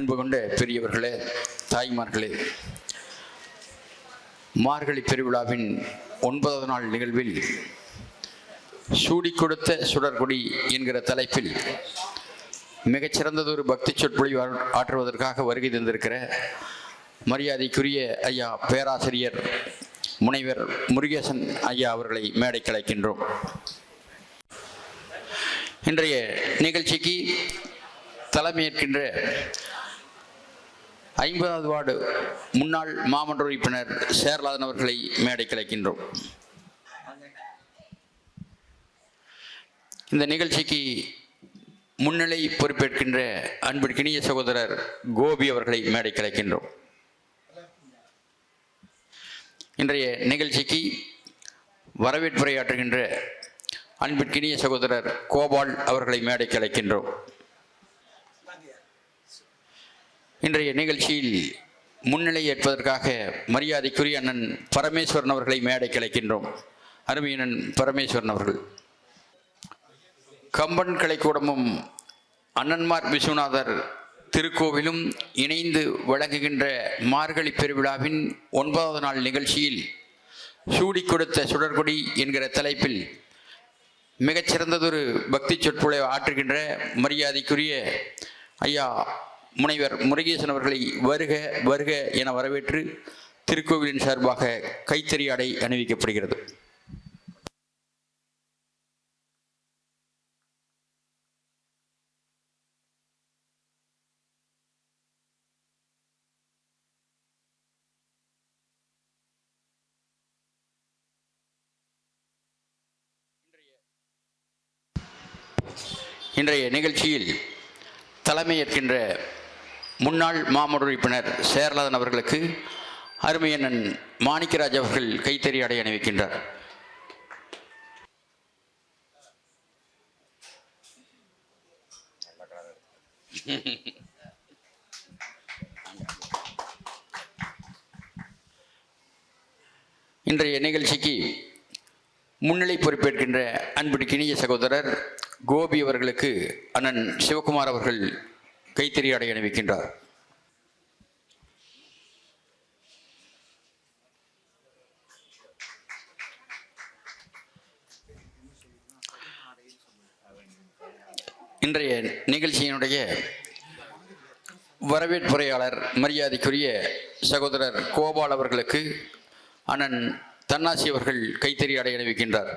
அன்பு கொண்ட பெரியவர்களே, தாய்மார்களே, மார்கழி பெருவிழாவின் 9வது நாள் நிகழ்வில் சூடி கொடுத்த சுடர்கொடி என்கிற தலைப்பில் மிகச்சிறந்ததொரு பக்தி சொற்பொழிவு ஆற்றுவதற்காக வருகை தந்திருக்கிற மரியாதைக்குரிய ஐயா பேராசிரியர் முனைவர் முருகேசன் ஐயா அவர்களை மேடைக்கு அழைக்கின்றோம். இன்றைய நிகழ்ச்சிக்கு தலைமையேற்கின்ற 50வது வார்டு முன்னாள் மாமன்ற உறுப்பினர் சேர்லாதன் அவர்களை மேடைக்கு அழைக்கின்றோம். இந்த நிகழ்ச்சிக்கு முன்னிலை பொறுப்பேற்கின்ற அன்பிற்கினிய சகோதரர் கோபி அவர்களை மேடைக்கு அழைக்கின்றோம். இன்றைய நிகழ்ச்சிக்கு வரவேற்புரையாற்றுகின்ற அன்பிற்கினிய சகோதரர் கோபால் அவர்களை மேடைக்கு அழைக்கின்றோம். இன்றைய நிகழ்ச்சியில் முன்னிலை ஏற்பதற்காக மரியாதைக்குரிய அண்ணன் பரமேஸ்வரன் அவர்களை மேடைக்கு அழைக்கின்றோம். அருமையண்ணன் பரமேஸ்வரன் அவர்கள். கம்பன் கலைக்கூடமும் அண்ணன்மார் விஸ்வநாதர் திருக்கோவிலும் இணைந்து வழங்குகின்ற மார்கழி பெருவிழாவின் 9வது நாள் நிகழ்ச்சியில் சூடி கொடுத்த சுடர்கொடி என்கிற தலைப்பில் மிகச்சிறந்ததொரு பக்தி சொற்பொழிவை ஆற்றுகின்ற மரியாதைக்குரிய ஐயா முனைவர் முருகேசன் அவர்களை வருக வருக என வரவேற்று திருக்கோவிலின் சார்பாக கைத்தறி ஆடை அணிவிக்கப்படுகிறது. இன்றைய நிகழ்ச்சியில் தலைமையேற்கின்ற முன்னாள் மாமன்ற உறுப்பினர் சேர்லாதன் அவர்களுக்கு அருமையண்ணன் மாணிக்கராஜ் அவர்கள் கைத்தறி ஆடை அணிவிக்கின்றார். இன்றைய நிகழ்ச்சிக்கு முன்னிலை பொறுப்பேற்கின்ற அன்பிற்கினிய சகோதரர் கோபி அவர்களுக்கு அண்ணன் சிவகுமார் அவர்கள் கைத்தறி ஆடை அணிவிக்கின்றார். இன்றைய நிகழ்ச்சியினுடைய வரவேற்புரையாளர் மரியாதைக்குரிய சகோதரர் கோபால் அவர்களுக்கு அண்ணன் தன்னாசி அவர்கள் கைத்தறி ஆடை அணிவிக்கின்றார்.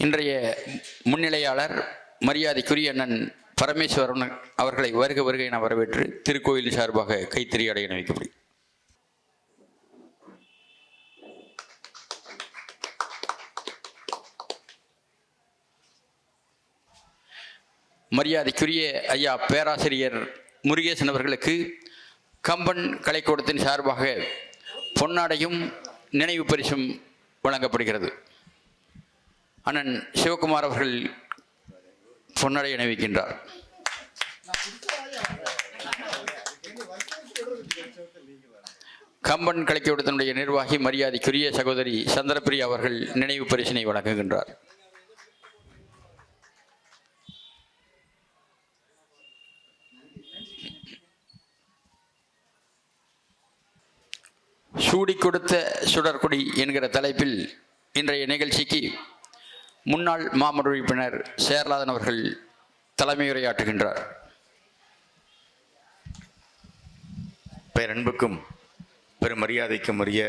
இன்றைய முன்னிலையாளர் மரியாதைக்குரிய அண்ணன் பரமேஸ்வரன் அவர்களை வருக வருகை என வரவேற்று திருக்கோயில் சார்பாக கைத்தறி ஆடை அணிவிக்கப்படும். மரியாதைக்குரிய ஐயா பேராசிரியர் முருகேசன் அவர்களுக்கு கம்பன் கலைக்கூடத்தின் சார்பாக பொன்னாடையும் நினைவு பரிசும் வழங்கப்படுகிறது. அண்ணன் சிவகுமார் அவர்கள் பொன்னாடை அணிவிக்கின்றார். கம்பன் கலைக்கூடத்தினுடைய நிர்வாகி மரியாதைக்குரிய சகோதரி சந்திரபிரியா அவர்கள் நினைவு பரிசினை வழங்குகின்றார். சூடி கொடுத்த சுடர்கொடி என்கிற தலைப்பில் இன்றைய நிகழ்ச்சிக்கு முன்னாள் மாமன்ற உறுப்பினர் சேர்லாதன் அவர்கள் தலைமையுரையாற்றுகின்றார். பேரன்புக்கும் பெரும் மரியாதைக்கும் உரிய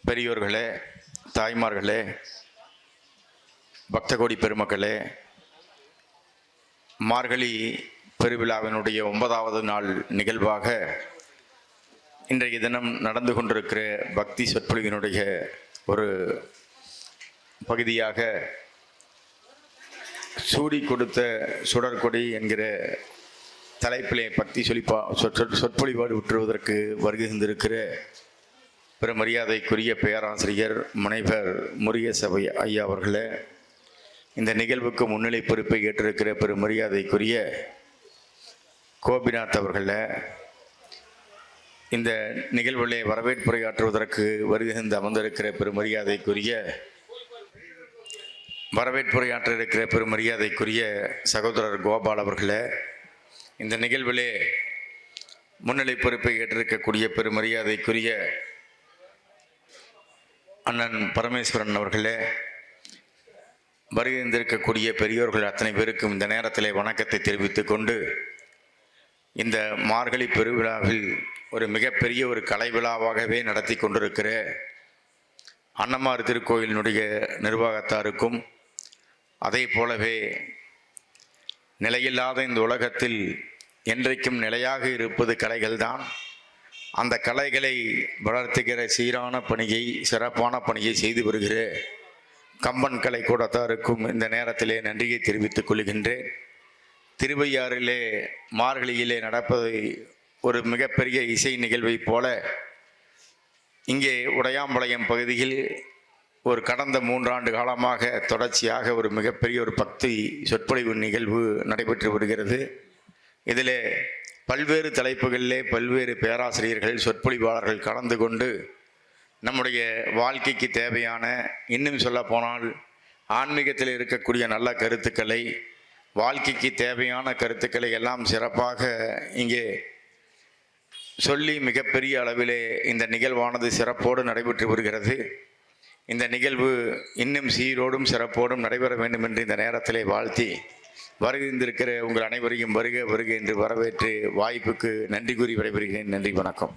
பெரியோர்களே, தாய்மார்களே, பக்தகோடி பெருமக்களே, மார்கழி பெருவிழாவினுடைய 9வது நாள் நிகழ்வாக இன்றைய தினம் நடந்து கொண்டிருக்கிற பக்தி சொற்பொழிவினுடைய ஒரு பகுதியாக சூடி கொடுத்த சுடர்கொடி என்கிற தலைப்பிலே பக்தி சொற்பொழிவாடு விட்டுருவதற்கு வருகை தந்திருக்கிற பெருமரியாதைக்குரிய பேராசிரியர் முனைவர் முருகேசபை ஐயா அவர்களே, இந்த நிகழ்வுக்கு முன்னிலை பொறுப்பை ஏற்றிருக்கிற பெருமரியாதைக்குரிய கோபிநாத் அவர்களே, இந்த நிகழ்வுகளை வரவேற்புரையாற்றுவதற்கு வருகை தந்து அமர்ந்திருக்கிற பெருமரியாதைக்குரிய சகோதரர் கோபால் அவர்களே, இந்த நிகழ்விலே முன்னிலை பொறுப்பை ஏற்றிருக்கக்கூடிய பெருமரியாதைக்குரிய அண்ணன் பரமேஸ்வரன் அவர்களே, வருகின்றிருக்கக்கூடிய பெரியோர்கள் அத்தனை பேருக்கும் இந்த நேரத்திலே வணக்கத்தை தெரிவித்துக் கொண்டு, இந்த மார்கழி பெருவிழாவில் ஒரு மிகப்பெரிய ஒரு கலை விழாவாகவே நடத்தி கொண்டிருக்கிற அன்னமார் திருக்கோயிலினுடைய நிர்வாகத்தாருக்கும், அதே போலவே நிலையில்லாத இந்த உலகத்தில் என்றைக்கும் நிலையாக இருப்பது கலைகள்தான். அந்த கலைகளை வளர்த்துகிற சீரான பணியை, சிறப்பான பணியை செய்து வருகிற கம்பன் கலை கூடத்தாருக்கும் இந்த நேரத்திலே நன்றியை தெரிவித்துக் கொள்கின்றேன். திருவையாறிலே மார்கழியிலே நடப்பதை ஒரு மிகப்பெரிய இசை நிகழ்வை போல இங்கே உடையாம்பாளையம் பகுதியில் ஒரு கடந்த 3 ஆண்டு காலமாக தொடர்ச்சியாக ஒரு மிகப்பெரிய ஒரு பக்தி சொற்பொழிவு நிகழ்வு நடைபெற்று வருகிறது. இதில் பல்வேறு தலைப்புகளிலே பல்வேறு பேராசிரியர்கள், சொற்பொழிவாளர்கள் கலந்து கொண்டு நம்முடைய வாழ்க்கைக்கு தேவையான, இன்னும் சொல்ல போனால் ஆன்மீகத்தில் இருக்கக்கூடிய நல்ல கருத்துக்களை, வாழ்க்கைக்கு தேவையான கருத்துக்களை எல்லாம் சிறப்பாக இங்கே சொல்லி மிகப்பெரிய அளவிலே இந்த நிகழ்வானது சிறப்போடு நடைபெற்று வருகிறது. இந்த நிகழ்வு இன்னும் சீரோடும் சிறப்போடும் நடைபெற வேண்டும் என்று இந்த நேரத்திலே வாழ்த்தி, வருகின்றிருக்கிற உங்கள் அனைவரையும் வருக வருக என்று வரவேற்று வாய்ப்புக்கு நன்றி கூறி விடைபெறுகிறேன். நன்றி, வணக்கம்.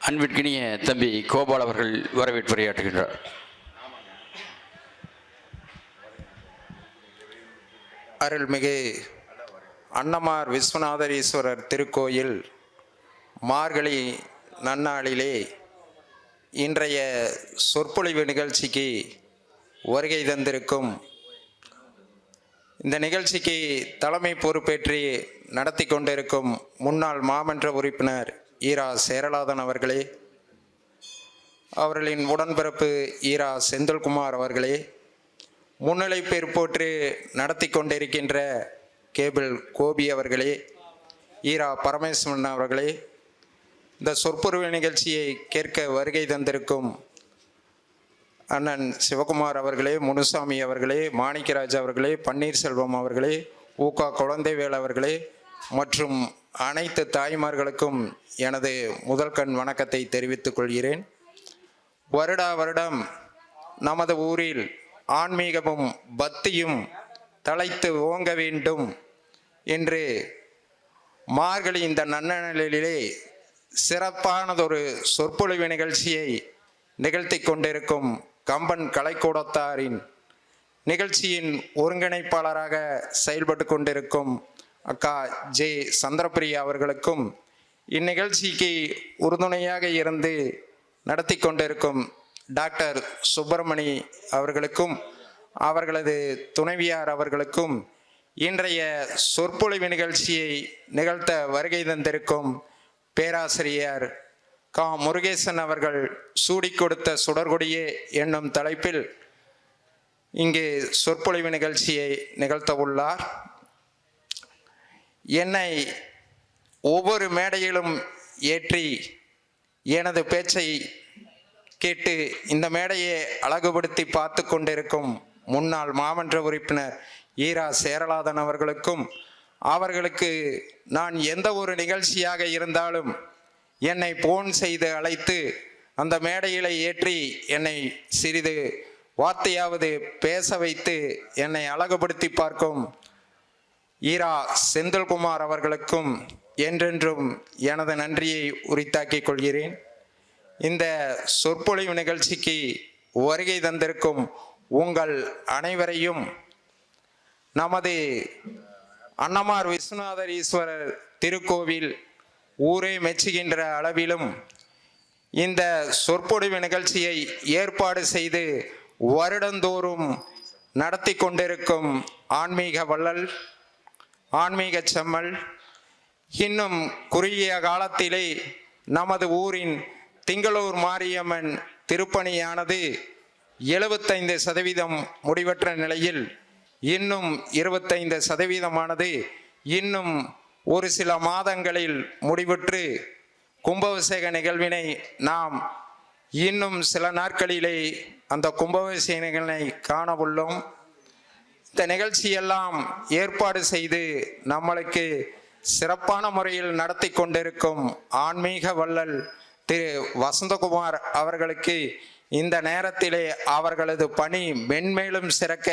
அன்பிற்கினிய தம்பி கோபால் அவர்கள் வரவேற்புரையாற்றுகின்றார். அருள்மிகு அன்னமார் விஸ்வநாதரீஸ்வரர் திருக்கோயில் மார்கழி நன்னாளிலே இன்றைய சொற்பொழிவு நிகழ்ச்சிக்கு வருகை தந்திருக்கும், இந்த நிகழ்ச்சிக்கு தலைமை பொறுப்பேற்று நடத்தி கொண்டிருக்கும் முன்னாள் மாமன்ற உறுப்பினர் ஈரா சேரலாதன் அவர்களே, அவர்களின் உடன்பிறப்பு ஈரா செந்தில்குமார் அவர்களே, முன்னிலை பொறுப்பேற்று நடத்தி கொண்டிருக்கின்ற கேபிள் கோபி அவர்களே, ஈரா பரமேஸ்வரன் அவர்களே, இந்த சொற்பொழிவு நிகழ்ச்சியை கேட்க வருகை தந்திருக்கும் அண்ணன் சிவகுமார் அவர்களே, முனுசாமி அவர்களே, மாணிக்கராஜ் அவர்களே, பன்னீர்செல்வம் அவர்களே, ஊகா குழந்தைவேல் அவர்களே மற்றும் அனைத்து தாய்மார்களுக்கும் எனது முதல்கண் வணக்கத்தை தெரிவித்துக் கொள்கிறேன். வருடா வருடம் நமது ஊரில் ஆன்மீகமும் பக்தியும் தழைத்து ஓங்க வேண்டும் என்று மார்கழி இந்த நன்னலிலே சிறப்பானதொரு சொற்பொழிவு நிகழ்ச்சியை நிகழ்த்தி கொண்டிருக்கும் கம்பன் கலைக்கூடத்தாரின் நிகழ்ச்சியின் ஒருங்கிணைப்பாளராக செயல்பட்டு கொண்டிருக்கும் அக்கா ஜே சந்திரபிரியா அவர்களுக்கும், இந்நிகழ்ச்சிக்கு உறுதுணையாக இருந்து நடத்தி கொண்டிருக்கும் டாக்டர் சுப்பிரமணி அவர்களுக்கும், அவர்களது துணைவியார் அவர்களுக்கும், இன்றைய சொற்பொழிவு நிகழ்ச்சியை நிகழ்த்த வருகை தந்திருக்கும் பேராசிரியர் கா முருகேசன் அவர்கள் சூடி கொடுத்த சுடர்கொடியே என்னும் தலைப்பில் இங்கு சொற்பொழிவு நிகழ்ச்சியை நிகழ்த்த உள்ளார். என்னை ஒவ்வொரு மேடையிலும் ஏற்றி எனது பேச்சை கேட்டு இந்த மேடையை அழகுபடுத்தி பார்த்து கொண்டிருக்கும் முன்னாள் மாமன்ற உறுப்பினர் ஈரா சேரலாதன் அவர்களுக்கும், அவர்களுக்கு நான் எந்த ஒரு நிகழ்ச்சியாக இருந்தாலும் என்னை போன் செய்து அழைத்து அந்த மேடையில ஏற்றி என்னை சிறிது வார்த்தையாவது பேச வைத்து என்னை அழகுபடுத்தி பார்க்கும் ஈரா செந்தில்குமார் அவர்களுக்கும் என்றென்றும் எனது நன்றியை உரித்தாக்கிக் கொள்கிறேன். இந்த சொற்பொழிவு நிகழ்ச்சிக்கு வருகை தந்திருக்கும் உங்கள் அனைவரையும் நமது அன்னமார் விஸ்வநாதர் ஈஸ்வரர் திருக்கோவில் ஊரே மெச்சுகின்ற அளவிலும் இந்த சொற்பொழிவு நிகழ்ச்சியை ஏற்பாடு செய்து வருடந்தோறும் நடத்தி கொண்டிருக்கும் ஆன்மீக வள்ளல், ஆன்மீக செம்மல், இன்னும் குறுகிய காலத்திலே நமது ஊரின் திங்களூர் மாரியம்மன் திருப்பணியானது 75% முடிவற்ற நிலையில் இன்னும் 25% இன்னும் ஒரு சில மாதங்களில் முடிவுற்று கும்பாபிஷேக நிகழ்வினை நாம் இன்னும் சில நாட்களிலே அந்த கும்பாபிஷேக நிகழ்வினை காண உள்ளோம். இந்த நிகழ்ச்சியெல்லாம் ஏற்பாடு செய்து நம்மளுக்கு சிறப்பான முறையில் நடத்தி கொண்டிருக்கும் ஆன்மீக வள்ளல் திரு வசந்தகுமார் அவர்களுக்கு இந்த நேரத்திலே அவர்களது பணி மென்மேலும் சிறக்க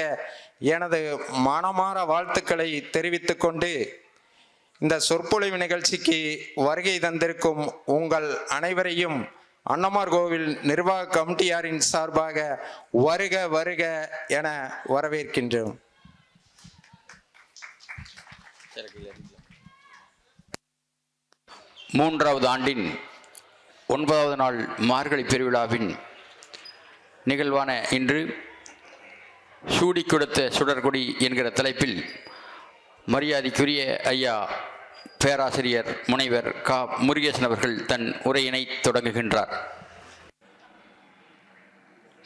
எனது மனமார வாழ்த்துக்களை தெரிவித்துக் கொண்டு இந்த சொற்பொழிவு நிகழ்ச்சிக்கு வருகை தந்திருக்கும் உங்கள் அனைவரையும் அன்னமார் கோவில் நிர்வாக கமிட்டியாரின் சார்பாக வருக வருக என வரவேற்கின்றோம். மூன்றாவது ஆண்டின் 9வது நாள் மார்கழி பெருவிழாவின் நிகழ்வான இன்று சூடி கொடுத்த சுடர்கொடி என்கிற தலைப்பில் மரியாதைக்குரிய ஐயா பேராசிரியர் முனைவர் கா. முருகேசன் அவர்கள் தன் உரையினை தொடங்குகின்றார்.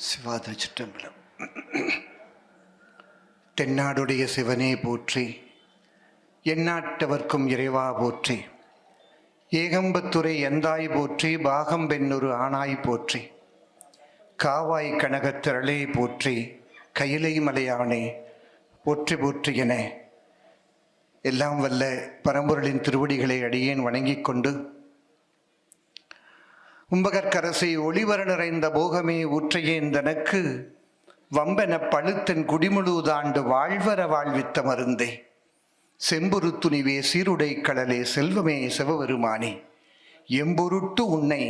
சிவாத சிற்றம்பலம். தென்னாடுடைய சிவனே போற்றி, எந்நாட்டவர்க்கும் இறைவா போற்றி, ஏகம்பத்துரை எந்தாய் போற்றி, பாகம் பெண்ணொரு ஆணாய் போற்றி, காவாய் கனகத்திரளே போற்றி, கையிலை மலையானே போற்றி போற்றி என எல்லாம் வல்ல பரம்பொருளின் திருவடிகளை அடியேன் வணங்கிக் கொண்டு, உம்பகற்கரசை ஒளிவர நிறைந்த போகமே ஊற்றையேன் தனக்கு வம்பென பழுத்தன் குடிமுழுதாண்டு வாழ்வர வாழ்வித்த மருந்தே, செம்பொரு துணிவே சீருடை கடலே செல்வமே சிவபெருமானே, எம்பொருட்டு உன்னை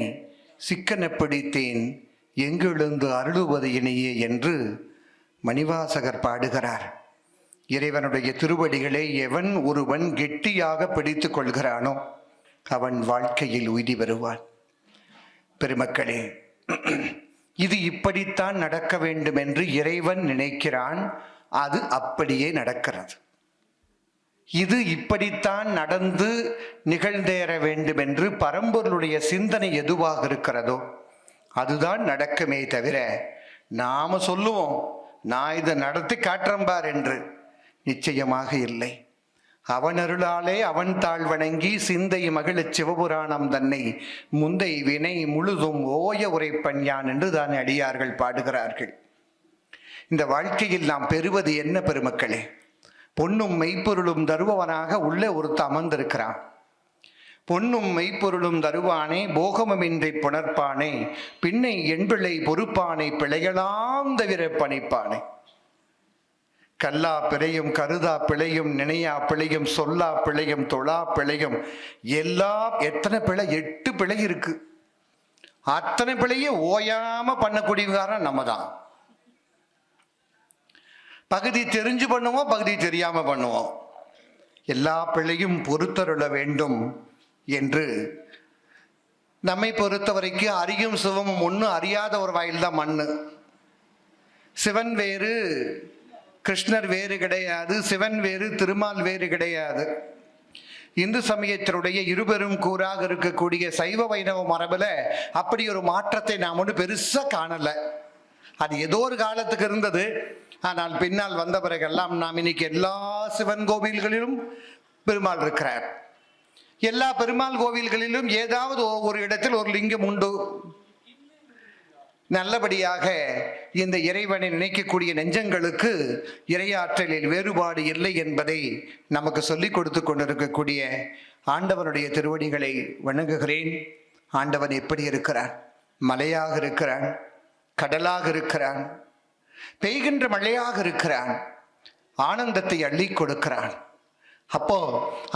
சிக்கன பிடித்தேன் எங்கெழுந்து அருளுவது இணையே என்று மணிவாசகர் பாடுகிறார். இறைவனுடைய திருவடிகளை எவன் ஒருவன் கெட்டியாக பிடித்து கொள்கிறானோ அவன் வாழ்க்கையில் உய்தி வருவான். பெருமக்களே, இது இப்படித்தான் நடக்க வேண்டும் என்று இறைவன் நினைக்கிறான். அது அப்படியே நடக்கிறது. இது இப்படித்தான் நடந்து நிகழ்ந்தேற வேண்டும் என்று பரம்பொருளுடைய சிந்தனை எதுவாக இருக்கிறதோ அதுதான் நடக்குமே தவிர நாம சொல்லுவோம் நான் இதை நடத்தி காட்டுறேன் பார் என்று நிச்சயமாக இல்லை. அவன் அருளாலே அவன் தாழ் வணங்கி சிந்தை மகிழச் சிவபுராணம் தன்னை முந்தை வினை முழுதும் ஓய உரைப்பன் யான் என்று தான் அடியார்கள் பாடுகிறார்கள். இந்த வாழ்க்கையில் நாம் பெறுவது என்ன பெருமக்களே? பொன்னும் மெய்ப்பொருளும் தருபவனாக உள்ளே ஒருத்த அமர்ந்திருக்கிறான். பொன்னும் மெய்ப்பொருளும் தருவானே, போகமின்றி புணர்ப்பானே, பின்னை என்பிள்ளை பொறுப்பானை, பிழையலாம் தவிர பணிப்பானே. கல்லா பிழையும் கருதா பிழையும் நினையா பிழையும் சொல்லா பிழையும் தொழா பிழையும் எல்லாம் எத்தனை பிழை? 8 பிழை இருக்கு. அத்தனை பிழையை ஓயாம பண்ணக்கூடியவரான் நம்ம தான். பகுதி தெரிஞ்சு பண்ணுவோம், பகுதி தெரியாம பண்ணுவோம். எல்லா பிழையும் பொறுத்தருள வேண்டும் என்று நம்மை பொறுத்த வரைக்கும் அறியும் சிவமும் ஒன்று, அறியாத ஒரு வாயில் தான் மண்ணு. சிவன் வேறு கிருஷ்ணர் வேறு கிடையாது, சிவன் வேறு திருமால் வேறு கிடையாது. இந்து சமயத்தினுடைய இருபெரும் கூறாக இருக்கக்கூடிய சைவ வைணவ மரபில் அப்படி ஒரு மாற்றத்தை நாம் ஒன்று பெருசாக காணலை. அது ஏதோ ஒரு காலத்துக்கு இருந்தது. ஆனால் பின்னால் வந்த பிறகெல்லாம் நாம் இன்னைக்கு எல்லா சிவன் கோவில்களிலும் பெருமாள் இருக்கிறார். எல்லா பெருமாள் கோவில்களிலும் ஏதாவது ஒரு இடத்தில் ஒரு லிங்கம் உண்டு. நல்லபடியாக இந்த இறைவனை நினைக்கக்கூடிய நெஞ்சங்களுக்கு இறையாற்றலில் வேறுபாடு இல்லை என்பதை நமக்கு சொல்லிக் கொடுத்து கொண்டிருக்கக்கூடிய ஆண்டவனுடைய திருவடிகளை வணங்குகிறேன். ஆண்டவன் எப்படி இருக்கிறான்? மலையாக இருக்கிறான், கடலாக இருக்கிறான், பெய்கின்ற மழையாக இருக்கிறான், ஆனந்தத்தை அள்ளி கொடுக்கிறான். அப்போ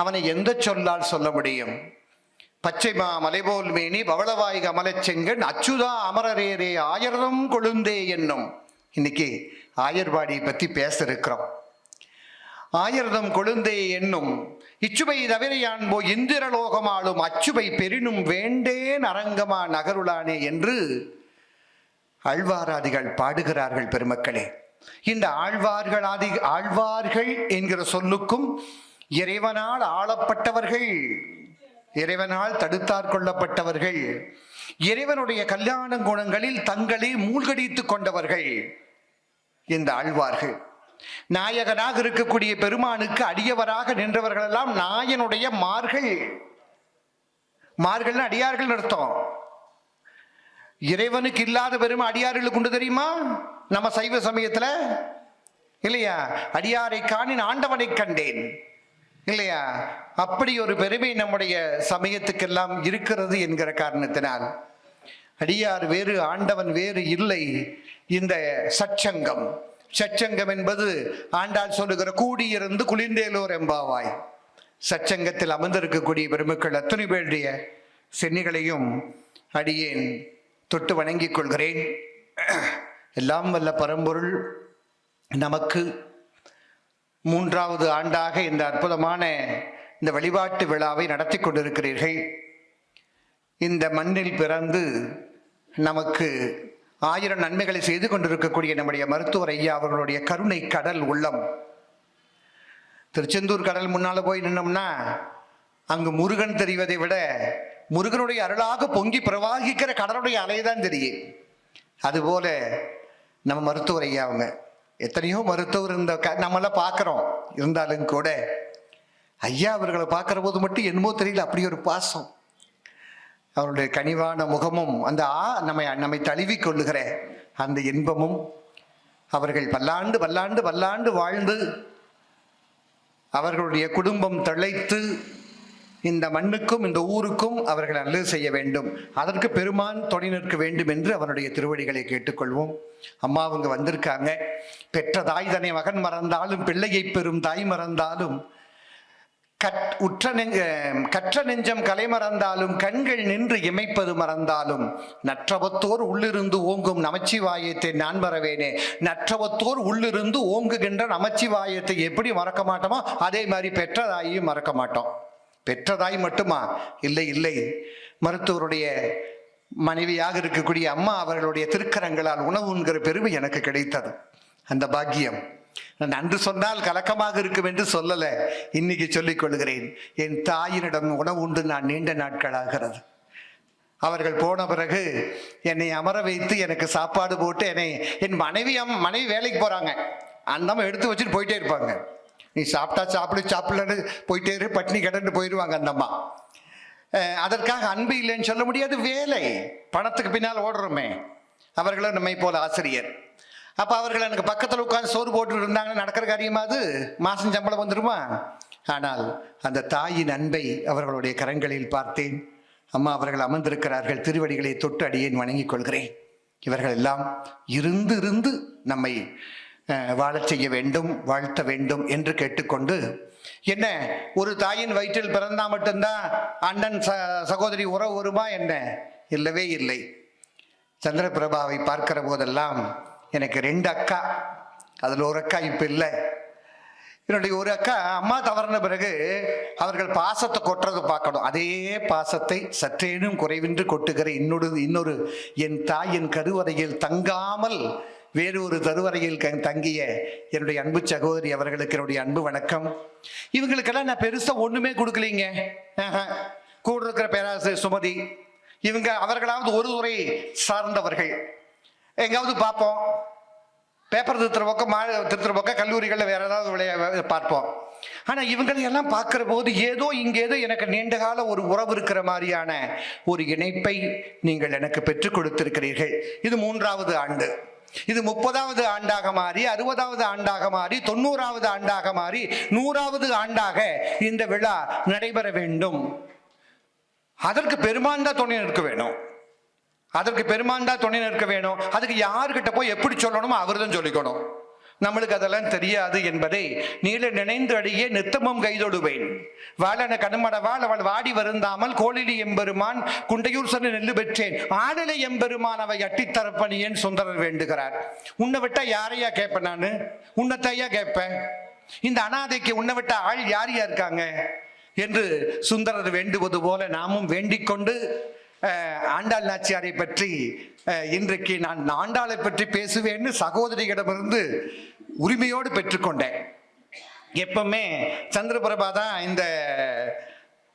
அவனை எந்த சொல்லால் சொல்ல முடியும்? பச்சைமா மலைபோல் மேனி பவளவாய் கமலச் செங்கன் அச்சுதா அமரரேரே ஆயர்தம் கொழுந்தே என்னும். இன்னைக்கு ஆயர்வாடியை பற்றி பேச இருக்கிறோம். ஆயர்தம் கொழுந்தே என்னும் இச்சுவை தவிர யான்போ இந்திரலோகமாலும் அச்சுவை பெரினும் வேண்டேன் அரங்கமா நகருளானே என்று ஆழ்வாராதிகள் பாடுகிறார்கள் பெருமக்களே. இந்த ஆழ்வார்கள் என்கிற சொல்லுக்கும் இறைவனால் ஆளப்பட்டவர்கள், இறைவனால் தடுத்தாற் கொள்ளப்பட்டவர்கள், இறைவனுடைய கல்யாண குணங்களில் தங்களை மூழ்கடித்துக் கொண்டவர்கள் இந்த ஆழ்வார்கள். நாயகனாக இருக்கக்கூடிய பெருமானுக்கு அடியவராக நின்றவர்கள் எல்லாம் நாயனுடைய மார்கள். மார்கள் அடியார்கள் அர்த்தம். இறைவனுக்கு இல்லாத பெருமை அடியார்களுக்கு உண்டு தெரியுமா? நம்ம சைவ சமயத்துல இல்லையா? அடியாரை காணின் ஆண்டவனை கண்டேன் இல்லையா? அப்படி ஒரு பெருமை நம்முடைய சமயத்துக்கெல்லாம் இருக்கிறது என்கிற காரணத்தினால் அடியார் வேறு ஆண்டவன் வேறு இல்லை. இந்த சச்சங்கம், சச்சங்கம் என்பது ஆண்டாள் சொல்லுகிற கூடியிருந்து குளிர்ந்தேலோர் எம்பாவாய். சச்சங்கத்தில் அமர்ந்திருக்கக்கூடிய பெருமக்கள் அத்தனை பேருடைய சென்னிகளையும் அடியேன் தொட்டு வணங்கிக் கொள்கிறேன். எல்லாம் வல்ல பரம்பொருள் நமக்கு 3வது ஆண்டாக இந்த அற்புதமான இந்த வழிபாட்டு விழாவை நடத்தி கொண்டிருக்கிறீர்கள். இந்த மண்ணில் பிறந்து நமக்கு 1000 நன்மைகளை செய்து கொண்டிருக்கக்கூடிய நம்முடைய மருத்துவர் ஐயா அவர்களுடைய கருணை கடல் உள்ளம். திருச்செந்தூர் கடல் முன்னால போய் நின்னோம்னா அங்கு முருகன் தெரிவதை விட முருகனுடைய அருளாக பொங்கி பிரவாகிக்கிற கடலுடைய அலைதான் தெரியும். அதுபோல நம்ம மருத்துவர் ஐயா அவங்க, எத்தனையோ மருத்துவர் இந்த நம்மளாம் பார்க்குறோம், இருந்தாலும் கூட ஐயா அவர்களை பார்க்குற போது மட்டும் என்னமோ தெரியல, அப்படி ஒரு பாசம். அவருடைய கனிவான முகமும் அந்த நம்மை தழுவி கொள்ளுகிற அந்த இன்பமும், அவர்கள் பல்லாண்டு பல்லாண்டு பல்லாண்டு வாழ்ந்து அவர்களுடைய குடும்பம் தழைத்து இந்த மண்ணுக்கும் இந்த ஊருக்கும் அவர்கள் நல்லது செய்ய வேண்டும், அதற்கு பெருமான் துணை நிற்க வேண்டும் என்று அவனுடைய திருவடிகளை கேட்டுக்கொள்வோம். அம்மா அவங்க வந்திருக்காங்க. பெற்ற தாய் தன்னை மகன் மறந்தாலும், பிள்ளையை பெறும் தாய் மறந்தாலும், கற்ற நெஞ்சம் கலை மறந்தாலும், கண்கள் நின்று இமைப்பது மறந்தாலும், நற்றவத்தோர் உள்ளிருந்து ஓங்கும் நமச்சிவாயத்தை நான் மறவேனே. நற்றவத்தோர் உள்ளிருந்து ஓங்குகின்ற நமச்சிவாயத்தை எப்படி மறக்க மாட்டோமோ அதே மாதிரி பெற்ற தாயையும் மறக்க மாட்டோம். பெற்றதாய் மட்டுமா? இல்லை இல்லை, மருத்துவருடைய மனைவியாக இருக்கக்கூடிய அம்மா அவர்களுடைய திருக்கரங்களால் உணவு உண்கிற பெருமை எனக்கு கிடைத்தது. அந்த பாக்கியம் நான் அன்று சொன்னால் கலக்கமாக இருக்கும் என்று சொல்லல, இன்னைக்கு சொல்லிக் கொள்கிறேன். என் தாயினிடம் உணவு உண்டு நான் நீண்ட நாட்களாகிறது. அவர்கள் போன பிறகு என்னை அமர வைத்து எனக்கு சாப்பாடு போட்டு என் மனைவி வேலைக்கு போறாங்க, அந்த எடுத்து வச்சுட்டு போயிட்டே இருப்பாங்க. நீ சாப்பிட்டா சாப்பிடலன்னு போயிட்டே இரு, பட்னி கடன்னு போயிடுவாங்க அந்த அம்மா. அதற்காக அன்பு இல்லைன்னு சொல்ல முடியாது. வேலை, பணத்துக்கு பின்னால் ஓடுறோமே. அவர்களும் நம்மை போல ஆசிரியர். அப்போ அவர்கள் எனக்கு பக்கத்தில் உட்காந்து சோறு போட்டு இருந்தாங்கன்னு நடக்கிற காரியமா? அது மாசம் சம்பளம் வந்துடுமா? ஆனால் அந்த தாயின் அன்பை அவர்களுடைய கரங்களில் பார்த்தேன். அம்மா அவர்கள் அமர்ந்திருக்கிறார்கள், திருவடிகளை தொட்டு அடியேன் வணங்கிக் கொள்கிறேன். இவர்கள் எல்லாம் இருந்து நம்மை வாழச் செய்ய வேண்டும், வாழ்த்த வேண்டும் என்று கேட்டுக்கொண்டு, என்ன ஒரு தாயின் வயிற்றில் பிறந்தா மட்டும்தான் அண்ணன் சகோதரி உறவு வருமா என்ன? இல்லவே இல்லை. சந்திரபிரபாவை பார்க்கிற போதெல்லாம் எனக்கு 2 அக்கா, அதில் ஒரு அக்கா இப்ப இல்லை. என்னுடைய ஒரு அக்கா அம்மா தவறின பிறகு அவர்கள் பாசத்தை கொட்டுறது பார்க்கணும். அதே பாசத்தை சற்றேனும் குறைவின்றி கொட்டுகிற இன்னொரு என் தாய் என் கருவறையில் தங்காமல் வேறு ஒரு தருவறையில் தங்கிய என்னுடைய அன்பு சகோதரி அவர்களுக்கு என்னுடைய அன்பு வணக்கம். இவங்களுக்கெல்லாம் நான் பெருசா ஒண்ணுமே கொடுக்கலீங்க. கூட இருக்கிற பேராசிரியர் சுமதி இவங்க அவர்களாவது ஒரு துறை சார்ந்தவர்கள். எங்காவது பார்ப்போம், பேப்பர் திருத்துற பக்கம் கல்லூரிகளில் வேற ஏதாவது பார்ப்போம். ஆனா இவங்களை எல்லாம் பார்க்கிற போது ஏதோ இங்கேதோ எனக்கு நீண்டகால ஒரு உறவு இருக்கிற மாதிரியான ஒரு இணைப்பை நீங்கள் எனக்கு பெற்றுக் கொடுத்திருக்கிறீர்கள். இது 3வது ஆண்டு. இது 30வது ஆண்டாக மாறி 60வது ஆண்டாக மாறி 90வது ஆண்டாக மாறி 100வது ஆண்டாக இந்த விழா நடைபெற வேண்டும். அதற்கு பெருமான் தான் துணை நிற்க வேணும். அதுக்கு யாருக்கிட்ட போய் எப்படி சொல்லணுமோ அவர் தான் சொல்லிக்கணும். நம்மளுக்கு அதெல்லாம் தெரியாது என்பதை நீல நினைந்து அடியே நித்தமும் கைதொடுவேன். வாழன கண்மடவாள் அவள் வாடி வருந்தாமல் கோழிலி எம்பெருமான் குண்டையூர் சொன்ன நெல்லு பெற்றேன் ஆடலை எம்பெருமான் அவை அட்டித்தரப்பணியேன் சுந்தரர் வேண்டுகிறார். உன்னை விட்டா யாரையா கேட்பேன்? நான் உன்னைத்தையா கேட்பேன். இந்த அனாதைக்கு உன்னை விட்ட ஆள் யாரையா இருக்காங்க? என்று சுந்தரர் வேண்டுவது போல நாமும் வேண்டிக் கொண்டு ஆண்டாள் நாச்சியாரை பற்றி இன்றைக்கு நான் ஆண்டாளை பற்றி பேசுவேன்னு சகோதரிகளிடமிருந்து உரிமையோடு பெற்றுக்கொண்டேன். எப்பவுமே சந்திரபிரபா தான் இந்த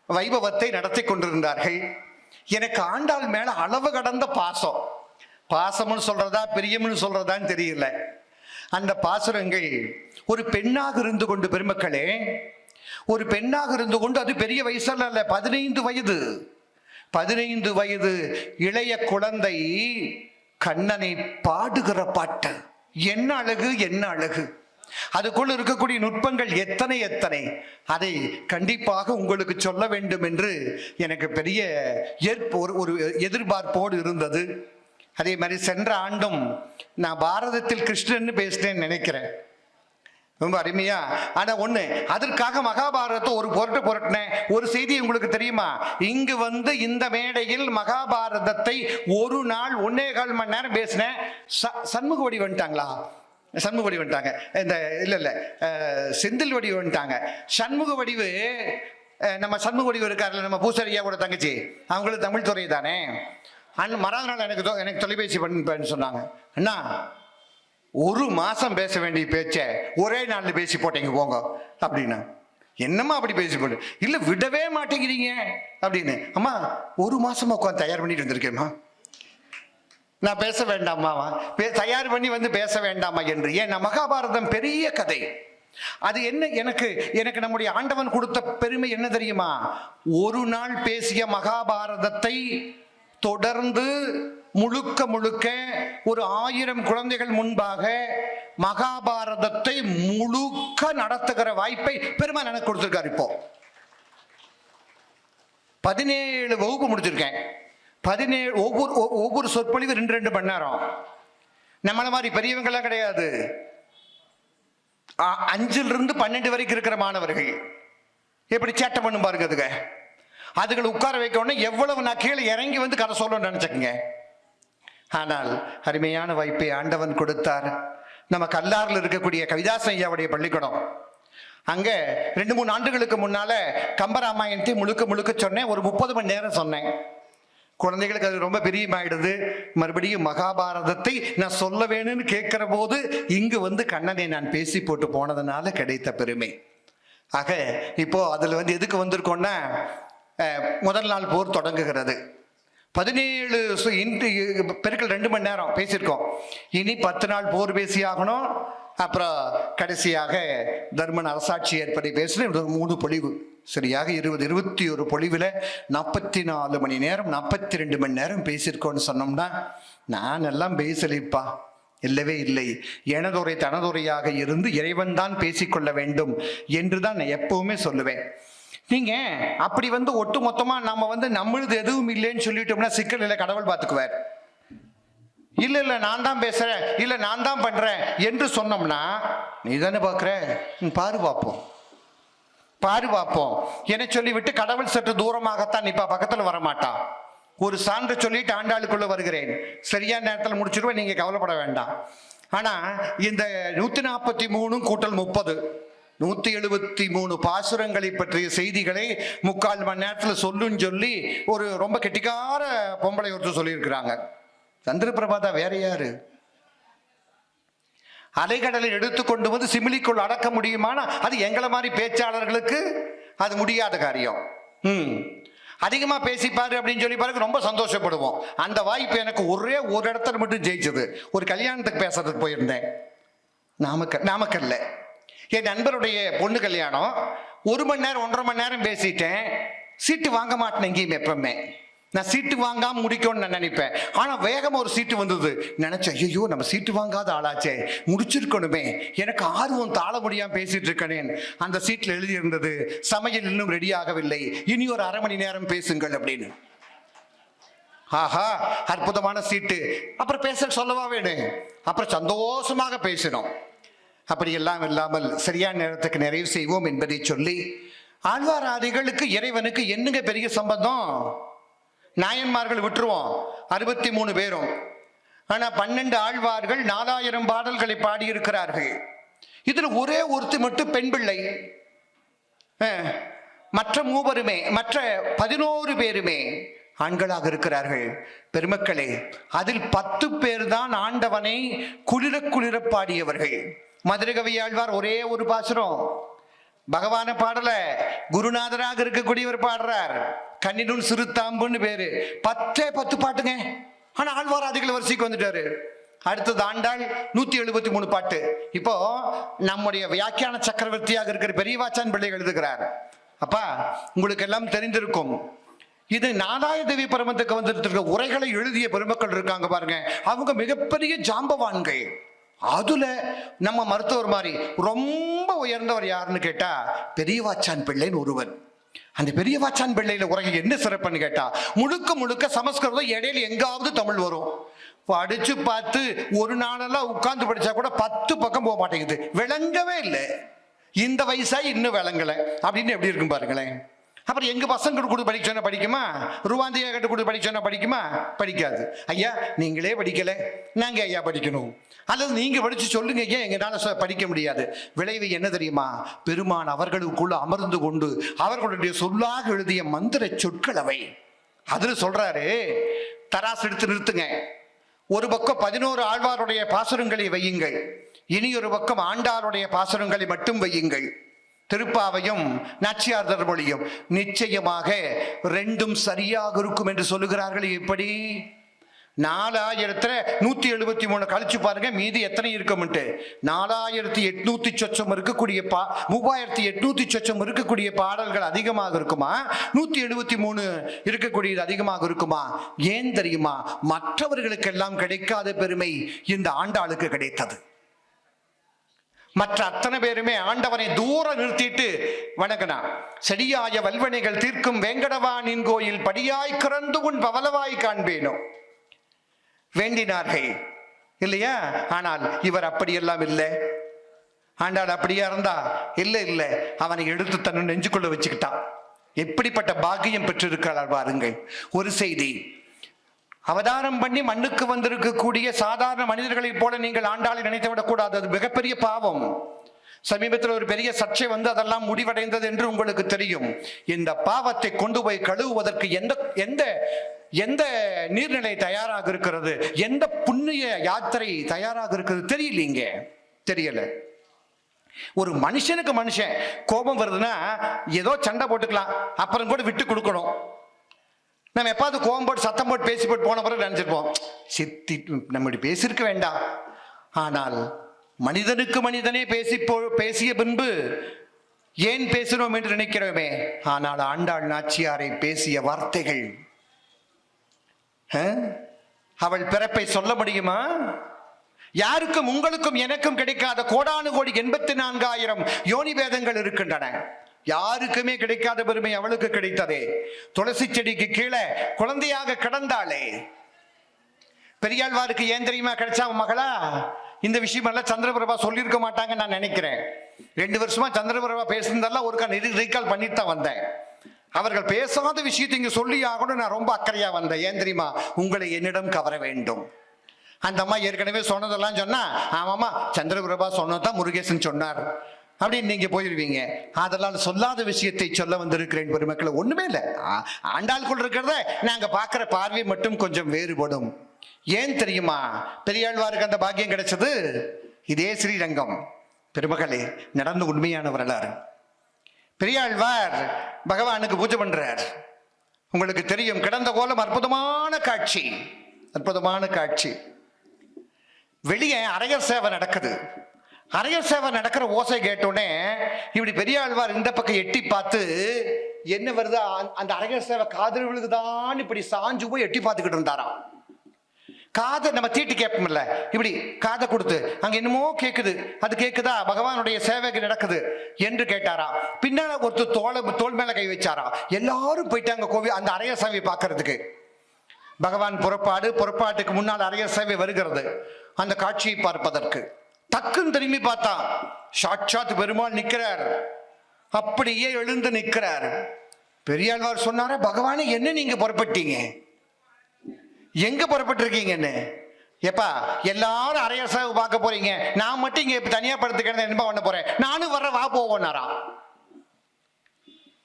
வைபவத்தை நடத்தி கொண்டிருந்தார்கள். எனக்கு ஆண்டாள் மேல அளவு கடந்த பாசம்னு சொல்றதா பிரியம்னு சொல்றதான்னு தெரியல. அந்த பாசுரங்கள் ஒரு பெண்ணாக இருந்து கொண்டு, பெருமக்களே, ஒரு பெண்ணாக இருந்து கொண்டு, அது பெரிய வயசுல அல்ல, 15 வயது இளைய குழந்தை கண்ணனை பாடுகிற பாட்டு. என்ன அழகு, என்ன அழகு! அதுக்குள் இருக்கக்கூடிய நுட்பங்கள் எத்தனை எத்தனை! அதை கண்டிப்பாக உங்களுக்கு சொல்ல வேண்டும் என்று எனக்கு பெரிய ஒரு எதிர்பார்ப்போடு இருந்தது. அதே மாதிரி சென்ற ஆண்டும் நான் பாரதத்தில் கிருஷ்ணன் பேசினேன்னு நினைக்கிறேன், ரொம்ப அருமையா. ஆனா ஒண்ணு, அதற்காக மகாபாரதத்தை ஒரு புரட்டினேன். ஒரு செய்தி உங்களுக்கு தெரியுமா? இங்கு வந்து இந்த மேடையில் மகாபாரதத்தை ஒரு நாள் 1.25 மணி நேரம் பேசினேன். சண்முக வடி வந்துட்டாங்களா? சண்முக வடி வந்துட்டாங்க. இந்த இல்ல செந்தில் வடி வந்துட்டாங்க. சண்முக வடிவு, நம்ம சண்முக வடிவு இருக்காருல்ல, நம்ம பூசாரியா கூட தங்கச்சி, அவங்களுக்கு தமிழ் துறை தானே. மறாத நாள் எனக்கு தொலைபேசி பண்ணு சொன்னாங்க. அண்ணா, ஒரு மாசம் பேச வேண்டிய பேச்ச ஒரே நாள்ல பேசி போட்டீங்க போங்க அப்படின்னா. என்னம்மா அப்படி பேசி போட்டு? இல்ல விடவே மாட்டேங்கிறீங்க அப்படின்னு. அம்மா, ஒரு மாசமா உட்காந்து தயார் பண்ணிட்டு வந்திருக்கேம்மா, நான் பேச வேண்டாமாவா? தயார் பண்ணி வந்து பேச வேண்டாமா என்று. ஏன், மகாபாரதம் பெரிய கதை. அது என்ன, எனக்கு நம்முடைய ஆண்டவன் கொடுத்த பெருமை என்ன தெரியுமா? ஒரு நாள் பேசிய மகாபாரதத்தை தொடர்ந்து முழுக்க ஒரு 1000 குழந்தைகள் முன்பாக மகாபாரதத்தை முழுக்க நடத்துகிற வாய்ப்பை பெருமாள் எனக்கு கொடுத்திருக்காரு. இப்போ 17 வகுப்பு முடிச்சிருக்கேன். 17 ஒவ்வொரு சொற்பொழிவு 2 மணி நேரம். நம்மள மாதிரி பெரியவங்கெல்லாம் கிடையாது. 5லிருந்து 12 வரைக்கும் இருக்கிற மாணவர்கள் எப்படி சேட்டை பண்ணும் பாருங்க. அதுகளை உட்கார வைக்க உடனே எவ்வளவு நான் கீழே இறங்கி வந்து கதை சொல்லணும்னு நினைச்சுக்கங்க. ஆனால் அருமையான வாய்ப்பை ஆண்டவன் கொடுத்தார். நம்ம கல்லாரில் இருக்கக்கூடிய கவிதாசன் ஐயாவுடைய பள்ளிக்கூடம், அங்க 2-3 ஆண்டுகளுக்கு முன்னால கம்பராமாயணத்தை முழுக்க சொன்னேன். ஒரு 30 மணி நேரம் சொன்னேன். குழந்தைகளுக்கு அது ரொம்ப பிரியமாயிடுது. மறுபடியும் மகாபாரதத்தை நான் சொல்ல வேணும்னு கேட்கிற போது இங்கு வந்து கண்ணனை நான் பேசி போட்டு போனதுனால கிடைத்த பெருமை. ஆக இப்போ அதுல வந்து எதுக்கு வந்திருக்கோம்னா, முதல் நாள் போர் தொடங்குகிறது. 17 பெருக்கள் 2 மணி நேரம் பேசியிருக்கோம். இனி 10 நாள் போர் பேசி ஆகணும். அப்புறம் கடைசியாக தர்மன் அரசாட்சி ஏற்படி பேசின 3 பொழிவு, சரியாக 21 பொழிவில் 44 மணி நேரம் 42 மணி நேரம் பேசியிருக்கோன்னு சொன்னோம்னா, நான் எல்லாம் பேசலிப்பா, இல்லவே இல்லை. எனதுரை தனதுரையாக இருந்து இறைவன் தான் பேசிக்கொள்ள வேண்டும் என்று தான் நான் எப்பவுமே சொல்லுவேன். நீங்க அப்படி வந்து ஒட்டு மொத்தமா நாம வந்து நம்மளுது எதுவும் இல்லைன்னு சொல்லிட்டோம்னா சிக்கல் இல்லை, கடவுள் பார்த்துக்குவார். இல்ல நான் தான் பேசுறேன், இல்ல நான் தான் பண்றேன் என்று சொன்னோம்னா, நீ தானே பாக்குற, பாரு பார்ப்போம் என சொல்லிவிட்டு கடவுள் சற்று தூரமாகத்தான் நிப்பா, பக்கத்துல வரமாட்டா. ஒரு சான்று சொல்லிட்டு ஆண்டாளுக்குள்ள வருகிறேன், சரியான நேரத்தில் முடிச்சிருவேன், நீங்க கவலைப்பட வேண்டாம். ஆனா இந்த 143 கூட்டல் 30 173 பாசுரங்களை பற்றிய செய்திகளை 3/4 மணி நேரத்தில் சொல்லுன்னு சொல்லி ஒரு ரொம்ப கெட்டிக்கார பொம்பளை ஒருத்தர் சொல்லியிருக்கிறாங்க. சந்திரபிரபாதா வேற யாரு? அலைகடலை எடுத்துக்கொண்டு வந்து சிமிலிக்குள் அடக்க முடியுமானா அது எங்களை மாதிரி பேச்சாளர்களுக்கு அது முடியாத காரியம். அதிகமா பேசிப்பாரு அப்படின்னு சொல்லி பாருங்க, ரொம்ப சந்தோஷப்படுவோம். அந்த வாய்ப்பு எனக்கு ஒரே ஒரு இடத்துல மட்டும் ஜெயிச்சது. ஒரு கல்யாணத்துக்கு பேசுறதுக்கு போயிருந்தேன் நாமக்கல்ல. என் நண்பருடைய பொண்ணு கல்யாணம். 1 மணி நேரம் 1.5 மணி நேரம் பேசிட்டேன். சீட்டு வாங்க மாட்டேன் எங்கேயுமே. எப்பவுமே நான் சீட்டு வாங்காம முடிக்கணும்னு நான் நினைப்பேன். ஆனா வேகமா ஒரு சீட்டு வந்தது. நினைச்சேன், ஐயோ நம்ம சீட்டு வாங்காத ஆளாச்சே, முடிச்சிருக்கணுமே. எனக்கு ஆர்வம் தாழ முடியாம பேசிட்டு இருக்கேன். அந்த சீட்ல எழுதி இருந்தது, சமையல் இன்னும் ரெடி ஆகவில்லை, இனி ஒரு 1/2 மணி நேரம் பேசுங்கள் அப்படின்னு. ஆஹா, அற்புதமான சீட்டு. அப்புறம் பேச சொல்லவா வேணும். அப்புறம் சந்தோஷமாக பேசினோம். அப்படி எல்லாம் இல்லாமல் சரியான நேரத்துக்கு நிறைவு செய்வோம் என்பதை சொல்லி, ஆழ்வார் ஆதிகளுக்கு இறைவனுக்கு என்னங்க பெரிய சம்பந்தம்? நாயன்மார்கள் விட்டுருவோம், 63 பேரும். ஆனா 12 ஆழ்வார்கள் 4000 பாடல்களை பாடியிருக்கிறார்கள். இதுல ஒரே ஒருத்தி மட்டும் பெண் பிள்ளை. மற்ற மூவருமே, மற்ற 11 பேருமே ஆண்களாக இருக்கிறார்கள். பெருமக்களே, அதில் 10 பேர் தான் ஆண்டவனை குளிர குளிர பாடியவர்கள். மதுரகவி ஆழ்வார் ஒரே ஒரு பாசுரம் பகவான பாடல, குருநாதராக இருக்கக்கூடியவர் பாடுறார். கண்ணினுள் சிறுத்தாம்புன்னு பேரு. 10 பாட்டுங்க. ஆனா ஆழ்வார் அதிகள் வரிசைக்கு வந்துட்டாரு. அடுத்தது ஆண்டாள் 173 பாட்டு. இப்போ நம்முடைய வியாக்கியான சக்கரவர்த்தியாக இருக்கிற பெரியவாச்சான் பிள்ளை எழுதுகிறார். அப்பா, உங்களுக்கு எல்லாம் தெரிந்திருக்கும், இது நாராயணதேவி பரமத்துக்கு வந்துட்டு உரைகளை எழுதிய பெருமக்கள் இருக்காங்க பாருங்க, அவங்க மிகப்பெரிய ஜாம்பவான்கள். அதுல நம்ம மருத்துவர் மாதிரி ரொம்ப உயர்ந்தவர் யாருன்னு கேட்டா பெரியவாச்சான் பிள்ளைன்னு ஒருவர். அந்த பெரியவாச்சான் பிள்ளையில உரை என்ன சிறப்புன்னு கேட்டா, முழுக்க முழுக்க சமஸ்கிருதம், இடையில எங்காவது தமிழ் வரும். படிச்சு பார்த்து ஒரு நாளெல்லாம் உட்கார்ந்து படிச்சா கூட 10 பக்கம் போக மாட்டேங்குது, விளங்கவே இல்லை. இந்த வயசா இன்னும் விளங்கல அப்படின்னு எப்படி இருக்கும் பாருங்களேன். அப்புறம் எங்க பசங்க கொடுத்து படிக்க சொன்னா படிக்குமா? ரூபாந்தியா கிட்ட கொடுத்து படிக்க சொன்னா படிக்குமா? படிக்காது. ஐயா நீங்களே படிக்கல, நாங்க ஐயா படிக்கணும், அல்லது நீங்க படிச்சு சொல்லுங்க ஐயா, எங்களால படிக்க முடியாது. விளைவு என்ன தெரியுமா? பெருமான் அவர்களுக்குள்ள அமர்ந்து கொண்டு அவர்களுடைய சொல்லாக எழுதிய மந்திர சொற்கள் அவை. அதுல சொல்றாரு, தராசு எடுத்து நிறுத்துங்க. ஒரு பக்கம் 11 ஆழ்வாருடைய பாசுரங்களை வையுங்கள், இனி ஒரு பக்கம் ஆண்டாருடைய பாசுரங்களை மட்டும் வையுங்கள். திருப்பாவையும் நாச்சியார் தர்மொழியும் நிச்சயமாக 2ம் சரியாக இருக்கும் என்று சொல்லுகிறார்கள். எப்படி? 4173 கழிச்சு பாருங்க, மீதி எத்தனை இருக்கும்ட்டு. 4800 சொச்சம் இருக்கக்கூடிய 3800 சொச்சம் இருக்கக்கூடிய பாடல்கள் அதிகமாக இருக்குமா? 173 இருக்கக்கூடியது அதிகமாக இருக்குமா? ஏன் தெரியுமா? மற்றவர்களுக்கெல்லாம் கிடைக்காத பெருமை இந்த ஆண்டாளுக்கு கிடைத்தது. மற்ற அத்தனை பேருமே ஆண்டவனை தூர நிறுத்திட்டு வணங்கினா. செடியாய வல்வனைகள் தீர்க்கும் வேங்கடவானின் கோயில் படியாய் கிறந்து உன் பவலவாய் காண்பேனோ வேண்டினார்கள் இல்லையா? ஆனால் இவர் அப்படியெல்லாம் இல்லை. ஆண்டாள் அப்படியா இருந்தா? இல்லை இல்லை, அவனை எடுத்து தன்னை நெஞ்சுக்குள்ள வச்சுக்கிட்டான். எப்படிப்பட்ட பாக்கியம் பெற்றிருக்கிறார் பாருங்கள். ஒரு செய்தி, அவதாரம் பண்ணி மண்ணுக்கு வந்திருக்கக்கூடிய சாதாரண மனிதர்களைப் போல நீங்கள் ஆண்டாளை நினைத்து விடக்கூடாது, அது மிகப்பெரிய பாவம். சமீபத்தில் ஒரு பெரிய சர்ச்சை வந்து அதெல்லாம் முடிவடைந்தது என்று உங்களுக்கு தெரியும். இந்த பாவத்தை கொண்டு போய் கழுவுவதற்கு எந்த எந்த நீர்நிலை தயாராக இருக்கிறது, எந்த புண்ணிய யாத்திரை தயாராக இருக்கிறது தெரியலீங்க, தெரியல. ஒரு மனுஷனுக்கு மனுஷன் கோபம் வருதுன்னா ஏதோ சண்டை போட்டுக்கலாம், அப்புறம் கூட விட்டு கொடுக்கணும். நம்ம எப்பாவது கோபம் போட்டு சத்தம் போட்டு பேசி போட்டு போன பிறகு நினைச்சிருப்போம், சித்தி நம்ம பேசியிருக்க வேண்டாம். ஆனால் மனிதனுக்கு மனிதனே பேசிய பின்பு ஏன் பேசணும் என்று நினைக்கிறோமே. ஆனால் ஆண்டாள் நாச்சியாரை பேசிய வார்த்தைகள், அவள் பிறப்பை சொல்ல முடியுமா? யாருக்கும் உங்களுக்கும் எனக்கும் கிடைக்காத கோடானு கோடி 84,000 யோனி பேதங்கள் இருக்கின்றன. யாருக்குமே கிடைக்காத பெருமை அவளுக்கு கிடைத்ததே. துளசி செடிக்கு கீழே குழந்தையாக கிடந்தாளே. பெரியாழ்வாருக்கு ஏன் தெரியுமா கிடைச்சா மகளா? இந்த விஷயம் எல்லாம் சந்திரபிரபா சொல்லியிருக்க மாட்டாங்க நான் நினைக்கிறேன். 2 வருஷமா சந்திரபிரபா பேசுனதெல்லாம் ஒருக்கா ரீகால் பண்ணிட்டு தான் வந்தேன். அவர்கள் பேசாத விஷயத்தை இங்க சொல்லி ஆகணும், நான் ரொம்ப அக்கறையா வந்தேன். ஏன் தெரியுமா? உங்களை என்னிடம் கவர வேண்டும். அந்த அம்மா ஏற்கனவே சொன்னதெல்லாம் சொன்னா, ஆமாமா சந்திரபிரபா சொன்னதான் முருகேசன் சொன்னார் அப்படின்னு நீங்க போயிருவீங்க. அதெல்லாம் சொல்லாத விஷயத்தை சொல்ல வந்திருக்கிறேன் பெருமக்களை. ஒண்ணுமே இல்லை, ஆண்டாளுக்குள் இருக்கிறத நாங்க பார்க்கிற பார்வை மட்டும் கொஞ்சம் வேறுபடும். ஏன் தெரியுமா பெரியாழ்வாருக்கு அந்த பாக்கியம் கிடைச்சது? இதே ஸ்ரீரங்கம் பெருமக்களே நடந்த உண்மையான வரலாறு. பெரியாழ்வார் பகவானுக்கு பூஜை பண்றார். உங்களுக்கு தெரியும், கிடந்த கோலம் அற்புதமான காட்சி, அற்புதமான காட்சி. வெளியே அரையர் சேவை நடக்குது. அரையர் சேவை நடக்கிற ஓசை கேட்டோடனே இப்படி பெரியாழ்வார் இந்த பக்கம் எட்டி பார்த்து என்ன வருது, அந்த அரையர் சேவை காதல் விழுகுதான் இப்படி சாஞ்சு போய் எட்டி பார்த்துக்கிட்டு இருந்தாராம். காதை நம்ம தீட்டு கேட்போம்ல, இப்படி காதை கொடுத்து அங்க என்னமோ கேட்குது, அது கேட்குதா, பகவானுடைய சேவைக்கு நடக்குது என்று கேட்டாரா. பின்னால ஒருத்தர் தோல் மேல கை வச்சாரா. எல்லாரும் போயிட்டாங்க கோவில் அந்த அரையர் சேவையை பார்க்கறதுக்கு. பகவான் புறப்பாட்டுக்கு முன்னால் அரையர் சேவை வருகிறது. அந்த காட்சியை பார்ப்பதற்கு டக்குன்னு திரும்பி பார்த்தா சாட்சாத் பெருமாள் நிற்கிறார். அப்படியே எழுந்து நிற்கிறார். பெரியாழ்வார் சொன்னாரா, பகவானே என்ன நீங்க புறப்பட்டீங்க, எங்க புறப்பட்டிருக்கீங்கன்னு. எப்பா எல்லாரும் அரையர் சேவை பார்க்க போறீங்க, நான் மட்டும் இங்க தனியா படுத்துக்கிறேன் என்ன பண்ண போறேன், நானும் வர்ற வா போவோம்னாரா.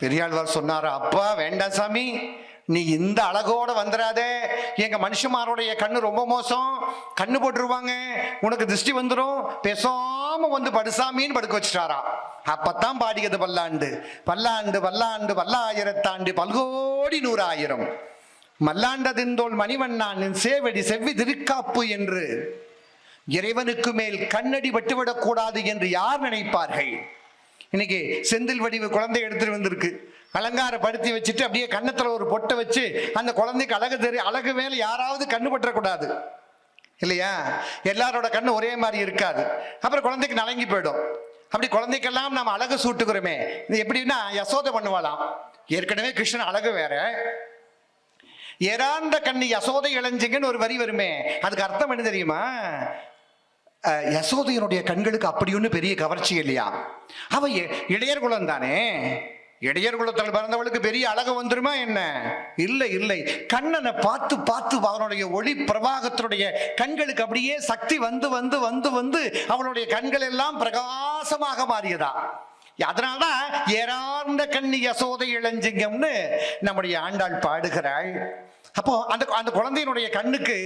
பெரியாழ்வார் சொன்னாரா, அப்பா வேண்டாம் சாமி, நீ இந்த அழகோட வந்துடாதே, எங்க மனுஷமாரோடைய கண்ணு ரொம்ப மோசம், கண்ணு போட்டுருவாங்க, உனக்கு திருஷ்டி வந்துடும், பேசாம வந்து படுசாமின்னு படுக்க வச்சுட்டாரா. அப்பத்தான் பாடியது பல்லாண்டு பல்லாண்டு பல்லாண்டு பல்லாயிரத்தாண்டு பல்கோடி 100,000 மல்லாண்டதிந்தோள் மணிவண்ணான் சேவடி செவ்வி திருக்காப்பு என்று இறைவனுக்கு மேல் கண்ணடி பட்டுவிடக் கூடாது என்று யார் நினைப்பார்கள்? இன்னைக்கு செந்தில் வடிவு குழந்தை எடுத்துட்டு வந்திருக்கு, அலங்காரப்படுத்தி வச்சுட்டு அப்படியே கண்ணத்துல ஒரு பொட்டை வச்சு அந்த குழந்தைக்கு அழகு மேல யாராவது கண்ணு பற்றக்கூடாது இல்லையா? எல்லாரோட கண்ணு ஒரே மாதிரி இருக்காது, அப்புறம் குழந்தைக்கு நலங்கி போயிடும். அப்படி குழந்தைக்கெல்லாம் நாம் அழகு சூட்டுக்கிறோமே, இது எப்படின்னா யசோதை பண்ணுவாளாம். ஏற்கனவே கிருஷ்ணன் அழகு வேற, ஏறாந்த கண்ணு யசோதை இளைஞ்சிங்கன்னு ஒரு வரி வருமே, அதுக்கு அர்த்தம் என்ன தெரியுமா? யசோதையனுடைய கண்களுக்கு அப்படி ஒன்று பெரிய கவர்ச்சி இல்லையா? அவ இளையர் குலம் தானே, இடையர் குலத்தில் பிறந்தவளுக்கு பெரிய அழகு வந்துருமா என்ன? இல்லை இல்லை, கண்ணனை பார்த்து பார்த்து அவனுடைய ஒளி பிரவாகத்தினுடைய கண்களுக்கு அப்படியே சக்தி வந்து வந்து வந்து வந்து அவளுடைய கண்கள் எல்லாம் பிரகாசமாக மாறியதா. அதனால்தான் ஏறார்ந்த கண்ணி யசோதை இளஞ்சிங்கம்னு நம்முடைய ஆண்டாள் பாடுகிறாள். அப்போ அந்த அந்த குழந்தையினுடைய கண்ணுக்கு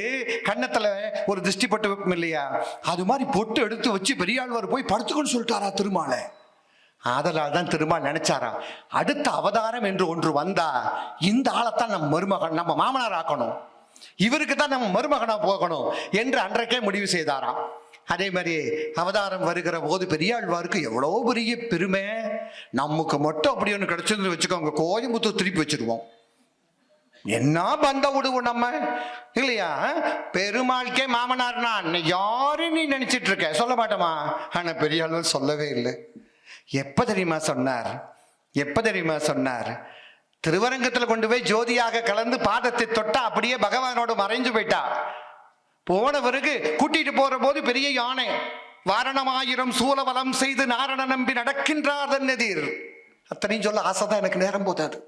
கண்ணத்துல ஒரு திருஷ்டி பட்டு வைப்போம் இல்லையா, அது மாதிரி பொட்டு எடுத்து வச்சு பெரியாழ்வார் போய் படுத்துக்கொண்டு சொல்லிட்டாரா திருமாலை. ஆதலால் தான் திருமால் நினைச்சாரா, அடுத்த அவதாரம் என்று ஒன்று வந்தா இந்த ஆளைத்தான் நம்ம மருமகன், நம்ம மாமனார் ஆக்கணும், இவருக்கு தான் நம்ம மருமகனா போகணும் என்று அன்றைக்கே முடிவு செய்தாராம். அதே மாதிரி அவதாரம் வருகிற போது பெரியாழ்வாருக்கு எவ்வளோ பெரிய பெருமை. நமக்கு மட்டும் அப்படி ஒன்று கிடைச்சதுன்னு வச்சுக்கோங்க, கோயம்புத்தூர் திருப்பி வச்சிருவோம், என்ன பந்த விடுவோம் நம்ம இல்லையா? பெருமாளுக்கே மாமனார்னா யாரு நீ நினைச்சிட்டு இருக்க, சொல்ல மாட்டோமா? ஆனா பெரியாழ்வார் சொல்லவே இல்லை. எப்ப தெரியுமா சொன்னார்? எப்ப தெரியுமா சொன்னார்? திருவரங்கத்துல கொண்டு போய் ஜோதியாக கலந்து பாதத்தை தொட்டா அப்படியே பகவானோடு மறைஞ்சு போயிட்டா. போன பிறகு கூட்டிட்டு போற போது பெரிய யானை வாரணமாயிரம் சூலவலம் செய்து நாரண நம்பி நடக்கின்றார் தன்னெதிர், அத்தனையும் சொல்ல ஆசைதான், எனக்கு நேரம் போதாது.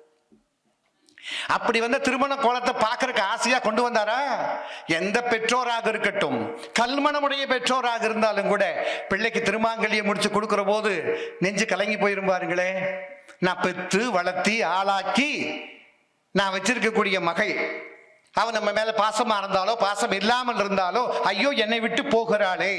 அப்படி வந்த திருமண கோலத்தை பார்க்கறதுக்கு ஆசையா கொண்டு வந்தாரா? எந்த பெற்றோராக இருக்கட்டும், கல்மணமுடைய பெற்றோராக இருந்தாலும் கூட பிள்ளைக்கு திருமாங்கல்ய முடிச்சு கொடுக்கிற போது நெஞ்சு கலங்கி போயிரும் பாருங்களே. நான் பெற்று வளர்த்தி ஆளாக்கி நான் வச்சிருக்கக்கூடிய மகள், அவன் நம்ம மேல பாசமா இருந்தாலோ பாசம் இல்லாமல் இருந்தாலோ, ஐயோ என்னை விட்டு போகிறாளே,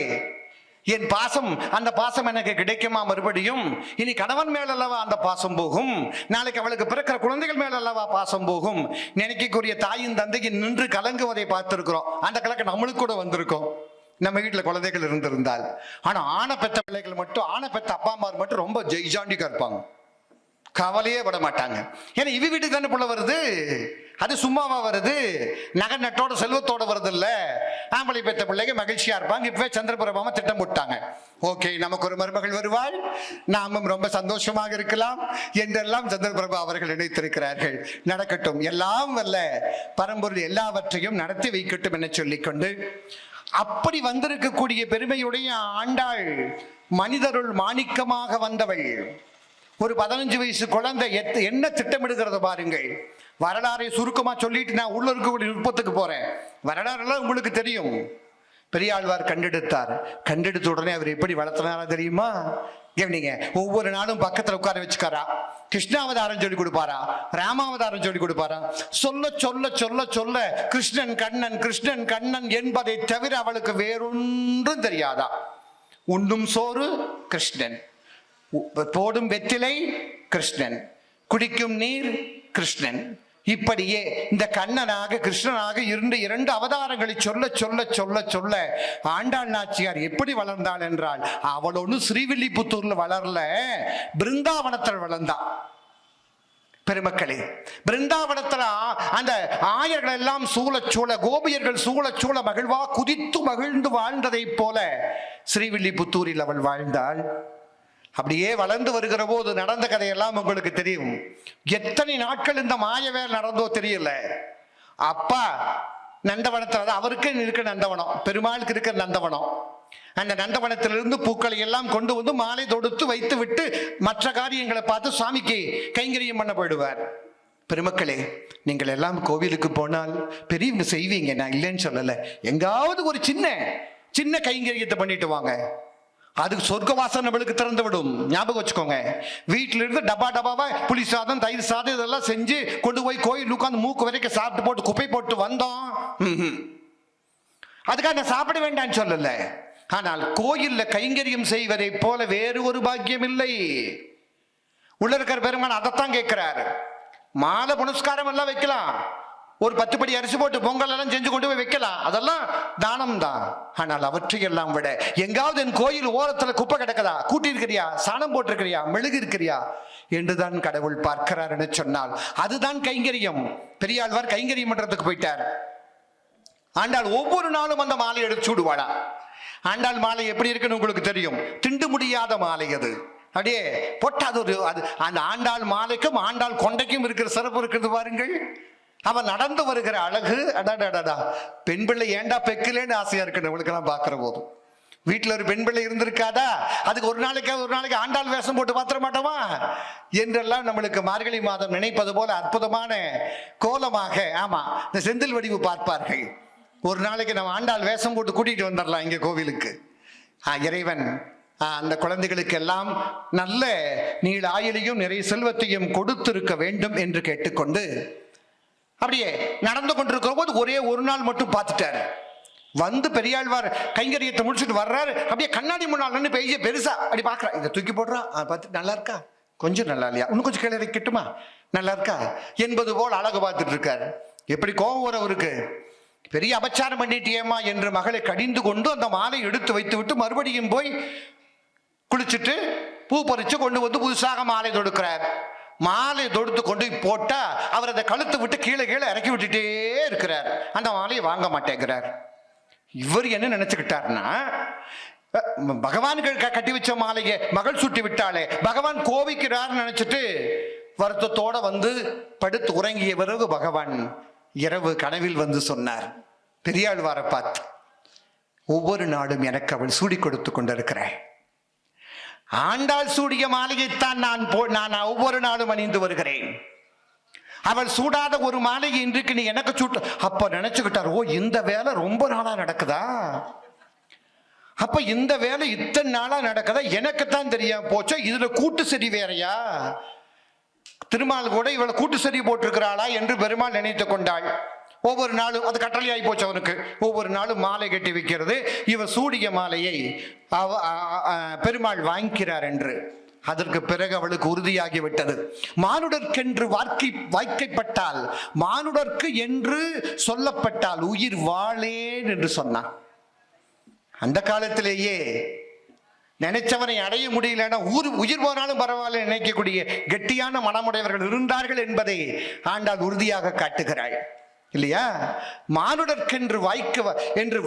என் பாசம், அந்த பாசம் எனக்கு கிடைக்குமா மறுபடியும்? இனி கணவன் மேல் அல்லவா அந்த பாசம் போகும், நாளைக்கு அவளுக்கு பிறக்கிற குழந்தைகள் மேல் அல்லவா பாசம் போகும். நினைக்கக்கூடிய தாயின் தந்தைக்கு நின்று கலங்குவதை பார்த்திருக்கிறோம். அந்த கலக்க நம்மளுக்கு கூட வந்திருக்கோம் நம்ம வீட்டுல குழந்தைகள் இருந்திருந்தால். ஆனா ஆணை பெற்ற பிள்ளைகள் மட்டும், ஆணை பெற்ற அப்பா அம்மா மட்டும் ரொம்ப ஜெய்ஜாண்டிக்கா இருப்பாங்க, கவலையே விட மாட்டாங்க. ஏன்னா இவ வீட்டுக்கு தானே புள்ள வருது, அது சும்மாவா வருது, நகை நட்டோட செல்வத்தோட வருது இல்ல. ஆம்பளை பெற்ற பிள்ளைங்க மகிழ்ச்சியா இருப்பாங்க. இப்பவே சந்திரபிரபாம திட்டம் போட்டாங்க, ஓகே நமக்கு ஒரு மருமகள் வருவாள், நாமும் ரொம்ப சந்தோஷமாக இருக்கலாம் என்றெல்லாம் சந்திரபிரபா அவர்கள் நினைத்திருக்கிறார்கள். நடக்கட்டும், எல்லாம் வல்ல பரம்பொருள் எல்லாவற்றையும் நடத்தி வைக்கட்டும் என சொல்லிக்கொண்டு, அப்படி வந்திருக்கக்கூடிய பெருமையுடைய ஆண்டாள் மனிதருள் மாணிக்கமாக வந்தவள். ஒரு 15 வயசு குழந்தை என்ன திட்டமிடுகிறத பாருங்கள். வரலாறை சுருக்கமா சொல்லிட்டு நான் உள்ள இருக்கக்கூடிய நுட்பத்துக்கு போறேன். வரலாறுலாம் உங்களுக்கு தெரியும். பெரியாழ்வார் கண்டெடுத்தார். கண்டெடுத்த உடனே அவர் எப்படி வளர்த்தினாரா தெரியுமா? நீங்க ஒவ்வொரு நாளும் பக்கத்துல உட்கார வச்சுக்காரா, கிருஷ்ணாவதாரம் சொல்லி கொடுப்பாரா, ராமாவதாரம் சொல்லி கொடுப்பாரா. சொல்ல சொல்ல சொல்ல சொல்ல கிருஷ்ணன் கண்ணன் கிருஷ்ணன் கண்ணன் என்பதை தவிர அவளுக்கு வேறொன்றும் தெரியாதா. உண்ணும் சோறு கிருஷ்ணன், போடும் வெற்றிலை கிருஷ்ணன், குடிக்கும் நீர் கிருஷ்ணன். இப்படியே இந்த கண்ணனாக கிருஷ்ணனாக இருந்த 2 அவதாரங்களை சொல்ல சொல்ல சொல்ல சொல்ல ஆண்டாள் நாச்சியார் எப்படி வளர்ந்தாள் என்றால், அவள் ஒன்று ஸ்ரீவில்லிபுத்தூர்ல வளரல, பிருந்தாவனத்தில் வளர்ந்தா. பெருமக்களே, பிருந்தாவனத்துல அந்த ஆயர்கள் எல்லாம் சூழச்சூழ, கோபியர்கள் சூழச்சூழ மகிழ்வா குதித்து மகிழ்ந்து வாழ்ந்ததை போல ஸ்ரீவில்லிபுத்தூரில் அவள் வாழ்ந்தாள். அப்படியே வளர்ந்து வருகிற போது நடந்த கதையெல்லாம் உங்களுக்கு தெரியும். எத்தனை நாட்கள் இந்த மாயவேல் நடந்தோ தெரியல. அப்பா நந்தவனத்தில், அவருக்கு இருக்கிற நந்தவனம், பெருமாளுக்கு இருக்கிற நந்தவனம், அந்த நந்தவனத்திலிருந்து பூக்களை எல்லாம் கொண்டு வந்து மாலை தொடுத்து வைத்து விட்டு மற்ற காரியங்களை பார்த்து சுவாமிக்கு கைங்கரியம் பண்ண போயிடுவார். பெருமக்களே, நீங்கள் எல்லாம் கோவிலுக்கு போனால் பெரியவங்க செய்வீங்க, நான் இல்லைன்னு சொல்லலை. எங்காவது ஒரு சின்ன சின்ன கைங்கரியத்தை பண்ணிட்டு வாங்க. அதுக்கு சொர்க்கவாசம் நம்மளுக்கு திறந்து விடும். ஞாபகம் வச்சுக்கோங்க. வீட்டில இருந்து டப்பா டப்பாவா புளி சாதம், தயிர் சாதம் இதெல்லாம் செஞ்சு கொண்டு போய் கோயில் உட்காந்து மூக்கு வரைக்கும் சாப்பிட்டு போட்டு குப்பை போட்டு வந்தோம். அதுக்காக நான் சாப்பிட வேண்டாம்னு சொல்லல. ஆனால் கோயில்ல கைங்கரியம் செய்வதை போல வேறு ஒரு பாக்கியம் இல்லை. உள்ள இருக்கிற பெருமான் அதைத்தான் கேட்கிறார். மாலை புனஸ்காரம் எல்லாம் வைக்கலாம், ஒரு 10 படி அரிசி போட்டு பொங்கல் எல்லாம் செஞ்சு கொண்டு போய் வைக்கலாம், அதெல்லாம் தானம் தான். ஆனால் அவற்றையெல்லாம் விட எங்காவது என் கோயில் ஓரத்துல குப்பை கிடக்குதா, கூட்டி இருக்கிறியா, சாணம் போட்டிருக்கிறியா, மெழுகு இருக்கிறியா என்றுதான் கடவுள் பார்க்கிறார் என்று சொன்னால் அதுதான் கைங்கரியம். பெரியாழ்வார் கைங்கரியம் பண்றதுக்கு போயிட்டார். ஆண்டாள் ஒவ்வொரு நாளும் அந்த மாலை எடுத்து சூடுவாளா. ஆண்டாள் மாலை எப்படி இருக்குன்னு உங்களுக்கு தெரியும். திண்டு முடியாத மாலை அது. அப்படியே பொட்டாது அது. அந்த ஆண்டாள் மாலைக்கும் ஆண்டாள் கொண்டைக்கும் இருக்கிற சிறப்பு இருக்கிறது பாருங்கள். அவன் நடந்து வருகிற அழகு, அடாடா, பெண் பிள்ளை ஏண்டா பெக்கலேன்னு ஆசையா இருக்கு நம்மளுக்கெல்லாம் பார்க்கிற போது. வீட்டில் ஒரு பெண் பிள்ளை இருந்திருக்காதா, அதுக்கு ஒரு நாளைக்கு ஆண்டாள் வேஷம் போட்டு பாத்திர மாட்டோமா என்றெல்லாம் நம்மளுக்கு மார்கழி மாதம் நினைப்பது போல அற்புதமான கோலமாக, ஆமா, இந்த செந்தில் வடிவு பார்ப்பார்கள். ஒரு நாளைக்கு நம்ம ஆண்டாள் வேஷம் போட்டு கூட்டிட்டு வந்துடலாம் இங்க கோவிலுக்கு. இறைவன் அந்த குழந்தைகளுக்கு எல்லாம் நல்ல நீள ஆயுளையும் நிறைய செல்வத்தையும் கொடுத்திருக்க வேண்டும் என்று கேட்டுக்கொண்டு அப்படியே நடந்து கொண்டிருக்கிற போது ஒரே ஒரு நாள் மட்டும் பார்த்துட்டாரு. வந்து பெரியாழ்வார் கைங்கரியத்தை முடிச்சுட்டு வர்றாரு. அப்படியே கண்ணாடி முன்னால் நின்று பெருசா அப்படி பார்க்கறா. இதை தூக்கி போடுறா, பார்த்து நல்லா இருக்கா, கொஞ்சம் நல்லா இல்லையா, இன்னும் கொஞ்சம் கீழே கிட்டுமா, நல்லா இருக்கா என்பது போல் அழகு பார்த்துட்டு இருக்காரு. எப்படி கோபம் வரவருக்கு, பெரிய அபச்சாரம் பண்ணிட்டியேமா என்று மகளை கடிந்து கொண்டு அந்த மாலை எடுத்து வைத்து விட்டு மறுபடியும் போய் குளிச்சுட்டு பூ பறிச்சு கொண்டு வந்து புதுசாக மாலை தொடுக்கிறார். மாலை தொடுத்து கொண்டு போட்டா அவர் அதை கழுத்து விட்டு கீழே இறக்கி விட்டுட்டே இருக்கிறார். அந்த மாலையை வாங்க மாட்டேங்கிறார். இவர் என்ன நினைச்சுக்கிட்டார்னா, பகவான்கள் கட்டி வச்ச மாலையை மகள் சுட்டி விட்டாலே பகவான் கோபிக்கிறார் நினைச்சிட்டு வருத்தத்தோட வந்து படுத்து உறங்கிய பிறகு பகவான் இரவு கனவில் வந்து சொன்னார் பெரியாழ்வாரை பார்த்து, ஒவ்வொரு நாளும் எனக்கு அவள் சூடி கொடுத்து கொண்டிருக்கிறேன். ஆண்டாள் சூடிய மாலையைத்தான் நான் ஒவ்வொரு நாளும் அணிந்து வருகிறேன். அவள் சூடாத ஒரு மாலையை இன்றைக்கு நீ எனக்கு சூட்ட. அப்ப நினைச்சுக்கிட்டார், ஓ இந்த வேலை ரொம்ப நாளா நடக்குதா, அப்ப இந்த வேலை இத்தனை நாளா நடக்குதா, எனக்குத்தான் தெரியாம போச்சா, இதுல கூட்டு சரி வேறையா, திருமால் கூட இவளை கூட்டு சரி போட்டிருக்கிறாளா என்று பெருமாள் நினைத்து கொண்டாள். ஒவ்வொரு நாளும் அது கட்டளை ஆகி போச்சு அவனுக்கு. ஒவ்வொரு நாளும் மாலை கட்டி வைக்கிறது. இவர் சூடிய மாலையை பெருமாள் வாங்கிக்கிறார் என்று. அதற்கு பிறகு அவளுக்கு உறுதியாகி விட்டது, மானுடர்க்கென்று வாய்க்கப்பட்டால், மானுடர்க்கு என்று சொல்லப்பட்டால் உயிர் வாழேன் என்று சொன்னான். அந்த காலத்திலேயே நினைச்சவனை அடைய முடியலன்னா உயிர் போனாலும் பரவாயில்ல நினைக்கக்கூடிய கெட்டியான மனமுடையவர்கள் இருந்தார்கள் என்பதை ஆண்டாள் உறுதியாக காட்டுகிறாள் இல்லையா. மானுடர்க்கென்று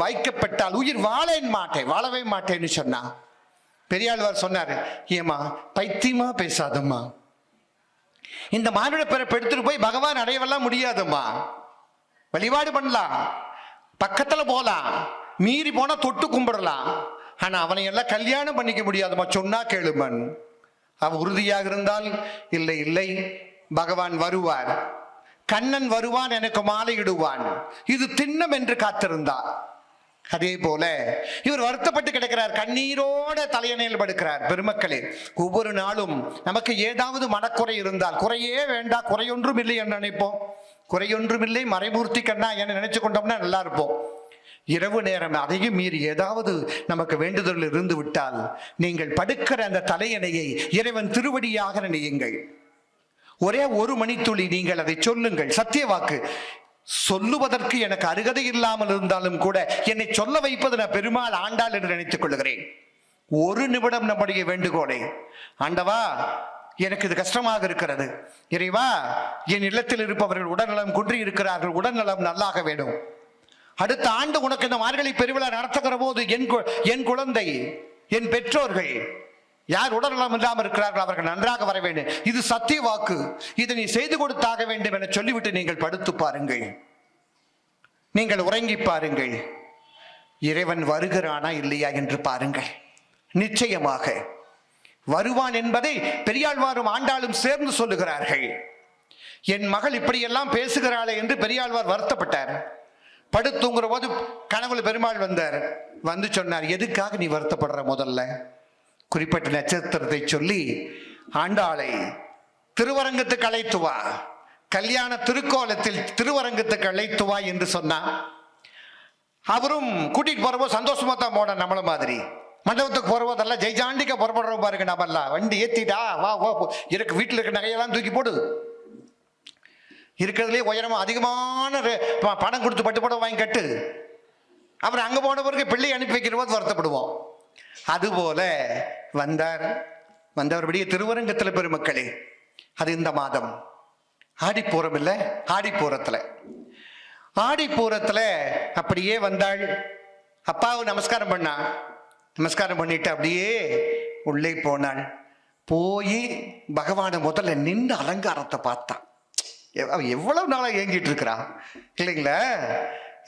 வாய்க்கப்பட்டால் உயிர் வாழவே மாட்டேன்னு சொன்னா. பெரியாழ்வார் சொன்னாரு, ஏமா பைத்தியமா பேசாதம்மா, இந்த மானுட பிறப்பு எடுத்துட்டு போய் பகவான் அடையவெல்லாம் முடியாதம்மா. வழிபாடு பண்ணலாம், பக்கத்துல போலாம், மீறி போனா தொட்டு கும்பிடலாம், ஆனா அவனை எல்லாம் கல்யாணம் பண்ணிக்க முடியாதுமா, சொன்னா கேளுமன். அவன் உறுதியாக இருந்தால் இல்லை பகவான் வருவார், கண்ணன் வருவான், எனக்கு மாலையிடுவான், இது திண்ணம் என்று காத்திருந்தார். அதே போல இவர் வருத்தப்பட்டு கிடக்கிறார், கண்ணீரோட தலையணையில் படுக்கிறார். பெருமக்களே, ஒவ்வொரு நாளும் நமக்கு ஏதாவது மனக்குறை இருந்தால், குறையே வேண்டாம், குறையொன்றும் இல்லை என்று நினைப்போம். குறையொன்றும் இல்லை மறைமூர்த்தி கண்ணா என்ன நினைச்சு கொண்டோம்னா நல்லா இருப்போம். இரவு நேரம் அதையும் மீறி ஏதாவது நமக்கு வேண்டுதல் இருந்து விட்டால் நீங்கள் படுக்கிற அந்த தலையணையை இறைவன் திருவடியாக நினையுங்கள். ஒரே ஒரு மணித்துளி நீங்கள் அதை சொல்லுங்கள். சத்திய வாக்கு சொல்லுவதற்கு எனக்கு அருகதை இல்லாமல் இருந்தாலும் கூட என்னை சொல்ல வைப்பது நான் பெருமாள் ஆண்டாள் என்று நினைத்துக் கொள்கிறேன். ஒரு நிமிடம் நம்முடைய வேண்டுகோளை, ஆண்டவா எனக்கு இது கஷ்டமாக இருக்கிறது, இறைவா என் இல்லத்தில் இருப்பவர்கள் உடல்நலம் குன்றி இருக்கிறார்கள், உடல்நலம் நல்லாக வேண்டும், அடுத்த ஆண்டு உனக்கு இந்த மார்கழி பெருவிழா நடத்துகிற போது என் குழந்தை, என் பெற்றோர்கள் யார் உடல்நலம் இல்லாமல் இருக்கிறார்கள் அவர்கள் நன்றாக வர வேண்டும், இது சத்திய வாக்கு, இதை நீ செய்து கொடுத்தாக வேண்டும் என சொல்லிவிட்டு நீங்கள் படுத்து பாருங்கள், நீங்கள் உறங்கி பாருங்கள், இறைவன் வருகிறானா இல்லையா என்று பாருங்கள். நிச்சயமாக வருவான் என்பதை பெரியாழ்வாரும் ஆண்டாளும் சேர்ந்து சொல்லுகிறார்கள். என் மகள் இப்படியெல்லாம் பேசுகிறாளே என்று பெரியாழ்வார் வருத்தப்பட்டார். படுத்துங்கிற போது கனவுல பெருமாள் வந்தார். வந்து சொன்னார், எதுக்காக நீ வருத்தப்படுற, முதல்ல குறிப்பிட்ட நட்சத்திரத்தை சொல்லி ஆண்டாளை திருவரங்கத்துக்கு அழைத்து வா, கல்யாண திருக்கோலத்தில் திருவரங்கத்துக்கு அழைத்து வா என்று சொன்னா, அவரும் கூட்டிட்டு போறப்போ சந்தோஷமா தான் போன. நம்மள மாதிரி மண்டபத்துக்கு போறபோதெல்லாம் ஜெய்ஜாண்டிக்க புறப்படுற பாருங்க, நம்மெல்லாம் வண்டி ஏத்திட்டா வா வா இருக்கு, வீட்டில் இருக்க நகையெல்லாம் தூக்கி போடு, இருக்கிறதுலே உயரமா அதிகமான பணம் கொடுத்து பட்டு படம் வாங்கி கட்டு, அப்புறம் அங்க போன பிறகு பிள்ளை அனுப்பி வைக்கிற போது வருத்தப்படுவோம். அதுபோல வந்தவருடைய திருவரங்கத்தில் பெருமக்களே, அது இந்த மாதம் ஆடிப்பூரம் இல்லை, ஆடிப்பூரத்துல அப்படியே வந்தாள். அப்பாவை நமஸ்காரம் பண்ணா, நமஸ்காரம் பண்ணிட்டு அப்படியே உள்ளே போனாள். போய் பகவானை முதல்ல நின்று அலங்காரத்தை பார்த்தான். எவ்வளவு நாளா ஏங்கிட்டு இருக்கிறா இல்லைங்களா?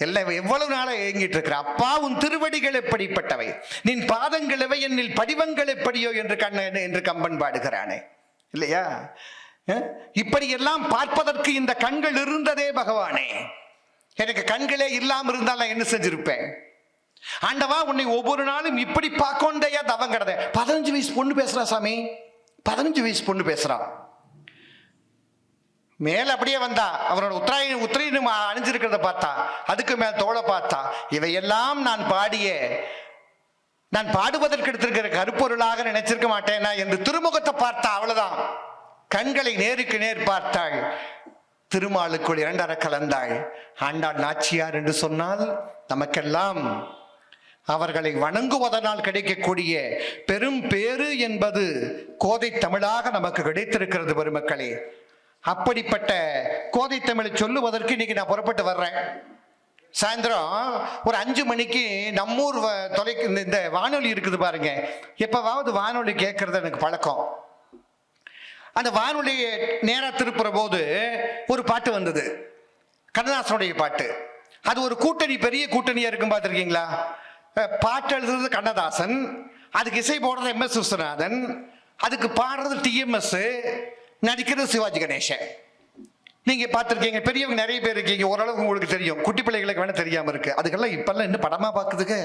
எல்லாம் எவ்வளவு நாளா ஏங்கிட்டு இருக்கிற. அப்பா உன் திருவடிகள் எப்படிப்பட்டவை, நின் பாதங்கள் எவை, என்னில் படிவங்கள் எப்படியோ என்று கம்பன் பாடுகிறானே இல்லையா? இப்படி எல்லாம் பார்ப்பதற்கு இந்த கண்கள் இருந்ததே பகவானே. எனக்கு கண்களே இல்லாம இருந்தால் நான் என்ன செஞ்சிருப்பேன்? ஆண்டவா, உன்னை ஒவ்வொரு நாளும் இப்படி பார்க்கொண்டையா தவம் கிடத. 15 வயசு பொண்ணு பேசுறா சாமி, 15 வயசு பொண்ணு பேசுறா. மேல அப்படியே வந்தா, அவரோட உத்திரையும் அணிஞ்சிருக்கிறத பார்த்தா, அதுக்கு மேல் தோளை பார்த்தா, இவையெல்லாம் நான் பாடுவதற்கு எடுத்திருக்கிற கருப்பொருளாக நினைச்சிருக்க மாட்டேனா என்று திருமுகத்தை பார்த்தா. அவ்வளவுதான், கண்களை நேருக்கு நேர் பார்த்தாள். திருமாலுக்குள் 2 கலந்தாள். ஆண்டாள் நாச்சியார் என்று சொன்னால் நமக்கெல்லாம் அவர்களை வணங்குவதனால் கிடைக்கக்கூடிய பெரும் பேறு என்பது கோதை தமிழாக நமக்கு கிடைத்திருக்கிறது பெருமக்களே. அப்படிப்பட்ட கோதை தமிழை சொல்லுவதற்கு இன்னைக்கு நான் புறப்பட்டு வர்றேன். சாயந்தரம் ஒரு 5 மணிக்கு நம்மூர் இந்த வானொலி இருக்குது பாருங்க. எப்பவாவது வானொலி கேட்கறது எனக்கு பழக்கம். அந்த வானொலியை நேரா திருப்புற போது ஒரு பாட்டு வந்தது, கண்ணதாசனுடைய பாட்டு. அது ஒரு கூட்டணி, பெரிய கூட்டணியா இருக்கும், பார்த்துருக்கீங்களா? பாட்டு எழுதுறது கண்ணதாசன், அதுக்கு இசை போடுறது MS விஸ்வநாதன், அதுக்கு பாடுறது TMS, நடிக்கிறது சிவாஜி கணேசன். நீங்க பார்த்துருக்கீங்க, பெரியவங்க நிறைய பேர் இருக்கீங்க, ஓரளவுக்கு உங்களுக்கு தெரியும். குட்டி பிள்ளைகளுக்கு வேணா தெரியாம இருக்கு. அதுக்கெல்லாம் இப்பெல்லாம் இன்னும் படமா பார்க்குதுங்க.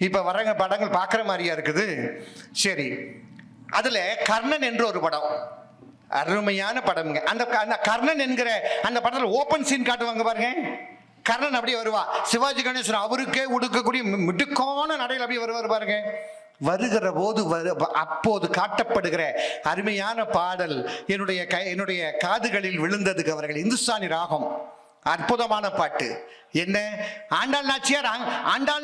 இப்ப வரங்க படங்கள் பார்க்குற மாதிரியா இருக்குது. சரி, அதுல கர்ணன் என்று ஒரு படம், அருமையான படம்ங்க. அந்த கர்ணன் என்கிற அந்த படத்தில் ஓபன் சீன் காட்டுவாங்க பாருங்க. கர்ணன் அப்படியே வருவா, சிவாஜி கணேசன் அவருக்கே உடுக்கக்கூடிய மிடுக்கான நடையில் அப்படியே வருவார் பாருங்க. வருகிற போது அப்போது காட்டப்படுகிற அருமையான பாடல் என்னுடைய காதுகளில் விழுந்ததுக்கு அவர்கள் இந்துஸ்தானி ராகம், அற்புதமான பாட்டு. என்ன, ஆண்டாள்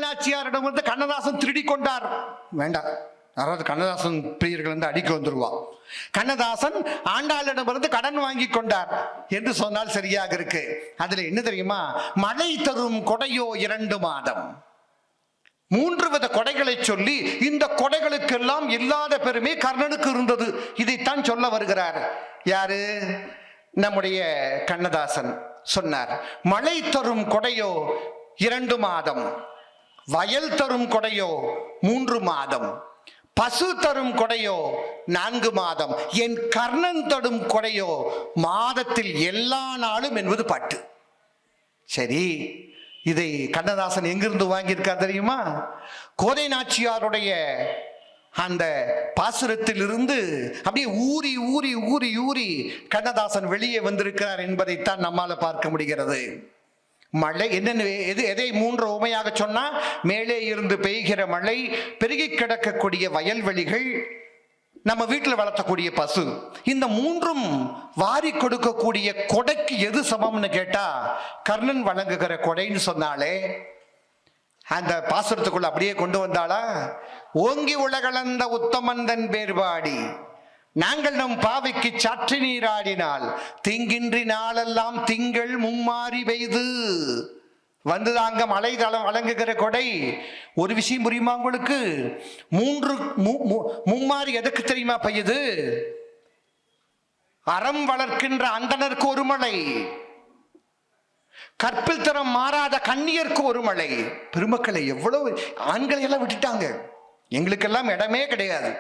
நாச்சியாரிடம் வந்து கண்ணதாசன் திருடி கொண்டார். வேண்டாம், யாராவது கண்ணதாசன் பிரியர்கள் வந்து அடிக்க வந்துருவான். கண்ணதாசன் ஆண்டாளிடமிருந்து கடன் வாங்கி கொண்டார் என்று சொன்னால் சரியாக இருக்கு. அதுல என்ன தெரியுமா? மழை தரும் கொடையோ 2 மாதம், 3 வித கொடைகளை சொல்லி இந்த கொடைகளுக்கெல்லாம் இல்லாத பெருமை கர்ணனுக்கு இருந்தது. இதைத்தான் சொல்ல வருகிறார். யாரு? நம்முடைய கண்ணதாசன் சொன்னார். மழை தரும் கொடையோ 2 மாதம், வயல் தரும் கொடையோ 3 மாதம், பசு தரும் கொடையோ 4 மாதம், என் கர்ணன் தரும் கொடையோ மாதத்தில் எல்லா நாளும் என்பது பாட்டு. சரி, இதை கண்ணதாசன் எங்கிருந்து வாங்கியிருக்கார் தெரியுமா? கோதை நாச்சியாருடைய அந்த பாசுரத்தில் இருந்து அப்படியே ஊறி ஊறி ஊறி ஊறி கண்ணதாசன் வெளியே வந்திருக்கிறார் என்பதைத்தான் நம்மால பார்க்க முடிகிறது. மழை என்னென்ன எதை 3 உமையாக சொன்னா, மேலே இருந்து பெய்கிற மழை, பெருகி கிடக்கக்கூடிய வயல்வெளிகள், நம்ம வீட்டில் வளர்த்தக்கூடிய பசு, இந்த 3ம் வாரி கொடுக்கக்கூடிய கொடைக்கு எது சமம்னு கேட்டா கர்ணன் வழங்குகிற கொடைன்னு சொன்னாலே அந்த பாசுரத்துக்குள்ள அப்படியே கொண்டு வந்தாளா? ஓங்கி உலகளந்த உத்தமந்தன் பேர்பாடி நாங்கள் நம் பாவைக்கு சாற்றி நீராடினால் தீங்கின்றி நாளெல்லாம் திங்கள் மும்மாறி பெய்து வந்துதாங்க மழை தளம் வழங்குகிற கொடை. ஒரு விஷயம் புரியுமா உங்களுக்கு? 3 மும்மாறி எதுக்கு தெரியுமா பெய்யுது? அறம் வளர்க்கின்ற அந்தனருக்கு ஒரு மழை, கற்பில் தரம் மாறாத கண்ணியருக்கு ஒரு மழை. பெருமக்களை எவ்வளவு ஆண்களை எல்லாம் விட்டுட்டாங்க, எங்களுக்கெல்லாம் இடமே கிடையாது.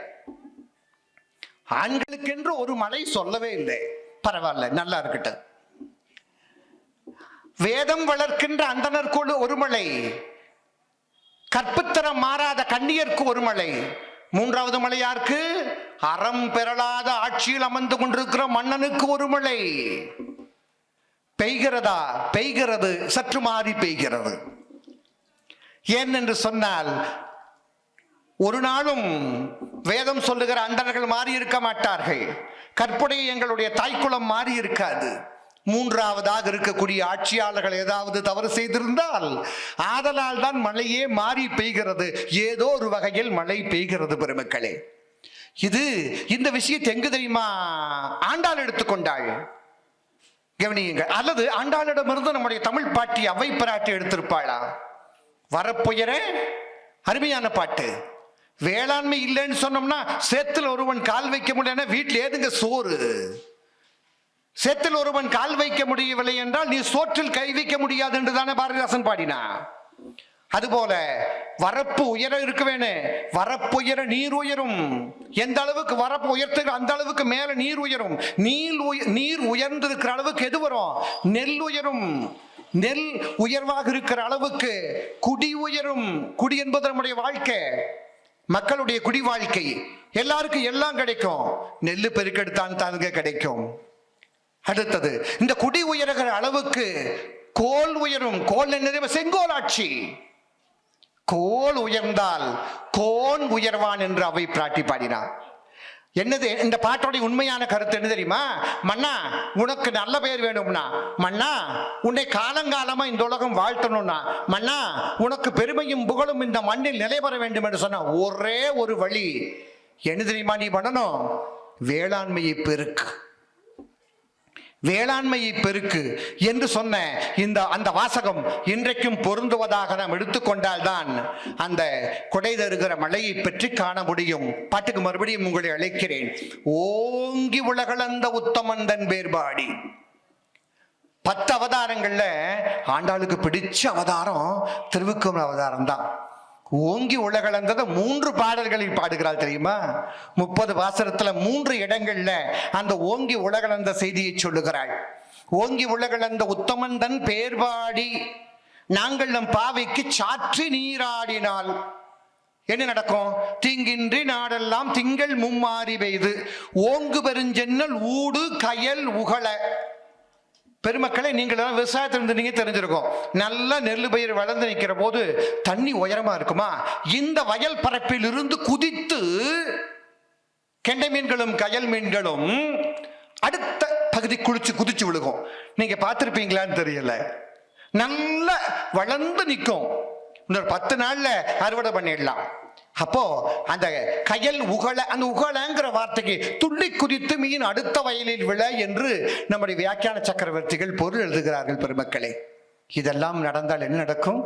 ஆண்களுக்கென்று ஒரு மழை சொல்லவே இல்லை. பரவாயில்ல, நல்லா இருக்கட்டும். வேதம் வளர்க்கின்ற அந்தனருக்கு ஒரு மழை, கற்புத்தரம் மாறாத கண்ணியருக்கு ஒரு மழை, மூன்றாவது மலை யாருக்கு? அறம் பெறலாத ஆட்சியில் அமர்ந்து கொண்டிருக்கிற மன்னனுக்கு ஒரு மலை. பெய்கிறதா? பெய்கிறது, சற்று மாறி பெய்கிறது. ஏன் என்று சொன்னால், ஒரு நாளும் வேதம் சொல்லுகிற அண்டர்கள் மாறி இருக்க மாட்டார்கள். கற்புடைய எங்களுடைய தாய்க்குளம் மாறி இருக்காது. மூன்றாவதாக இருக்கக்கூடிய ஆட்சியாளர்கள் ஏதாவது தவறு செய்திருந்தால் ஆதலால் தான் மழையே மாறி பெய்கிறது. ஏதோ ஒரு வகையில் மழை பெய்கிறது பெருமக்களே. இந்த விஷயத்தை எங்கு தெரியுமா ஆண்டாள் எடுத்துக்கொண்டாள்? கவனியுங்கள். அல்லது ஆண்டாளிடமிருந்து நம்முடைய தமிழ் பாட்டி அவை பிராட்டி எடுத்திருப்பாளா? வரப்புயர அருமையான பாட்டு. வேளாண்மை இல்லைன்னு சொன்னோம்னா சேத்துல ஒருவன் கால் வைக்க முடியல, வீட்டில் ஏதுங்க சோறு? சேத்தில் ஒருவன் கால் வைக்க முடியவில்லை என்றால் நீ சோற்றில் கை வைக்க முடியாது என்று தானே பாரதிதாசன் பாடினா. அதுபோல வரப்பு உயர இருக்க வேணும். வரப்பு உயர நீர் உயரும். எந்த அளவுக்கு வரப்பு உயர்த்துகிற அந்த அளவுக்கு மேல நீர் உயரும். நீர் உயர்ந்திருக்கிற அளவுக்கு எது வரும்? நெல் உயரும். நெல் உயர்வாக இருக்கிற அளவுக்கு குடி உயரும். குடி என்பது நம்முடைய வாழ்க்கை, மக்களுடைய குடி வாழ்க்கை. எல்லாருக்கும் எல்லாம் கிடைக்கும். நெல்லு பெருக்கெடுத்தான் தானுங்க கிடைக்கும். அடுத்தது, இந்த குடி உயர்கிற அளவுக்கு கோல் உயரும். கோல் என்ன? செங்கோல் ஆட்சி. கோல் உயர்ந்தால் கோன் உயர்வான் என்று அவை பிராட்டி பாடினார். என்னது இந்த பாட்டோடைய உண்மையான கருத்து என்ன தெரியுமா? மன்னா, உனக்கு நல்ல பெயர் வேணும்னா, மன்னா உன்னை காலங்காலமா இந்த உலகம் வாழ்த்தணும்னா, மன்னா உனக்கு பெருமையும் புகழும் இந்த மண்ணில் நிலைபெற வேண்டும் என்று சொன்ன ஒரே ஒரு வழி என்ன தெரியுமா நீ பண்ணணும்? வேளாண்மையை பெருக்கு. வேளாண்மையை பெருக்கு என்று சொன்ன அந்த வாசகம் இன்றைக்கும் பொருந்துவதாக நாம் எடுத்துக்கொண்டால் தான் அந்த கொடை தருகிற மழையை பற்றி காண முடியும். பாட்டுக்கு மறுபடியும் உங்களை அழைக்கிறேன். ஓங்கி உலகளந்த உத்தமந்தன் பேர்பாடி. 10 அவதாரங்கள்ல ஆண்டாளுக்கு பிடிச்ச அவதாரம் திருவிக்கிரம அவதாரம் தான். ஓங்கி உலகளந்தத 3 பாடல்களில் பாடுகிறாள் தெரியுமா? 30 வாசகத்துல 3 இடங்கள்ல அந்த ஓங்கி உலகளந்த செய்தியை சொல்லுகிறாள். ஓங்கி உலகளந்த உத்தமந்தன் பேர்பாடி நாங்கள் நம் பாவைக்கு சாற்றி நீராடினால் என்ன நடக்கும்? தீங்கின்றி நாடெல்லாம் திங்கள் மும்மாறி பெய்து ஓங்கு பெருஞ்சென்னல் ஊடு கயல் உகள. பெருமக்களை நீங்கள் விவசாயத்திலிருந்து நீங்க தெரிஞ்சிருக்கோம். நல்ல நெல் பயிர் வளர்ந்து நிற்கிற போது தண்ணி உயரமா இருக்குமா? இந்த வயல் பரப்பில் இருந்து குதித்து கெண்டை மீன்களும் கயல் மீன்களும் அடுத்த பகுதி குதிச்சு விழுகும். நீங்க பார்த்திருப்பீங்களான்னு தெரியல. நல்ல வளர்ந்து நிற்கும். இன்னொரு 10 நாள்ல அறுவடை பண்ணிடலாம். அப்போ அந்த கயல் உகள, அந்த உகளங்கிற வார்த்தைக்கு துள்ளி குதித்து மீன் அடுத்த வயலில் விழ என்று நம்முடைய வியாக்கியான சக்கரவர்த்திகள் பொருள் எழுதுகிறார்கள். பெருமக்களே, இதெல்லாம் நடந்தால் என்ன நடக்கும்?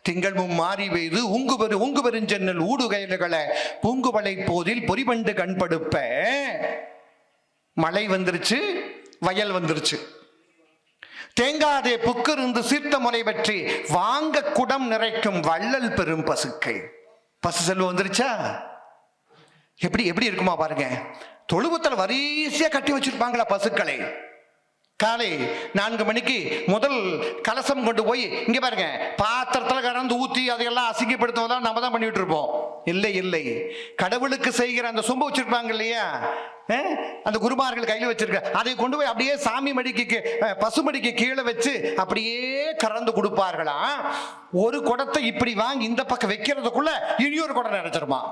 திங்கள் மாறி பெய்து உங்கு பெருஞ்சென்னல் ஊடுகயல்களை பூங்குவளை போதில் பொறிபண்டு கண்படுப்ப. மழை வந்துருச்சு, வயல் வந்துருச்சு. தேங்காதே புக்கிருந்து சீர்த்த முறை பற்றி வாங்க குடம் நிறைக்கும் வள்ளல் பெரும் பசுக்கள். பசு செல்வம் வந்துருச்சா? எப்படி இருக்குமா பாருங்க. தொழுவத்தில் வரிசையா கட்டி வச்சிருப்பாங்களா பசுக்களை. காலை 4 மணிக்கு முதல் கலசம் கொண்டு போய் இங்க பாருங்க பாத்திரத்துல கறந்து ஊத்தி அதையெல்லாம் அசிங்கப்படுத்துவதெல்லாம் நம்ம தான் பண்ணிட்டு இருப்போம். இல்லை, கடவுளுக்கு செய்கிற அந்த சொம்பு வச்சிருப்பாங்க இல்லையா, அந்த குருமார்கள் கையில் வச்சிருக்க, அதை கொண்டு போய் அப்படியே சாமி மடிக்கு பசுமடிக்கு கீழே வச்சு அப்படியே கறந்து கொடுப்பார்களா. ஒரு குடத்தை இப்படி வாங்கி இந்த பக்கம் வைக்கிறதுக்குள்ள இனியொரு குடம் நிறைச்சிருமா.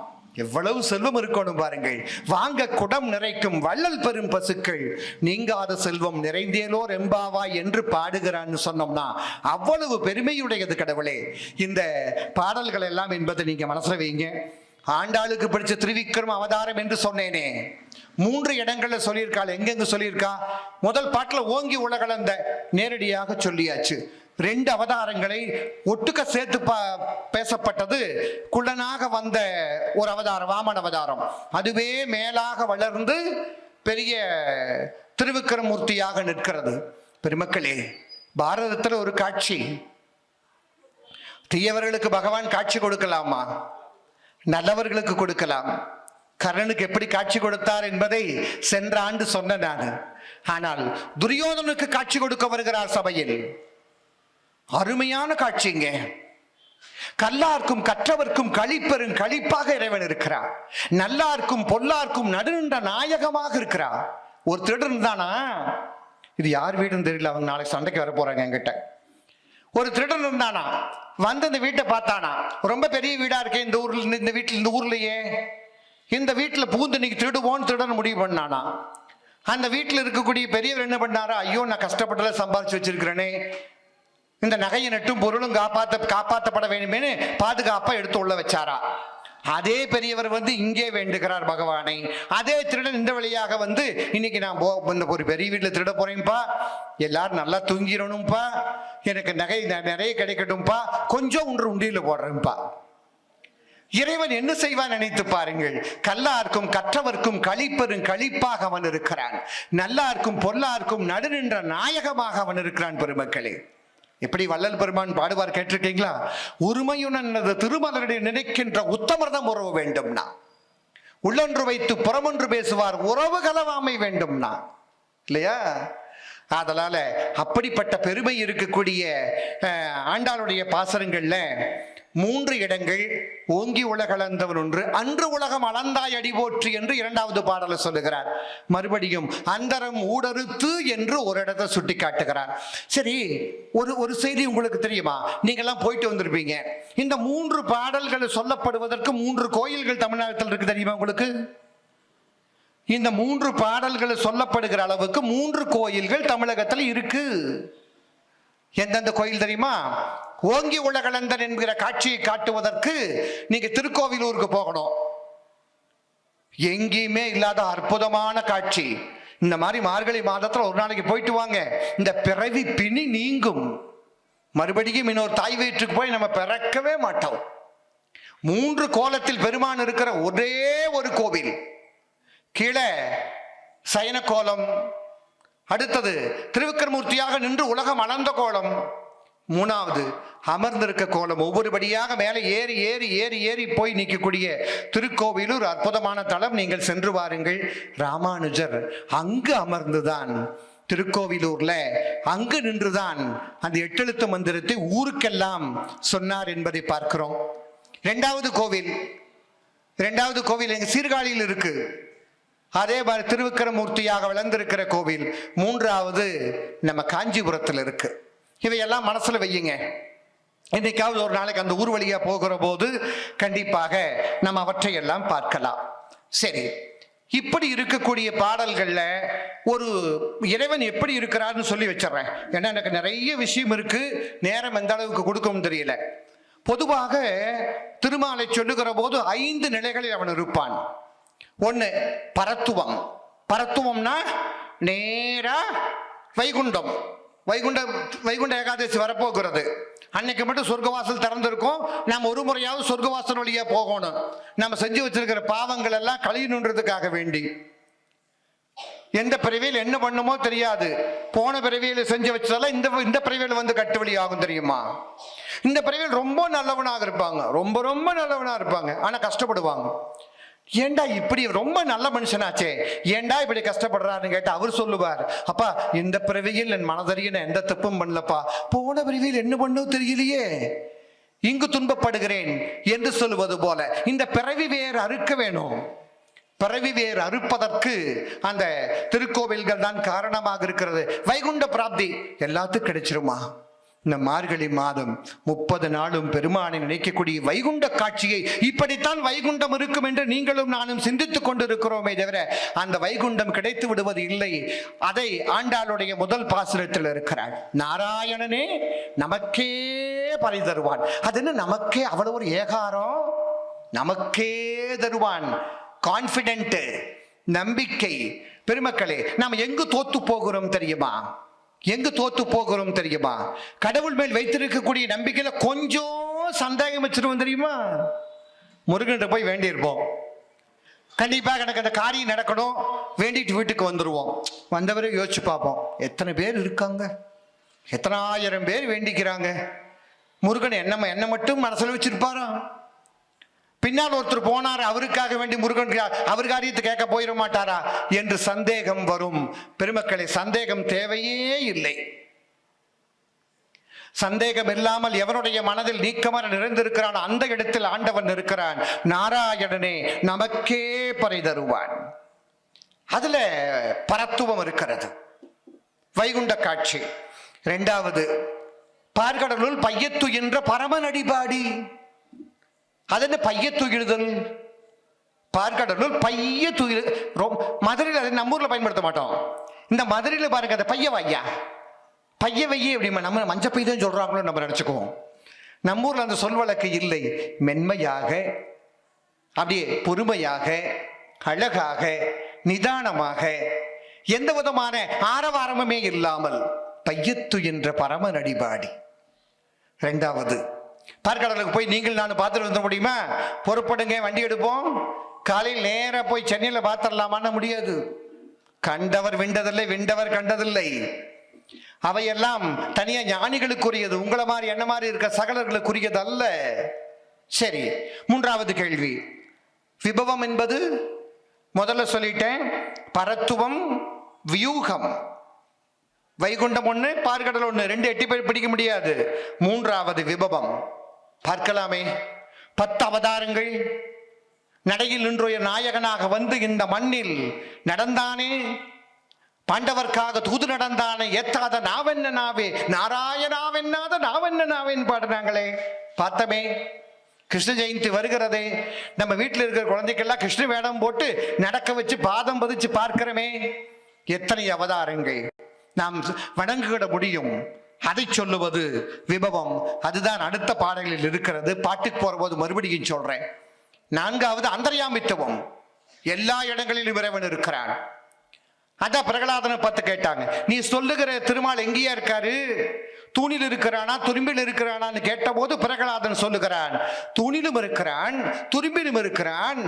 எவ்வளவு செல்வம் இருக்கணும் பாருங்கள். வாங்க குடம் நிறைக்கும் வள்ளல் பெரும் பசுக்கள் நீங்காத செல்வம் நிறைந்தேலோர் எம்பாவா என்று பாடுகிறான்னு சொன்னோம்னா அவ்வளவு பெருமையுடையது கடவுளே இந்த பாடல்கள் எல்லாம் என்பதை நீங்க மனசுல வைங்க. ஆண்டாளுக்கு பிடிச்ச திருவிக்கிரம அவதாரம் என்று சொன்னேனே, 3 இடங்கள்ல சொல்லியிருக்காள். எங்கெங்க சொல்லியிருக்கா? முதல் பாட்டுல ஓங்கி உலகளந்த நேரடியாக சொல்லியாச்சு. 2 அவதாரங்களை ஒட்டுக்க சேர்த்து பேசப்பட்டது. குள்ளனாக வந்த ஒரு அவதாரம் வாமன அவதாரம், அதுவே மேலாக வளர்ந்து பெரிய திருவிக்கிரமூர்த்தியாக நிற்கிறது. பெருமக்களே, பாரதத்தில் ஒரு காட்சி. தீயவர்களுக்கு பகவான் காட்சி கொடுக்கலாமா? நல்லவர்களுக்கு கொடுக்கலாம். கர்ணனுக்கு எப்படி காட்சி கொடுத்தார் என்பதை சென்ற ஆண்டு சொன்ன நான். ஆனால் துரியோதனுக்கு காட்சி கொடுக்க வருகிறார் சபையில். அருமையான காட்சிங்க. கல்லார்க்கும் கற்றவர்க்கும் களிப்பெரும் களிப்பாக இறைவன் இருக்கிறார். நல்லார்க்கும் பொல்லார்க்கும் நடுநின்ற நாயகமாக இருக்கிறார். ஒரு திருடன் இருந்தானா, இது யார் வீடுன்னு தெரியல, அவங்க நாளைக்கு சண்டைக்கு வர போறாங்க என்கிட்ட. ஒரு திருடன் இருந்தானா, வந்து இந்த வீட்டை பார்த்தானா, ரொம்ப பெரிய வீடா இருக்கே இந்த ஊர்ல, இந்த ஊர்லயே இந்த வீட்டுல பூந்து இன்னைக்கு திருடுவோன்னு திருடன் முடிவு பண்ணானா. அந்த வீட்டில் இருக்கக்கூடிய பெரியவர் என்ன பண்ணாரா, ஐயோ நான் கஷ்டப்பட்டல சம்பாதிச்சு வச்சிருக்கிறேனே, இந்த நகையை நட்டும் பொருளும் காப்பாற்றப்பட வேண்டுமேனு பாதுகாப்பா எடுத்து உள்ள வச்சாரா. அதே பெரியவர் வந்து இங்கே வேண்டுகிறார் பகவானை. அதே திருடன் இந்த வழியாக வந்து இன்னைக்கு நான் ஒரு பெரிய வீட்டில் திருட போறேன்ப்பா, எல்லாரும் நல்லா தூங்கிடணும்ப்பா, எனக்கு நகை நிறைய கிடைக்கட்டும்பா, கொஞ்சம் ஒன்று உண்டியில் போடுறேன்ப்பா. இறைவன் என்ன செய்வான் நினைத்து பாருங்கள். கல்லார்க்கும் கற்றவர்க்கும் களிப்பெரும் களிப்பாக அவன் இருக்கிறான். நல்லார்க்கும் பொல்லார்க்கும் நடுநின்ற நாயகமாக அவன் இருக்கிறான். பெருமக்களே, எப்படி வள்ளல் பெருமான் பாடுவார் கேட்டிருக்கீங்களா? உரிமையுடன் திருமலரை நினைக்கின்ற உத்தமர்தம் உறவு வேண்டும்னா, உள்ளொன்று வைத்து புறமொன்று பேசுவார் உறவு கலவாமை வேண்டும்னா, இல்லையா? அதனால அப்படிப்பட்ட பெருமை இருக்கக்கூடிய ஆண்டாளுடைய பாசரங்கள்ல 3 இடங்கள் ஓங்கி உலகளந்தவன் ஒன்று, அன்று உலகம் அளந்தாய் அடி போற்றி என்று 2வது பாடல சொல்லுகிறார். மறுபடியும் அந்தரம் ஊடறுத்து என்று ஒரு இடத்தை சுட்டி காட்டுகிறார். சரி, ஒரு செய்தி உங்களுக்கு தெரியுமா? நீங்க எல்லாம் போயிட்டு வந்திருப்பீங்க. இந்த 3 பாடல்கள் சொல்லப்படுவதற்கு 3 கோயில்கள் தமிழ்நாட்டில் இருக்கு, தெரியுமா உங்களுக்கு? இந்த 3 பாடல்கள் சொல்லப்படுகிற அளவுக்கு 3 கோயில்கள் தமிழகத்தில் இருக்கு. எந்தெந்த கோயில் தெரியுமா? ஓங்கி உலகளந்தன் என்கிற காட்சியை காட்டுவதற்கு நீங்க திருக்கோவிலூருக்கு போகணும். எங்கேயுமே இல்லாத அற்புதமான காட்சி. இந்த மாதிரி மார்கழி மாதத்துல ஒரு நாளைக்கு போயிட்டு வாங்க, இந்த பிறவி பிணி நீங்கும். மறுபடியும் இன்னொரு தாய் வயிற்றுக்கு போய் நம்ம பிறக்கவே மாட்டோம். 3 கோலத்தில் பெருமான் இருக்கிற ஒரே ஒரு கோவில். கீழே சயன கோலம், அடுத்தது திருவிக்கிரமூர்த்தியாக நின்று உலகம் அளந்த கோலம், 3வது அமர்ந்திருக்க கோலம். ஒவ்வொருபடியாக மேலே ஏறி ஏறி ஏறி ஏறி போய் நிற்கக்கூடிய திருக்கோவிலூர் அற்புதமான தலம். நீங்கள் சென்று வாருங்கள். ராமானுஜர் அங்கு அமர்ந்துதான் திருக்கோவிலூர்ல அங்கு நின்றுதான் அந்த 8 எழுத்து மந்திரத்தை ஊருக்கெல்லாம் சொன்னார் என்பதை பார்க்கிறோம். 2வது கோவில் எங்க சீர்காழியில் இருக்கு. அதே மாதிரி திருவிக்கிரமூர்த்தியாக வளர்ந்திருக்கிற கோவில் 3வது நம்ம காஞ்சிபுரத்தில் இருக்கு. இவையெல்லாம் மனசுல வையுங்க. இன்னைக்காவது ஒரு நாளைக்கு அந்த ஊர் வழியா போகிற போது கண்டிப்பாக நம்ம அவற்றை எல்லாம் பார்க்கலாம். சரி, இப்படி இருக்கக்கூடிய பாடல்கள்ல ஒரு இறைவன் எப்படி இருக்கிறார்னு சொல்லி வச்சிடறேன். ஏன்னா எனக்கு நிறைய விஷயம் இருக்கு, நேரம் எந்த அளவுக்கு கொடுக்கவும் தெரியல. பொதுவாக திருமாலை சொல்லுகிற போது 5 நிலைகளில் அவன் இருப்பான். 1 பரத்துவம். பரத்துவம்னா நேரா வைகுண்டம். வைகுண்ட ஏகாதசி வரப்போகிறது. அன்னைக்கு மட்டும் சொர்க்கவாசல் திறந்திருக்கும். நாம் ஒரு முறையாவது சொர்க்கவாசல் வழியா போகணும். நம்ம செஞ்சு வச்சிருக்கிற பாவங்கள் எல்லாம் கழியணுன்றதுக்காக வேண்டி. எந்த பிறவியில் என்ன பண்ணுமோ தெரியாது. போன பிறவியில் செஞ்சு வச்சதெல்லாம் இந்த பிறவியில் வந்து கட்டுவழி ஆகும், தெரியுமா? இந்த பிறவியில் ரொம்ப நல்லவனாக இருப்பாங்க, ரொம்ப ரொம்ப நல்லவனா இருப்பாங்க, ஆனா கஷ்டப்படுவாங்க. ஏண்டா இப்படி ரொம்ப நல்ல மனுஷனாச்சே, ஏண்டா இப்படி கஷ்டப்படுறாருன்னு கேட்டு அவர் சொல்லுவார், அப்பா இந்த பிறவியில் என் மனதறிய நான் எந்த தப்பும் பண்ணலப்பா, போன பிறவியில் என்ன பண்ணவும் தெரியலையே, இங்கு துன்பப்படுகிறேன் என்று சொல்லுவது போல இந்த பிறவி வேறு அறுக்க வேணும். பிறவி வேறு அறுப்பதற்கு அந்த திருக்கோவில்கள் தான் காரணமாக இருக்கிறது. வைகுண்ட பிராப்தி எல்லாத்துக்கும் கிடைச்சிருமா? இந்த மார்கழி மாதம் 30 நாளும் பெருமானை நினைக்கக்கூடிய வைகுண்ட காட்சியை, இப்படித்தான் வைகுண்டம் இருக்கும் என்று நீங்களும் நானும் சிந்தித்துக் கொண்டிருக்கிறோமே தவிர அந்த வைகுண்டம் கிடைத்து விடுவது இல்லை. அதை ஆண்டாளுடைய முதல் பாசுரத்தில் இருக்கிறாள். நாராயணனே நமக்கே பறை தருவான். அது என்ன நமக்கே, அவ்வளவு ஒரு ஏகாரம், நமக்கே தருவான். கான்பிடென்ட், நம்பிக்கை. பெருமக்களே, நாம் எங்கு தோத்து போகிறோம் தெரியுமா? எங்கு தோத்து போகிறோம் தெரியுமா? கடவுள் மேல் வைத்திருக்கக்கூடிய நம்பிக்கையில கொஞ்சம் சந்தேகம் வச்சிருவோம், தெரியுமா? முருகன்கிட்ட போய் வேண்டியிருப்போம், கண்டிப்பாக எனக்கு அந்த காரியம் நடக்கணும், வேண்டிட்டு வீட்டுக்கு வந்துடுவோம். வந்தவரை யோசிச்சு பார்ப்போம், எத்தனை பேர் இருக்காங்க, எத்தனை ஆயிரம் பேர் வேண்டிக்கிறாங்க. முருகன் என்ன மட்டும் மனசுல வச்சிருப்பாரா? பின்னால் ஒருத்தர் போனார், அவருக்காக வேண்டி முருகன் அவர் காரியத்தை கேட்க போயிட மாட்டாரா என்று சந்தேகம் வரும். பெருமக்களை, சந்தேகம் தேவையே இல்லை. சந்தேகம் இல்லாமல் எவனுடைய மனதில் நீக்கமர நிறைந்திருக்கிறான் அந்த இடத்தில் ஆண்டவன் இருக்கிறான். நாராயணனே நமக்கே பறை தருவான். அதுல பரத்துவம் இருக்கிறது. வைகுண்ட காட்சி. இரண்டாவது, பார்க்கடலுள் பையத்துயின்ற பரமனடிபாடி. அதென்ன பையத்துயிடுதல்? பார்க்கடலுள் பைய துயில். மதுரையில் அதை நம்ம ஊர்ல பயன்படுத்த மாட்டோம். இந்த மதுரையில பாருங்க, அந்த பைய வையா, பைய வைய அப்படி நம்ம மஞ்சப்பை தான் சொல்றாங்களோ நம்ம நினைச்சுக்குவோம். நம்ம ஊர்ல அந்த சொல் வழக்கு இல்லை. மென்மையாக, அப்படியே பொறுமையாக, அழகாக, நிதானமாக, எந்த விதமான ஆரவாரமுமே இல்லாமல் பையத்து என்ற பரம நடிபாடி. இரண்டாவது, பார்க்கடலுக்கு போய் நீங்கள் நான் பார்த்துட்டு வந்த முடியுமா? பொறுப்படுங்க, வண்டி எடுப்போம், காலையில் நேர போய் சென்னையில் பார்த்துடலாமான்னு முடியாது. கண்டவர் விண்டதில்லை, விண்டவர் கண்டதில்லை. அவையெல்லாம் தனியா ஞானிகளுக்குரியது, உங்களை மாதிரி என்ன மாதிரி இருக்க சகலர்களுக்குரியது அல்ல. சரி, மூன்றாவது கேள்வி. விபவம் என்பது முதல்ல சொல்லிட்டேன், பரத்துவம், வியூகம். வைகுண்டம் ஒண்ணு, பார்க்கடல் ஒண்ணு, ரெண்டு எட்டி போய் பிடிக்க முடியாது. மூன்றாவது விபவம். பார்க்கலாமே, 10 அவதாரங்கள் நடையில் நின்று நாயகனாக வந்து இந்த மண்ணில் நடந்தானே, பாண்டவர்க்காக தூது நடந்தானே, ஏத்தாத நாவென்ன நாவே, நாராயணாவென்னாத நாவென்ன நாவேன்னு பாடுறாங்களே, பார்த்தமே. கிருஷ்ண ஜெயந்தி வருகிறதே, நம்ம வீட்டில் இருக்கிற குழந்தைக்கெல்லாம் கிருஷ்ண வேடம் போட்டு நடக்க வச்சு பாதம் பதிச்சு பார்க்கிறோமே. எத்தனை அவதாரங்கள் நாம் வணங்குகிட முடியும். அதை சொல்லுவது விபவம். அதுதான் அடுத்த பாடலில் இருக்கிறது. பாட்டுக்கு போற போது மறுபடியும் சொல்றேன். நான்காவது அந்தர்யாமித்துவம். எல்லா இடங்களிலும் இறைவன் இருக்கிறான். அதான் பிரகலாதனை பார்த்து கேட்டாங்க, நீ சொல்லுகிற திருமால் எங்கேயா இருக்காரு? தூணில் இருக்கிறானா துரும்பில் இருக்கிறானான்னு கேட்ட போது பிரகலாதன் சொல்லுகிறான், தூணிலும் இருக்கிறான், துரும்பிலும் இருக்கிறான்,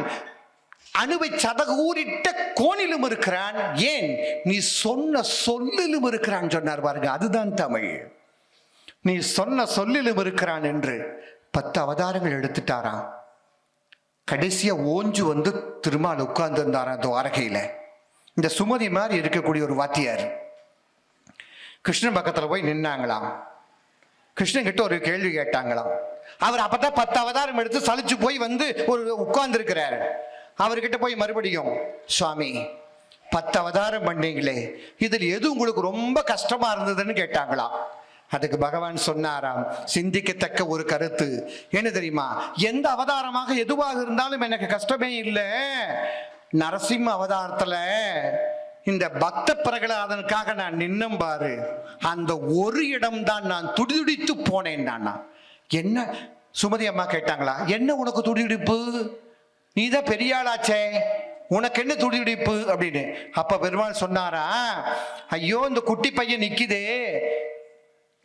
அணுவை சதகூரிட்ட கோணிலும் இருக்கிறான். ஏன்? நீ சொன்ன சொல்லிலும் இருக்கிறான் சொன்னார் பாருங்க. அதுதான் தமிழ். நீ சொன்ன சொல்லிலும் இருக்கிறான் என்று 10 அவதாரங்கள் எடுத்துட்டாராம். கடைசியா ஓஞ்சு வந்து திருமால் உட்கார்ந்து இருந்தாராம் துவாரகையில. இந்த சுமதி மாதிரி இருக்கக்கூடிய ஒரு வாத்தியார் கிருஷ்ணன் பக்கத்துல போய் நின்னாங்களாம். கிருஷ்ணன் கிட்ட ஒரு கேள்வி கேட்டாங்களாம். அவர் அப்பதான் 10 அவதாரம் எடுத்து சலிச்சு போய் வந்து ஒரு உட்கார்ந்து இருக்கிறாரு. அவர்கிட்ட போய் மறுபடியும், சுவாமி 10 அவதாரம் பண்ணீங்களே, இதில் எது உங்களுக்கு ரொம்ப கஷ்டமா இருந்ததுன்னு கேட்டாங்களாம். அதுக்கு பகவான் சொன்னாராம், சிந்திக்கத்தக்க ஒரு கருத்து. என்ன தெரியுமா? எந்த அவதாரமாக எதுவாக இருந்தாலும் எனக்கு கஷ்டமே இல்லை. நரசிம்ம அவதாரத்துல இந்த பக்த பிரகலாதனுக்காக நான் நின்னும் பாரு, அந்த ஒரு இடம்தான் நான் துடிதுடித்து போனேன். நானா என்ன? சுமதி அம்மா கேட்டாங்களா, என்ன உனக்கு துடிதுடிப்பு? நீதான் பெரிய ஆளாச்சே, உனக்கு என்ன துடிதுடிப்பு அப்படின்னு. அப்ப பெருமாள் சொன்னாரா, ஐயோ இந்த குட்டி பையன் நிக்குதே,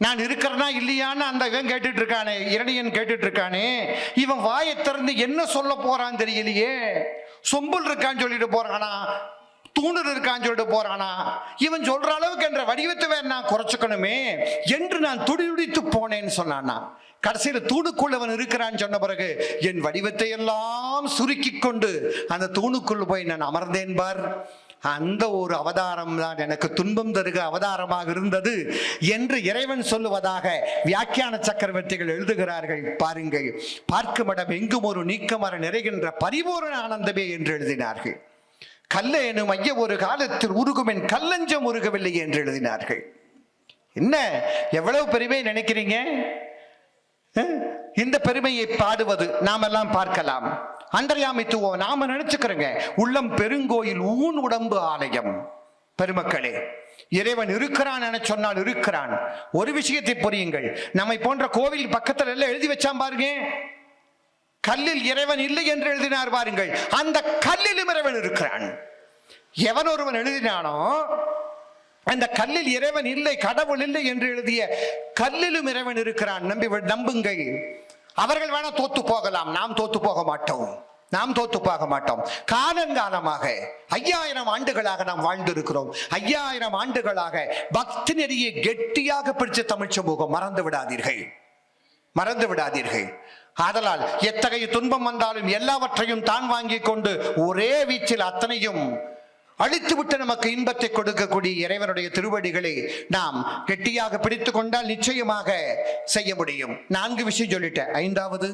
நான் இருக்கிறனா இல்லையான்னு அந்த இவன் கேட்டுட்டு இருக்கானே, இரணியன் கேட்டுட்டு இருக்கானே, இவன் வாயை திறந்து என்ன சொல்ல போறான் தெரியலையே. சொம்புல் இருக்கான்னு சொல்லிட்டு போறானா, தூணர் இருக்கான்னு சொல்லிட்டு போறானா, இவன் சொல்ற அளவுக்கு என்ற வடிவத்தை வேணா குறைச்சுக்கணுமே என்று நான் துடிதுடித்து போனேன்னு சொன்னானா. கடைசியில் தூணுக்குள்ளவன் இருக்கிறான்னு சொன்ன பிறகு என் வடிவத்தை எல்லாம் சுருக்கி கொண்டு அந்த தூணுக்குள் போய் நான் அமர்ந்தேன் பார். அந்த ஒரு அவதாரம் தான் எனக்கு துன்பம் தருக அவதாரமாக இருந்தது என்று இறைவன் சொல்லுவதாக வியாக்கியான சக்கரவர்த்திகள் எழுதுகிறார்கள். பாருங்கள், பார்க்குமிடம் எங்கும் ஒரு நீக்கமர நிறைகின்ற பரிபூரண ஆனந்தமே என்று எழுதினார்கள். கல்ல எனும் ஐய ஒரு காலத்தில் உருகும் என் கல்லஞ்சம் உருகவில்லை என்று எழுதினார்கள். என்ன எவ்வளவு பெருமை நினைக்கிறீங்க? இந்த பெருமையை பாடுவது நாம் எல்லாம் பார்க்கலாம். அந்தர்யாமித்துவம் நாம நினைச்சுக்கிறோங்க. உள்ளம் பெருங்கோயில் ஊன் உடம்பு ஆலயம். பெருமக்களே, இறைவன் இருக்கிறான் என சொன்னால் இருக்கிறான். ஒரு விஷயத்தை புரியுங்கள், நம்மை போன்ற கோவில் பக்கத்துல எல்லாம் எழுதி வச்சான் பாருங்க, கல்லில் இறைவன் இல்லை என்று எழுதினார் பாருங்கள். அந்த கல்லிலும் இறைவன் இருக்கிறான். எவன் ஒருவன் எழுதினானோ அந்த கல்லில் இறைவன் இல்லை, கடவுள் இல்லை என்று எழுதிய கல்லிலும் இறைவன் இருக்கிறான். நம்புங்கள். அவர்கள் வேணா தோத்து போகலாம், நாம் தோத்து போக மாட்டோம். நாம் தோத்து போக மாட்டோம். காலங்காலமாக 5000 ஆண்டுகளாக நாம் வாழ்ந்திருக்கிறோம். 5000 ஆண்டுகளாக பக்தி நெறியை கெட்டியாக பிடிச்ச தமிழ் சமூகம். மறந்து விடாதீர்கள், மறந்து விடாதீர்கள். ஆதலால் எத்தகைய துன்பம் வந்தாலும் எல்லாவற்றையும் தான் வாங்கி கொண்டு ஒரே வீச்சில் அத்தனையும் அழித்துவிட்டு நமக்கு இன்பத்தை கொடுக்கக்கூடிய இறைவனுடைய திருவடிகளை நாம் கெட்டியாக பிடித்து கொண்டால் நிச்சயமாக செய்ய முடியும். 4 விஷயம் சொல்லிட்டேன். 5வது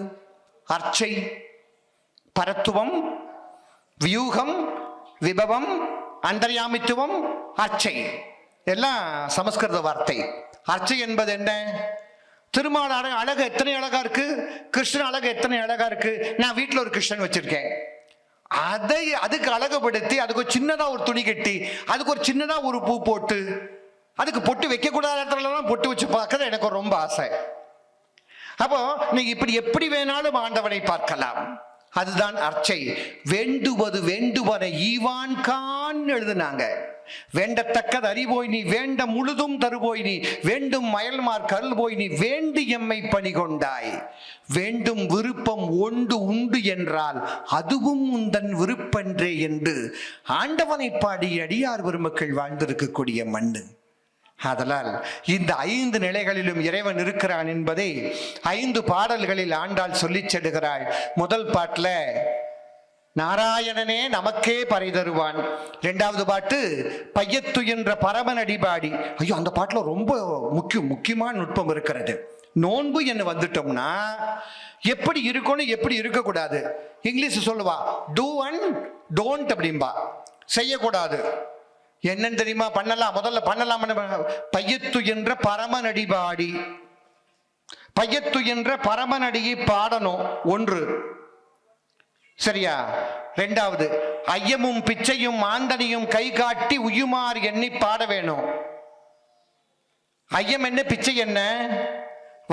அர்ச்சை, பரத்துவம், வியூகம், விபவம், அந்தர்யாமித்துவம், அர்ச்சை எல்லாம் சமஸ்கிருத வார்த்தை. அர்ச்சை என்பது என்ன? திருமால் அழகு எத்தனை அழகா இருக்கு, கிருஷ்ணன் அழகு எத்தனை அழகா இருக்கு. நான் வீட்டில் ஒரு கிருஷ்ணன் வச்சிருக்கேன், அதுக்கு அழகுபடுத்தி அதுக்கு ஒரு சின்னதா ஒரு துணி கட்டி அதுக்கு ஒரு சின்னதா ஒரு பூ போட்டு அதுக்கு பொட்டு வைக்க கூடாத இடத்துலலாம் பொட்டு வச்சு பார்க்கறது எனக்கு ரொம்ப ஆசை. அப்போ நீங்க இப்படி எப்படி வேணாலும் ஆண்டவனை பார்க்கலாம். அதுதான் அர்ச்சை. வேண்டுவது வேண்டுவன ஈவான் கான் எழுதுனாங்க. வேண்டத்தக்கது அறிவோய் நீ, வேண்ட முழுதும் தருவோய் நீ, வேண்டும் மயல்மார் கருள்வோய் நீ, வேண்டு எம்மை பணி கொண்டாய், வேண்டும் விருப்பம் ஒன்று உண்டு என்றால் அதுவும் உந்தன் விருப்பன்றே என்று ஆண்டவனை பாடி அடியார் பெருமக்கள் வாழ்ந்திருக்கக்கூடிய மண்ணு. ஆதலால் இந்த 5 நிலைகளிலும் இறைவன் இருக்கிறான் என்பதை 5 பாடல்களில் ஆண்டாள் சொல்லிச் செல்கிறாள். முதல் பாட்டுல நாராயணனே நமக்கே பறை தருவான். 2வது பாட்டு பையத்துயன்ற பரமன் அடிபாடி. ஐயோ, அந்த பாட்டுல ரொம்ப முக்கியமான நுட்பம் இருக்கிறது. நோன்பு என்ன வந்துட்டோம்னா எப்படி இருக்கணும், எப்படி இருக்கக்கூடாது. இங்கிலீஷ் சொல்லுவா டூ அண்ட் டோன்ட் அப்படின்பா. செய்யக்கூடாது என்னன்னு தெரியுமா? பண்ணலாம், முதல்ல பண்ணலாம். பையத்து என்ற பரமனடிபாடி, பையத்து என்ற பரமனடியை பாடணும் 1. சரியா? 2வது ஐயமும் பிச்சையும் மாந்தனியும் கை காட்டி உயுமாறு எண்ணி பாட வேணும். ஐயம் என்ன, பிச்சை என்ன?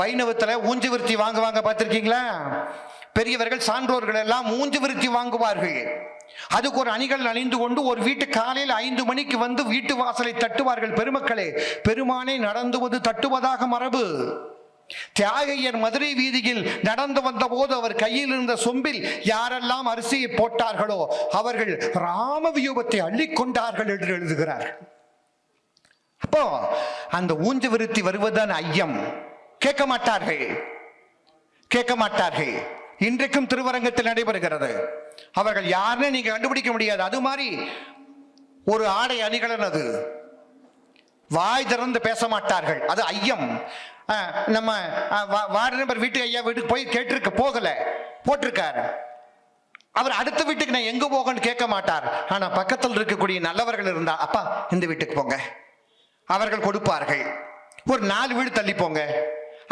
வைணவத்துல ஊஞ்சு விருத்தி வாங்குவாங்க, பார்த்திருக்கீங்களா? பெரியவர்கள் சான்றோர்கள் எல்லாம் ஊஞ்சு விருத்தி வாங்குவார்கள். அதுக்கு ஒரு அணிகள் அணிந்து கொண்டு ஒரு வீட்டு காலையில் 5 மணிக்கு வந்து வீட்டு வாசலை தட்டுவார்கள். பெருமக்களே, பெருமானை நடந்துவது தட்டுவதாக மரபு. தியாகையர் மதுரை வீதியில் நடந்து வந்த போது அவர் கையில் இருந்த சொம்பில் யாரெல்லாம் அரிசியை போட்டார்களோ அவர்கள் ராம வியூபத்தை அள்ளிக்கொண்டார்கள் என்று எழுதுகிறார்கள். அப்போ அந்த ஊஞ்சு விருத்தி வருவதுதான் ஐயம். கேட்க மாட்டார்கள். இன்றைக்கும் திருவரங்கத்தில் நடைபெறுகிறது. அவர்கள் யாருன்னு நீங்க கண்டுபிடிக்க முடியாது. அது மாதிரி ஒரு ஆடை அணிகலன், அது வாய் திறந்து பேச மாட்டார்கள். அது ஐயம். நம்ம வார்டு நம்பர் வீட்டுக்கு போய் கேட்டிருக்க, போகல, போட்டிருக்காரு. அவர் அடுத்த வீட்டுக்கு நான் எங்க போகன்னு கேட்க மாட்டார். ஆனா பக்கத்தில் இருக்கக்கூடிய நல்லவர்கள் இருந்தா, அப்பா இந்த வீட்டுக்கு போங்க, அவர்கள் கொடுப்பார்கள். ஒரு 4 வீடு தள்ளி போங்க,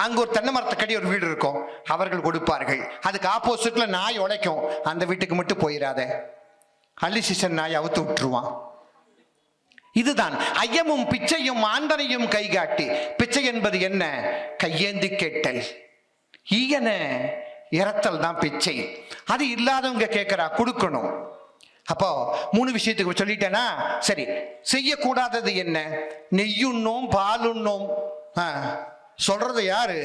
அங்க ஒரு தென்னை மரத்துக்கடி ஒரு வீடு இருக்கும், அவர்கள் கொடுப்பார்கள். அதுக்கு ஆப்போசிட்ல நாய் உழைக்கும், அந்த வீட்டுக்கு மட்டும் போயிடாத, அள்ளி சீசன் நாய் அவுத்து விட்டுருவான். இதுதான் ஐயமும் பிச்சையும் ஆந்தனையும் கை காட்டி. பிச்சை என்பது என்ன? கையேந்தி கேட்டல், ஈயன இறத்தல் தான் பிச்சை. அது இல்லாதவங்க கேட்கிறா, கொடுக்கணும். அப்போ 3 விஷயத்துக்கு சொல்லிட்டேனா? சரி, செய்யக்கூடாதது என்ன? நெய்யுண்ணோம், பாலுண்ணோம். சொல்றது யாரு?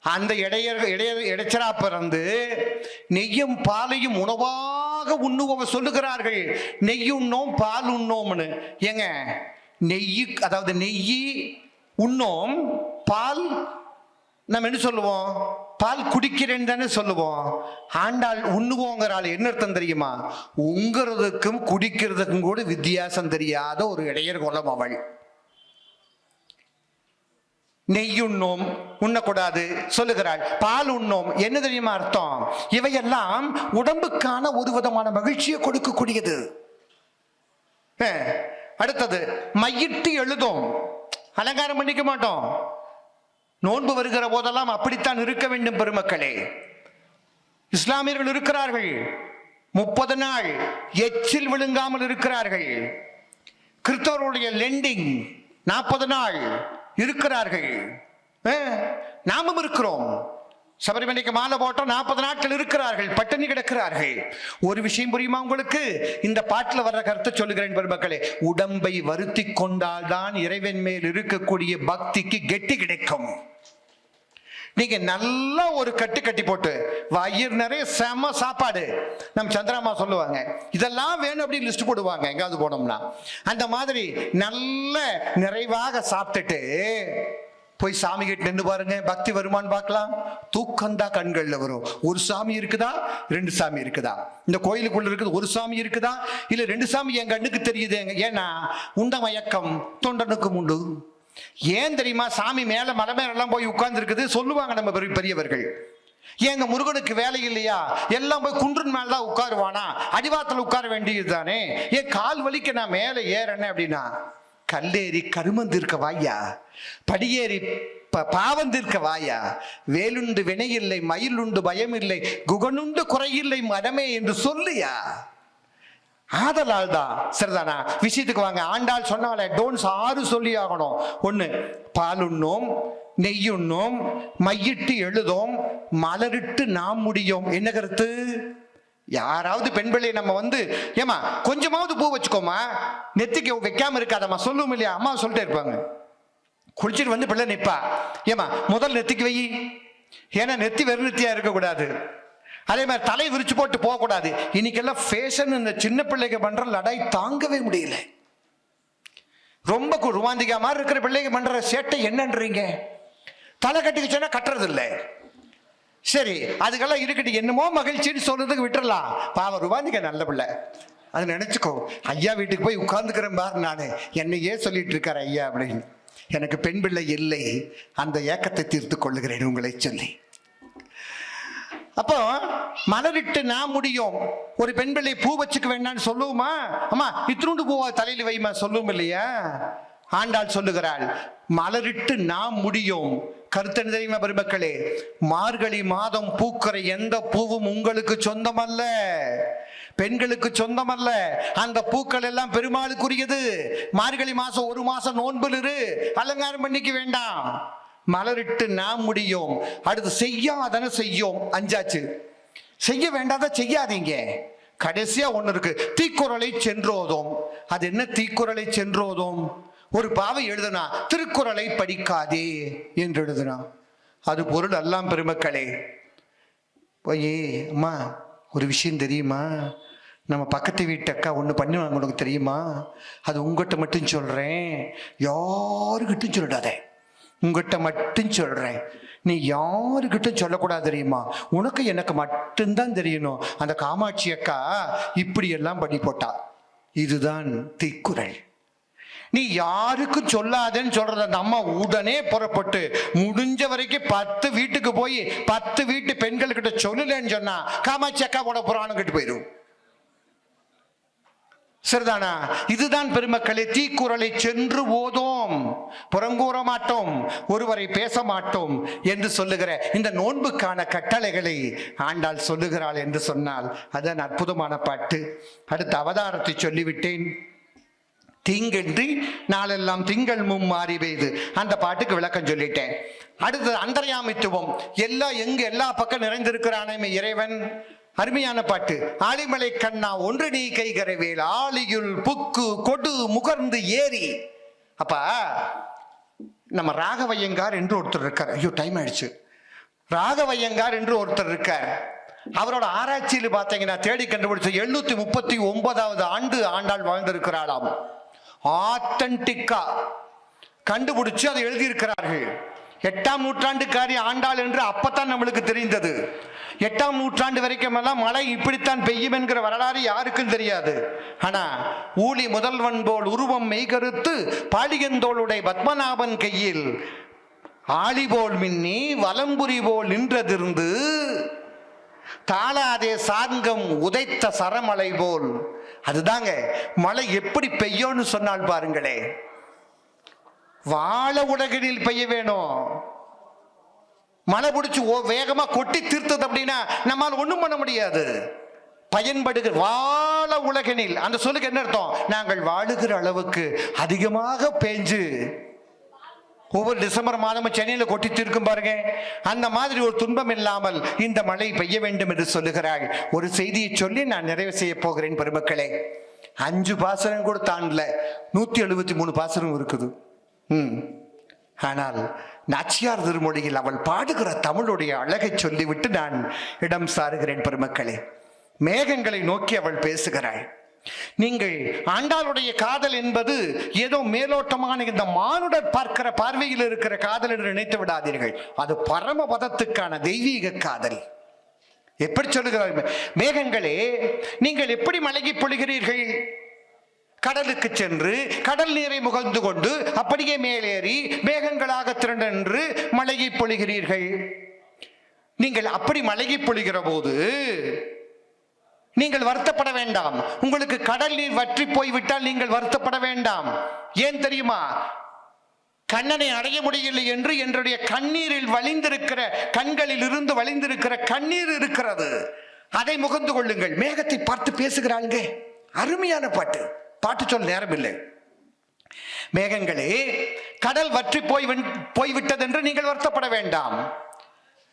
அந்த இடைச்சரா பிறந்து நெய்யும் பாலையும் உணவாக உண்ணுவ சொல்லுகிறார்கள். நெய்யுண்ணோம், பால் உண்ணோம்னு. ஏங்க, நெய்யு, அதாவது நெய்யி உண்ணோம், பால் நம்ம என்ன சொல்லுவோம்? பால் குடிக்கிறேன்னு தானே சொல்லுவோம். ஆண்டாள் உண்ணுவோங்கிறாள். என்ன அர்த்தம் தெரியுமா? உங்கிறதுக்கும் குடிக்கிறதுக்கும் கூட வித்தியாசம் தெரியாத ஒரு இடையர் குலம் அவள். நெய்யுண்ணோம், உண்ணக்கூடாது சொல்லுகிறாள். பால் உண்ணோம், என்ன தெரியுமா அர்த்தம்? இவையெல்லாம் உடம்புக்கான ஒரு விதமான மகிழ்ச்சியை கொடுக்கக்கூடியது. அடுத்தது மையிட்டு எழுதும், அலங்காரம் பண்ணிக்க மாட்டோம். நோன்பு வருகிற போதெல்லாம் அப்படித்தான் இருக்க வேண்டும் பெருமக்களே. இஸ்லாமியர்கள் இருக்கிறார்கள், 30 நாள் எச்சில் விழுங்காமல் இருக்கிறார்கள். கிறிஸ்தவருடைய லெண்டிங் 40 நாள் இருக்கிறார்கள். நாமும் இருக்கிறோம். சபரிமலைக்கு மாலை போட்டோம், 40 நாட்கள் இருக்கிறார்கள், பட்டினி கிடக்கிறார்கள். ஒரு விஷயம் புரியுமா உங்களுக்கு? இந்த பாட்டில் வர்ற கருத்தை சொல்லுகிறேன் பெருமக்களே. உடம்பை வருத்தி கொண்டால்தான் இறைவன் மேல் இருக்கக்கூடிய பக்திக்கு கெட்டி கிடைக்கும். நீங்க நல்லா ஒரு கட்டி போட்டு வயிறு நிறைய செம சாப்பாடு, நம்ம சந்திராமா சொல்லுவாங்க, இதெல்லாம் வேணும் அப்படின்னு லிஸ்ட் போடுவாங்க எங்காவது போனோம்னா. அந்த மாதிரி நல்ல நிறைவாக சாப்பிட்டுட்டு போய் சாமி கிட்ட நின்று பாருங்க, பக்தி வருமான்னு பார்க்கலாம். தூக்கம்தான் கண்கள்ல வரும். ஒரு சாமி இருக்குதா, ரெண்டு சாமி இருக்குதா? இந்த கோயிலுக்குள்ள இருக்குது ஒரு சாமி இருக்குதா, இல்ல ரெண்டு சாமி என் கண்ணுக்கு தெரியுது? ஏன்னா உண்ட மயக்கம் தொண்டனுக்கும் உண்டு. ஏன் தெரியுமா? சாமி மேல மலை மேல எல்லாம் போய் உட்கார்ந்து இருக்குது சொல்லுவாங்க நம்ம பெரியவர்கள். ஏங்க முருகனுக்கு வேலை இல்லையா? எல்லாம் போய் குன்றின் மேலதான் உட்காருவானா? அடிவாரத்தில் உட்கார வேண்டியது தானே. ஏன் கால் வலிக்க நான் மேல ஏறேன்னு அப்படின்னா, கல்லேறி கருமந்திருக்க வாயா, படியேறி பாவந்திருக்க வாயா, வேலுண்டு வினையில்லை, மயிலுண்டு பயமில்லை, குகனுண்டு குறையில்லை மனமே என்று சொல்லியா. ஆதலால் தான். சரிதானா? விஷயத்துக்கு வாங்க. ஆண்டாள் சொன்னாலே டோன்ஸ் 6 சொல்லி ஆகணும். 1, பாலுண்ணோம், நெய்யுண்ணோம், மையிட்டு எழுதோம், மலரிட்டு நாம் முடியும். என்ன கருத்து? யாராவது பெண் பிள்ளையை நம்ம ஏமா கொஞ்சமாவது பூ வச்சுக்கோமா, நெத்திக்கு வைக்காம இருக்காதம்மா சொல்லுவோம் இல்லையா? அம்மா சொல்லிட்டே இருப்பாங்க. குளிச்சுட்டு பிள்ளை நிப்பா, ஏமா முதல் நெத்திக்கு வை. ஏன்னா நெத்தி வெறும் நெத்தியா இருக்கக்கூடாது. அதே மாதிரி தலை விரிச்சு போட்டு போகக்கூடாது. இன்னைக்கெல்லாம் ஃபேஷன். இந்த சின்ன பிள்ளைங்க பண்ற லடாய் தாங்கவே முடியல. ரொம்ப ருவாந்திகா மாதிரி இருக்கிற பிள்ளைங்க பண்ற சேட்டை என்னன்றீங்க? தலை கட்டிக்கு சொன்னா கட்டுறது இல்லை. சரி, அதுக்கெல்லாம் இருக்கட்டும், என்னமோ மகிழ்ச்சின்னு சொல்றதுக்கு விட்டுறலாம். பாவம் ருவாந்திகா நல்ல பிள்ளை, அது நினைச்சுக்கோ. ஐயா வீட்டுக்கு போய் உட்கார்ந்துக்கிறேன் பாரு, நானு என்னையே சொல்லிட்டு இருக்காரு ஐயா அப்படின்னு. எனக்கு பெண் பிள்ளை இல்லை, அந்த ஏக்கத்தை தீர்த்து கொள்ளுகிறேன் உங்களை சொல்லி. அப்போ மலரிட்டு நான் முடியும். ஒரு பெண் பிள்ளை பூ வச்சுக்க வேண்டாம்னு சொல்லுவோமா? அம்மா இத்திருண்டு பூவா தலையில வைமா சொல்லுவோம் இல்லையா? ஆண்டாள் சொல்லுகிறாள், மலரிட்டு நாம் முடியும். கருத்து தெரியுமா பெருமக்களே? மார்கழி மாதம் பூக்கிற எந்த பூவும் உங்களுக்கு சொந்தமல்ல, பெண்களுக்கு சொந்தமல்ல. அந்த பூக்கள் எல்லாம் பெருமாளுக்குரியது. மார்கழி மாசம் 1 மாசம் நோன்புல இரு, அலங்காரம் பண்ணிக்க வேண்டாம். மலரிட்டு நாம் முடியும். அடுத்து செய்யாதன செய்யும். 5ஆச்சு. செய்ய வேண்டாத செய்யாதீங்க. கடைசியா 1 இருக்கு, தீக்குறளை சென்றோதும். அது என்ன தீக்குறளை சென்றோதும்? ஒரு பாவை எழுதுனா திருக்குறளை படிக்காதே என்று எழுதுனா, அது பொருள் எல்லாம் பெருமக்களே. போய் அம்மா ஒரு விஷயம் தெரியுமா, நம்ம பக்கத்து வீட்டு அக்கா ஒன்று பண்ணுவாங்க, உனக்கு தெரியுமா? அது உங்ககிட்ட மட்டும் சொல்றேன், யாருக்கிட்டும் சொல்லிடாத, உங்ககிட்ட மட்டும் சொல்றேன். நீ யாருக்கிட்டும் சொல்லக்கூடாது தெரியுமா? உனக்கு எனக்கு மட்டும்தான் தெரியணும். அந்த காமாட்சி அக்கா இப்படி எல்லாம் பண்ணி போட்டா. இதுதான் தீக்குறள். நீ யாருக்கும் சொல்லாதேன்னு சொல்றது. அந்த அம்மா உடனே புறப்பட்டு முடிஞ்ச வரைக்கும் 10 வீட்டுக்கு போய் 10 வீட்டு பெண்கள் கிட்ட சொல்லலன்னு சொன்னா காமாட்சி அக்கா போட புராணம் கிட்ட போயிடும். சரிதானா? இதுதான் பெருமக்களே தீக்குறளை சென்று ஓதோம், புறங்கூற மாட்டோம், ஒருவரை பேச மாட்டோம் என்று சொல்லுகிற இந்த நோன்புக்கான கட்டளைகளை ஆண்டாள் சொல்லுகிறாள் என்று சொன்னால் அதன் அற்புதமான பாட்டு. அடுத்த அவதாரத்தை சொல்லிவிட்டேன். தீங்கென்றி நாளெல்லாம் திங்கள் மும்மாறி பெய்து, அந்த பாட்டுக்கு விளக்கம் சொல்லிட்டேன். அடுத்தது அந்தர்யாமித்துவம். எல்லா பக்கம் நிறைந்திருக்கிறானே இறைவன். அருமையான பாட்டு. ஆலிமலை கண்ணா ஒன்று நீ கைகரவேல், ஆலியுள் புக்கு கொடு முகர்ந்து ஏறி. அப்ப நம்ம ராகவையங்கார் என்று ஒருத்தர் இருக்கார். ஐயோ டைம் ஆயிடுச்சு. ராகவையங்கார் என்று ஒருத்தர் இருக்கார். அவரோட ஆராய்ச்சியில் பார்த்தீங்கன்னா தேடி கண்டுபிடிச்ச 739வது ஆண்டு ஆண்டாள் வாழ்ந்திருக்கிறாளாம். ஆத்தன்டிக்கா கண்டுபிடிச்சு அதை எழுதியிருக்கிறார்கள். 8ஆம் நூற்றாண்டுக்காரி ஆண்டாள் என்று அப்பத்தான் நம்மளுக்கு தெரிந்தது. 8ஆம் நூற்றாண்டு வரைக்கும் எல்லாம் மழை இப்படித்தான் பெய்யும் என்கிற வரலாறு யாருக்கும் தெரியாது. ஆனா ஊழி முதல்வன் போல் உருவம் மெய்கருத்து பாலியந்தோளுடைய பத்மநாபன் கையில் ஆளி போல் மின்னி வலம்புரி போல் நின்றதிருந்து தாளாதே சார்கம் உதைத்த சரமலை போல். அதுதாங்க மழை எப்படி பெய்யும்னு சொன்னால் பாருங்களே, வாழ உலகினில் பெய்ய வேணும். மழை பிடிச்சு வேகமா கொட்டி தீர்த்தது அப்படின்னா நம்மால் ஒண்ணும் பண்ண முடியாது. பயன்படுகிற வாழ உலகினில், அந்த சொல்லுக்கு என்ன அர்த்தம்? நாங்கள் வாழுகிற அளவுக்கு அதிகமாக பெஞ்சு ஒவ்வொரு டிசம்பர் மாதமும் சென்னையில் கொட்டி தீர்க்கும் பாருங்க. அந்த மாதிரி ஒரு துன்பம் இல்லாமல் இந்த மழை பெய்ய வேண்டும் என்று சொல்லுகிறாள். ஒரு செய்தியை சொல்லி நான் நிறைவு செய்ய போகிறேன் பெருமக்களே. 5 பாசனம் கூட தாண்டல, 173 பாசனம் இருக்குது. ஆனால் நாச்சியார் திருமொழியில் அவள் பாடுகிற தமிழுடைய அழகை சொல்லிவிட்டு நான் இடம் சாருகிறேன் பெருமக்களே. மேகங்களை நோக்கி அவள் பேசுகிறாள். நீங்கள் ஆண்டாளுடைய காதல் என்பது ஏதோ மேலோட்டமான இந்த மானுடர் பார்க்கிற பார்வையில் இருக்கிற காதல் என்று நினைத்து விடாதீர்கள். அது பரமபதத்துக்கான தெய்வீக காதல். எப்படி சொல்லுகிறார்கள்? மேகங்களே, நீங்கள் எப்படி மலைக்கு பொழிகிறீர்கள்? கடலுக்கு சென்று கடல் நீரை முகந்து கொண்டு அப்படியே மேலேறி மேகங்களாக திரண்டு மலையை பொழிகிறீர்கள். நீங்கள் அப்படி மலையை பொழிகிற போது நீங்கள் வருத்தப்பட வேண்டாம். உங்களுக்கு கடல் நீர் வற்றி போய்விட்டால் நீங்கள் வருத்தப்பட வேண்டாம். ஏன் தெரியுமா? கண்ணனை அடைய முடியவில்லை என்று என்னுடைய கண்ணீரில் வழிந்திருக்கிற, கண்களில் இருந்து வழிந்திருக்கிற கண்ணீர் இருக்கிறது, அதை முகந்து கொள்ளுங்கள். மேகத்தை பார்த்து பேசுகிறாங்க. அருமையான பாட்டு. பாட்டு சொல்ல நேரம் இல்லை. மேகங்களே, கடல் வற்றி போய்விட்டது என்று நீங்கள் வருத்தப்பட வேண்டாம்.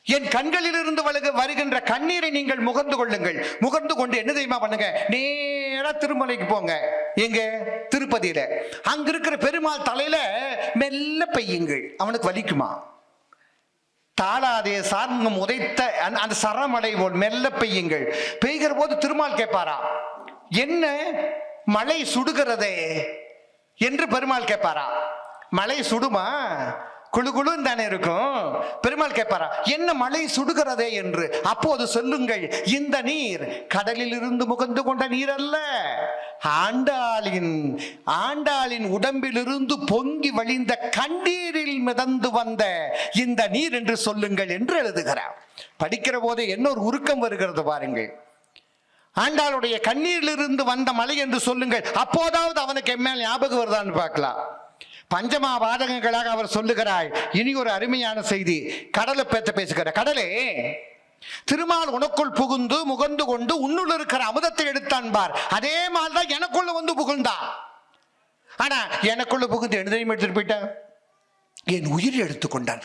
என் கண்களில் இருந்து வருகின்ற கண்ணீரை நீங்கள் முகந்து கொள்ளுங்கள். முகந்து கொண்டு என்ன தெரியுமா பண்ணுங்க? நேரா திருமலைக்கு போங்க. எங்க? திருப்பதியில. அங்க இருக்கிற பெருமாள் தலையில மெல்ல பெய்யுங்கள். அவனுக்கு வலிக்குமா? தாளாதே சார்ந்தம் உதைத்த அந்த சரமடை போல் மெல்ல பெய்யுங்கள். பெய்கிற போது திருமால் கேட்பாரா, என்ன மழை சுடுகிறதே என்று பெருமாள் கேட்பாரா? மழை சுடுமா? குழு குழுன்னு தானே இருக்கும். பெருமாள் கேட்பாரா, என்ன மழை சுடுகிறதே என்று? அப்போது சொல்லுங்கள், இந்த நீர் கடலில் இருந்து முகந்து கொண்ட நீர் அல்ல, ஆண்டாளின் உடம்பிலிருந்து பொங்கி வழிந்த கண்ணீரில் மிதந்து வந்த இந்த நீர் என்று சொல்லுங்கள் என்று எழுதுகிறார். படிக்கிற போதே என்ன ஒரு உருக்கம் வருகிறது பாருங்கள். ஆண்டாளுடைய கண்ணீரிலிருந்து வந்த மலை என்று சொல்லுங்கள். அப்போதாவது அவனுக்கு எம்மேல் ஞாபகம் வருதான்னு பார்க்கலாம். பஞ்சமா பாதகங்களாக அவர் சொல்லுகிறார். இனி ஒரு அருமையான செய்தி. கடலை பேசுகிற கடலே, திருமால் உனக்குள் புகுந்து முகந்து கொண்டு உன்னுள் இருக்கிற அமுதத்தை எடுத்தான் பார். அதே மாதிரிதான் எனக்குள்ள வந்து புகுந்தான். ஆனா எனக்குள்ள புகுந்து எழுதையும் எடுத்துட்டு போயிட்டான், என் உயிரை எடுத்துக்கொண்டான்.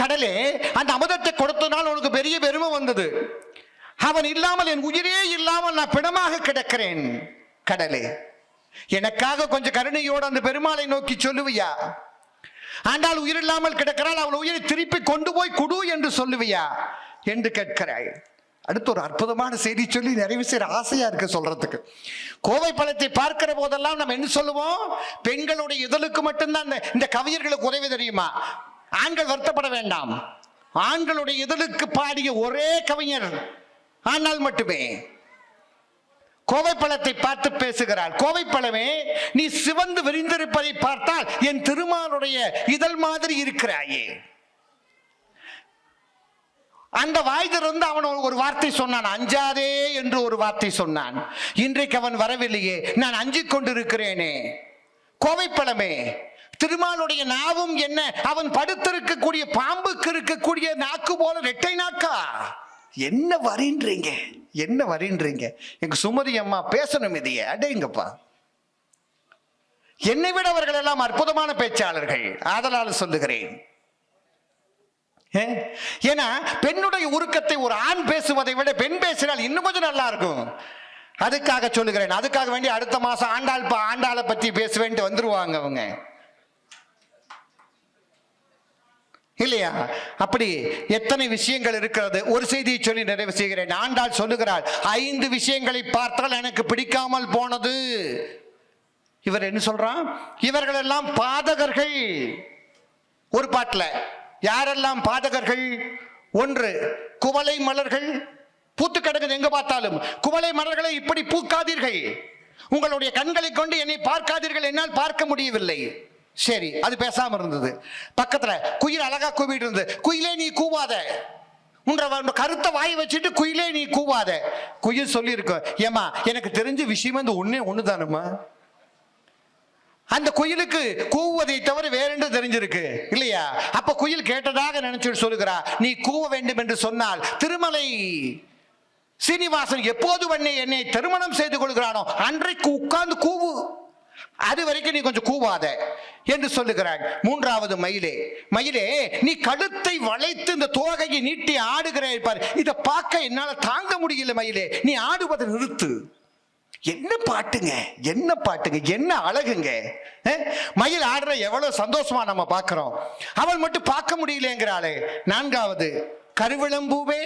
கடலே, அந்த அமுதத்தை கொடுத்தனால் உனக்கு பெரிய பெருமை வந்தது. அவன் இல்லாமல் என் உயிரே இல்லாமல் நான் பிணமாக கிடக்கிறேன். கடலே, எனக்காக கொஞ்சம் கருணையோடு அந்த பெருமாளை நோக்கி சொல்லுவியா? ஆண்டாள் உயிர் இல்லாமல் கிடக்கிறாள், அவள் உயிரை திருப்பி கொண்டு போய் குடு என்று சொல்லுவியா என்று கேட்கிறாள். அடுத்து ஒரு அற்புதமான செய்தி சொல்லி நிறைவு செய்ய ஆசையா இருக்கு சொல்றதுக்கு. கோவை பழத்தை பார்க்கிற போதெல்லாம் நம்ம என்ன சொல்லுவோம்? பெண்களுடைய இதழுக்கு மட்டும்தான் இந்த கவிஞர்களுக்கு உதவி தெரியுமா? ஆண்கள் வருத்தப்பட வேண்டாம். ஆண்களுடைய இதழுக்கு பாடிய ஒரே கவிஞர் ஆனால் மட்டுமே. கோவை பழத்தை பார்த்து பேசுகிறார். கோவை பழமே, நீ சிவந்து விரிந்திருப்பதை பார்த்தால் என் திருமாலுடைய இதழ் மாதிரி இருக்கிறாயே. அந்த வாய் திறந்து அவன் ஒரு வார்த்தை சொன்னான், அஞ்சாதே என்று ஒரு வார்த்தை சொன்னான். இன்றைக்கு அவன் வரவில்லையே, நான் அஞ்சிக் கொண்டிருக்கிறேனே. கோவை பழமே, திருமாலுடைய நாவும் என்ன, அவன் படுத்திருக்கக்கூடிய பாம்புக்கு இருக்கக்கூடிய நாக்கு போல ரெட்டை நாக்கா? என்ன வரீன்றீங்க, என்ன வரீன்றீங்க? எங்க சுமதி அம்மா பேசணும் இதையே. அடேங்கப்பா, என்னை விட அவர்கள் எல்லாம் அற்புதமான பேச்சாளர்கள். ஆதலால் சொல்லுகிறேன். ஏன்னா பெண்ணுடைய உருக்கத்தை ஒரு ஆண் பேசுவதை விட பெண் பேசினால் இன்னும் கொஞ்சம் நல்லா இருக்கும். அதுக்காக சொல்லுகிறேன். அதுக்காக வேண்டி அடுத்த மாசம் ஆண்டாளை பற்றி பேச வேண்டி வந்துருவாங்க அவங்க, இல்லையா? அப்படி எத்தனை விஷயங்கள் இருக்கிறது. ஒரு செய்தியை சொல்லி நிறைவு செய்கிறேன். ஆண்டாள் சொல்லுகிறாள், 5 விஷயங்களை பார்த்தால் எனக்கு பிடிக்காமல் போனது. இவர் என்ன சொல்றான்? இவர்கள் எல்லாம் பாதகர்கள். ஒரு பாட்டுல யாரெல்லாம் பாதகர்கள்? 1, குவளை மலர்கள் பூத்து கிடக்குது எங்க பார்த்தாலும். குவளை மலர்களை இப்படி பூக்காதீர்கள், உங்களுடைய கண்களை கொண்டு என்னை பார்க்காதீர்கள், என்னால் பார்க்க முடியவில்லை. சரி, அது பேசாம இருந்தது. பக்கத்துல குயில் அழகா கூவிட்டு இருந்தது. குயிலே நீ கூவாத, உன்ற கருத்தை வாய் வச்சுட்டு குயிலே நீ கூவாத. குயில் சொல்லி இருக்கும், ஏமா எனக்கு தெரிஞ்ச விஷயம் அந்த ஒண்ணுதானுமா. அந்த குயிலுக்கு கூவுவதை தவிர வேற என்ன தெரிஞ்சிருக்கு இல்லையா? அப்ப குயில் கேட்டதாக நினைச்சு சொல்லுகிறா, நீ கூவ வேண்டும் என்று சொன்னால் திருமலை சீனிவாசன் எப்போது என்னை திருமணம் செய்து கொள்கிறானோ அன்றைக்கு உட்கார்ந்து கூவு, அது வரைக்கும் நீ கொஞ்சம் கூவாத என்று சொல்லுகிறாள். 3வது, மயிலே நீ கழுத்தை வளைத்து இந்த தோகையை நீட்டி ஆடுகிறாய் பார், இதை பார்க்க என்னால தாங்க முடியல மயிலே, நீ ஆடுவதை நிறுத்து. என்ன பாட்டுங்க, என்ன பாட்டுங்க, என்ன அழகுங்க. மயில் ஆடுற எவ்வளவு சந்தோஷமா நம்ம பார்க்கிறோம். அவள் மட்டும் பார்க்க முடியலங்கிறாளே. 4வது, கருவிளம்பூவே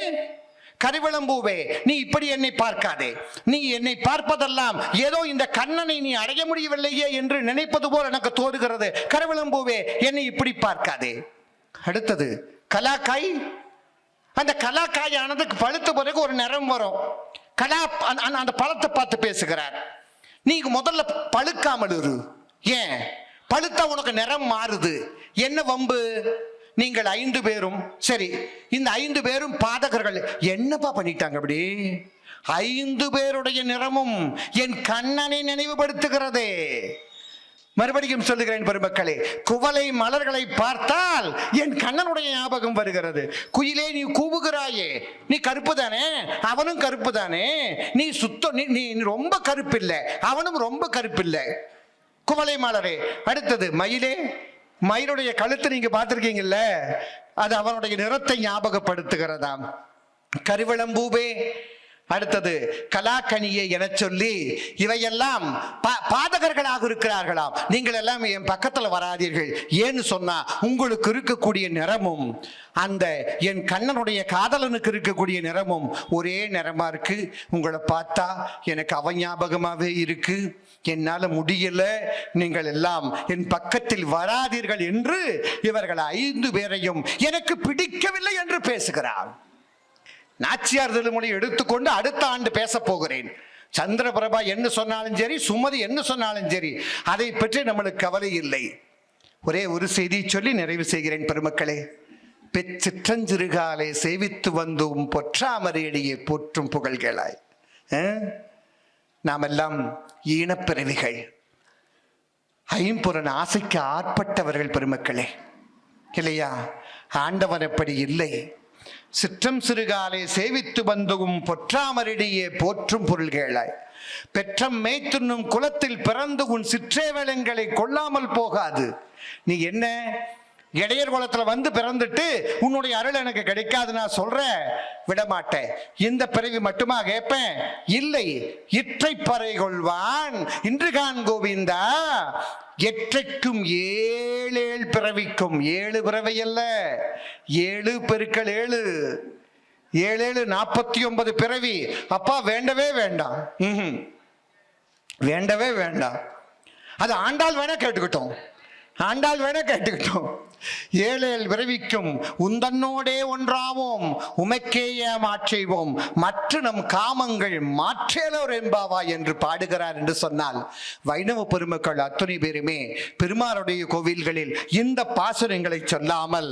கருவிளம்பூவே, நீ இப்படி என்னை பார்க்காதே. நீ என்னை பார்ப்பதெல்லாம் ஏதோ இந்த கண்ணனை நீ அடைய முடியவில்லையே என்று நினைப்பது போல் எனக்கு தோறுகிறது. கருவிளம்பூவே, என்னை இப்படி பார்க்காதே. அடுத்தது கலாக்காய். அந்த கலாக்காயானது பழுத்த பிறகு ஒரு நிறம் வரும். அந்த பழத்தை பார்த்து பேசுகிறார். நீ முதல்ல பழுக்காமல் இரு. ஏன்? பழுத்தா உனக்கு நிறம் மாறுது. என்ன வம்பு? நீங்கள் 5 பேரும், சரி, இந்த 5 பேரும் பாதகர்கள். என்னப்பா பண்ணிட்டாங்க அப்படி? 5 பேருடைய நிறமும் என் கண்ணனை நினைவுபடுத்துகிறதே. மறுபடியும் சொல்லுகிறேன் பெருமக்களே, குவளை மலர்களை பார்த்தால் என் கண்ணனுடைய ஞாபகம் வருகிறது. குயிலே, நீ கூவுகிறாயே, நீ கருப்பு தானே, அவனும் கருப்பு தானே. நீ நீ ரொம்ப கருப்பில்லை, அவனும் ரொம்ப கருப்பில்லை. குவளை மலரே. அடுத்தது மயிலே. மயிலுடைய கழுத்தை நீங்க பார்த்திருக்கீங்கல்ல, அது அவனுடைய நிறத்தை ஞாபகப்படுத்துகிறதாம். கருவிளம்பூவே. அடுத்தது கலாக்கனியே என சொல்லி இவையெல்லாம் பாதகர்களாக இருக்கிறார்களாம். நீங்கள் எல்லாம் என் பக்கத்துல வராதீர்கள். ஏன்னு சொன்னா உங்களுக்கு இருக்கக்கூடிய நிறமும் அந்த என் கண்ணனுடைய காதலனுக்கு இருக்கக்கூடிய நிறமும் ஒரே நிறமா இருக்கு. உங்களை பார்த்தா எனக்கு அவன் ஞாபகமாவே இருக்கு. என்னால முடியல, நீங்கள் எல்லாம் என் பக்கத்தில் வராதீர்கள் என்று இவர்கள் 5 பேரையும் எனக்கு பிடிக்கவில்லை என்று பேசுகிறார். நாச்சியார் திருமொழி எடுத்துக்கொண்டு அடுத்த ஆண்டு பேச போகிறேன். சந்திரபிரபா என்ன சொன்னாலும் சரி, சுமதி என்ன சொன்னாலும் சரி, அதை பற்றி நம்மளுக்கு கவலை இல்லை. ஒரே ஒரு செய்தி சொல்லி நிறைவு செய்கிறேன் பெருமக்களே. பெற்றிற்றஞ்சிறுகாலை சேவித்து வந்தும் பொற்றாமரையடியே போற்றும் புகழ்களாய். நாம் எல்லாம் ஈனப்பிறவிகள், ஐம்புலன் ஆசைக்கு ஆட்பட்டவர்கள் பெருமக்களே, இல்லையா? ஆண்டவன் எப்படி இல்லை. சிற்றம் சிறுகாலை சேவித்து வந்தும் பொற்றாமரிடையே போற்றும் பொருள்களாய். பெற்றம் மேய்த்துண்ணும் குலத்தில் பிறந்து உன் சிற்றேவலங்களை கொள்ளாமல் போகாது. நீ என்ன இடையர் குலத்துல வந்து பிறந்துட்டு உன்னுடைய அருள் எனக்கு கிடைக்காது நான் சொல்றேன், விடமாட்டேன். இந்த பிறவி மட்டுமா கேட்பேன்? இல்லை, இற்றை பறை கொள்வான் இன்று கான் கோவிந்தா. எற்றைக்கும் 7 பிறவிக்கும். 7 பிறவை அல்ல, 7 பெருக்கள் 7, 7 49 பிறவி. அப்பா வேண்டவே வேண்டாம், வேண்டவே வேண்டாம். அது ஆண்டாள் வேணா கேட்டுக்கிட்டோம், ஆண்டாள் வேணா கேட்டுக்கிட்டோம். 7 பிறவிக்கும் உந்தன்னோடே ஒன்றாவோம், உமைக்கேய மாற்றைவோம், மற்ற நம் காமங்கள் மாற்றேலோர் என்பாவா என்று பாடுகிறார் என்று சொன்னால், வைணவ பெருமக்கள் அத்துணை பேருமே பெருமாளுடைய கோவில்களில் இந்த பாசுரங்களை சொல்லாமல்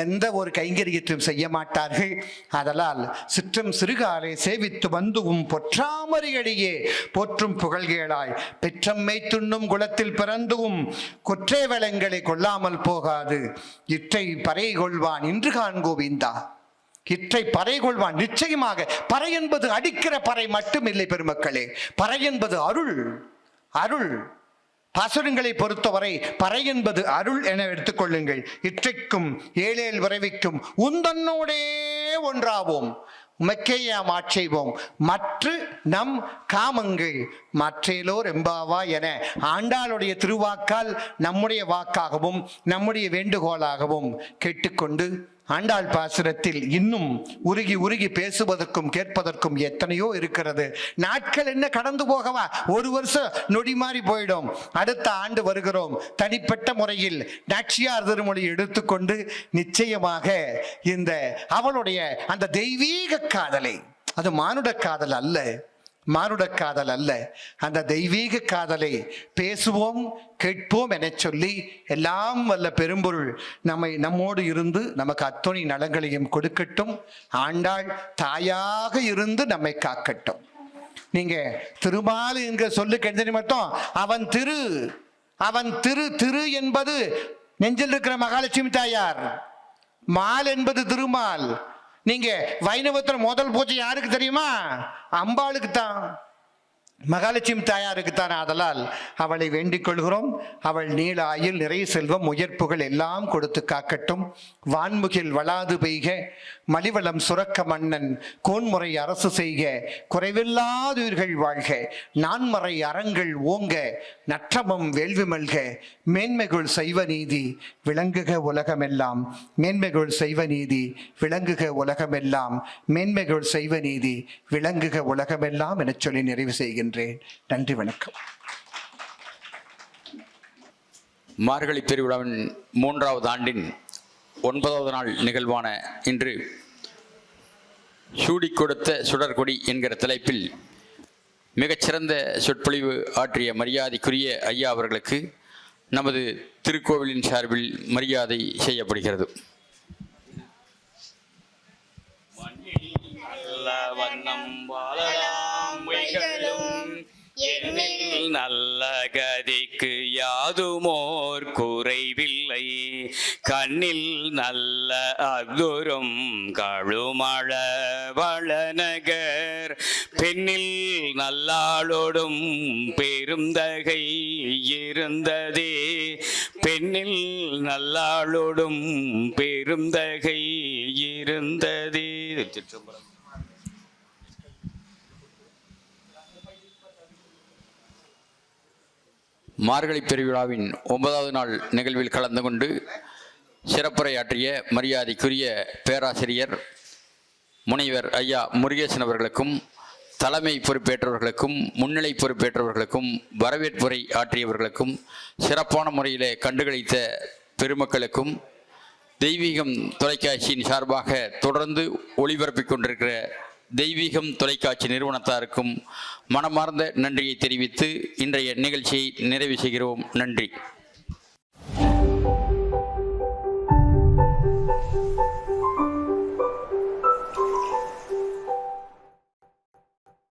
எந்த ஒரு கைங்கரியத்தையும் செய்ய மாட்டார்கள். அதனால் சிற்றம் சிறுகாலை சேவித்து வந்துவும் பொற்றாமரையடியே போற்றும் புகழ்கேளாய். பெற்றம்மை துண்ணும் குலத்தில் பிறந்தும் கொற்றேவலங்களை கொள்ளாமல் போக இற்றை பறை கொள்வான் இன்று கான் கோவிந்தா. இற்றை பறை கொள்வான். நிச்சயமாக பறை என்பது அடிக்கிற பறை மட்டும் இல்லை பெருமக்களே, பறை என்பது அருள். அருள் பாசுரங்களை பொறுத்தவரை பறை என்பது அருள் என எடுத்துக்கொள்ளுங்கள். இற்றைக்கும் 7 விரைவிக்கும் உந்தன்னோடே ஒன்றாவோம், உமக்கேயா மாற்றைவோம், மற்ற நம் காமங்கள் மற்றேலோர் எம்பாவா என ஆண்டாளுடைய திருவாக்கால் நம்முடைய வாக்காகவும் நம்முடைய வேண்டுகோளாகவும் கேட்டுக்கொண்டு, ஆண்டாள் பாசுரத்தில் இன்னும் உருகி உருகி பேசுவதற்கும் கேட்பதற்கும் எத்தனையோ இருக்கிறது. நாட்கள் என்ன கடந்து போகவா? 1 வருஷம் நொடி மாறி போயிடும். அடுத்த ஆண்டு வருகிறோம். தனிப்பட்ட முறையில் நாச்சியார் திருமொழி எடுத்துக்கொண்டு நிச்சயமாக இந்த அவளுடைய அந்த தெய்வீக காதலை, அது மானுட காதல் அல்ல, மானுட காதல் அல்ல, அந்த தெய்வீக காதலை பேசுவோம் கேட்போம் என சொல்லி, எல்லாம் வல்ல பெரும்பொருள் நம்மோடு இருந்து நமக்கு அத்துணை நலங்களையும் கொடுக்கட்டும். ஆண்டாள் தாயாக இருந்து நம்மை காக்கட்டும். நீங்க திருமால் என்கிற சொல்லுக்கு எந்த மட்டும் அவன் திரு என்பது நெஞ்சில் இருக்கிற மகாலட்சுமி தாயார், மால் என்பது திருமால். நீங்க வைணவத்தில் முதல் பூஜை யாருக்கு தெரியுமா? அம்பாளுக்கு தான். மகாலட்சுமி தாயாருக்குத்தான். ஆதலால் அவளை வேண்டிக் கொள்கிறோம். அவள் நீள ஆயுள், நிறைய செல்வம், உயர்ப்புகள் எல்லாம் கொடுத்து காக்கட்டும். வான்முகில் வளாது பெய்க, மலிவளம் சுரக்க மன்னன் கோன்முறை அரசு செய்க, குறைவில்லாதுயிர்கள் வாழ்க, நான்மறை அறங்கள் ஓங்க, நற்றமம் வேள்வி மல்க, மேன்மைகுள் சைவ நீதி விளங்குக உலகமெல்லாம், மேன்மைகுள் சைவ நீதி விளங்குக உலகமெல்லாம், மேன்மைகுள் சைவ நீதி விளங்குக உலகமெல்லாம் எனச் சொல்லி நிறைவு செய்கின்றேன். நன்றி, வணக்கம். மார்கழி பெருவிழாவின் 3வது ஆண்டின் 9வது நாள் நிகழ்வான இன்று சூடி கொடுத்த சுடர்கொடி என்கிற தலைப்பில் மிகச்சிறந்த சொற்பொழிவு ஆற்றிய மரியாதைக்குரிய ஐயா அவர்களுக்கு நமது திருக்கோவிலின் சார்பில் மரியாதை செய்யப்படுகிறது. நல்ல கதிக்கு யாதுமோர் குறைவில்லை, கண்ணில் நல்ல அகுரும் கழுமழ வளநகர், பெண்ணில் நல்லாளோடும் பெருந்தகை இருந்ததே, பெண்ணில் நல்லாளோடும் பெருந்தகை இருந்ததே. மார்கழி பெருவிழாவின் 9வது நாள் நிகழ்வில் கலந்து கொண்டு சிறப்புரையாற்றிய மரியாதைக்குரிய பேராசிரியர் முனைவர் ஐயா முருகேசன் அவர்களுக்கும், தலைமை பொறுப்பேற்றவர்களுக்கும், முன்னிலை பொறுப்பேற்றவர்களுக்கும், வரவேற்புரை ஆற்றியவர்களுக்கும், சிறப்பான முறையில் கண்டுகளித்த பெருமக்களுக்கும், தெய்வீகம் தொலைக்காட்சியின் சார்பாக தொடர்ந்து ஒளிபரப்பிக் கொண்டிருக்கிற தெய்வீகம் தொலைக்காட்சி நிறுவனத்தாருக்கும் மனமார்ந்த நன்றியை தெரிவித்து இன்றைய நிகழ்ச்சியை நிறைவு செய்கிறோம். நன்றி.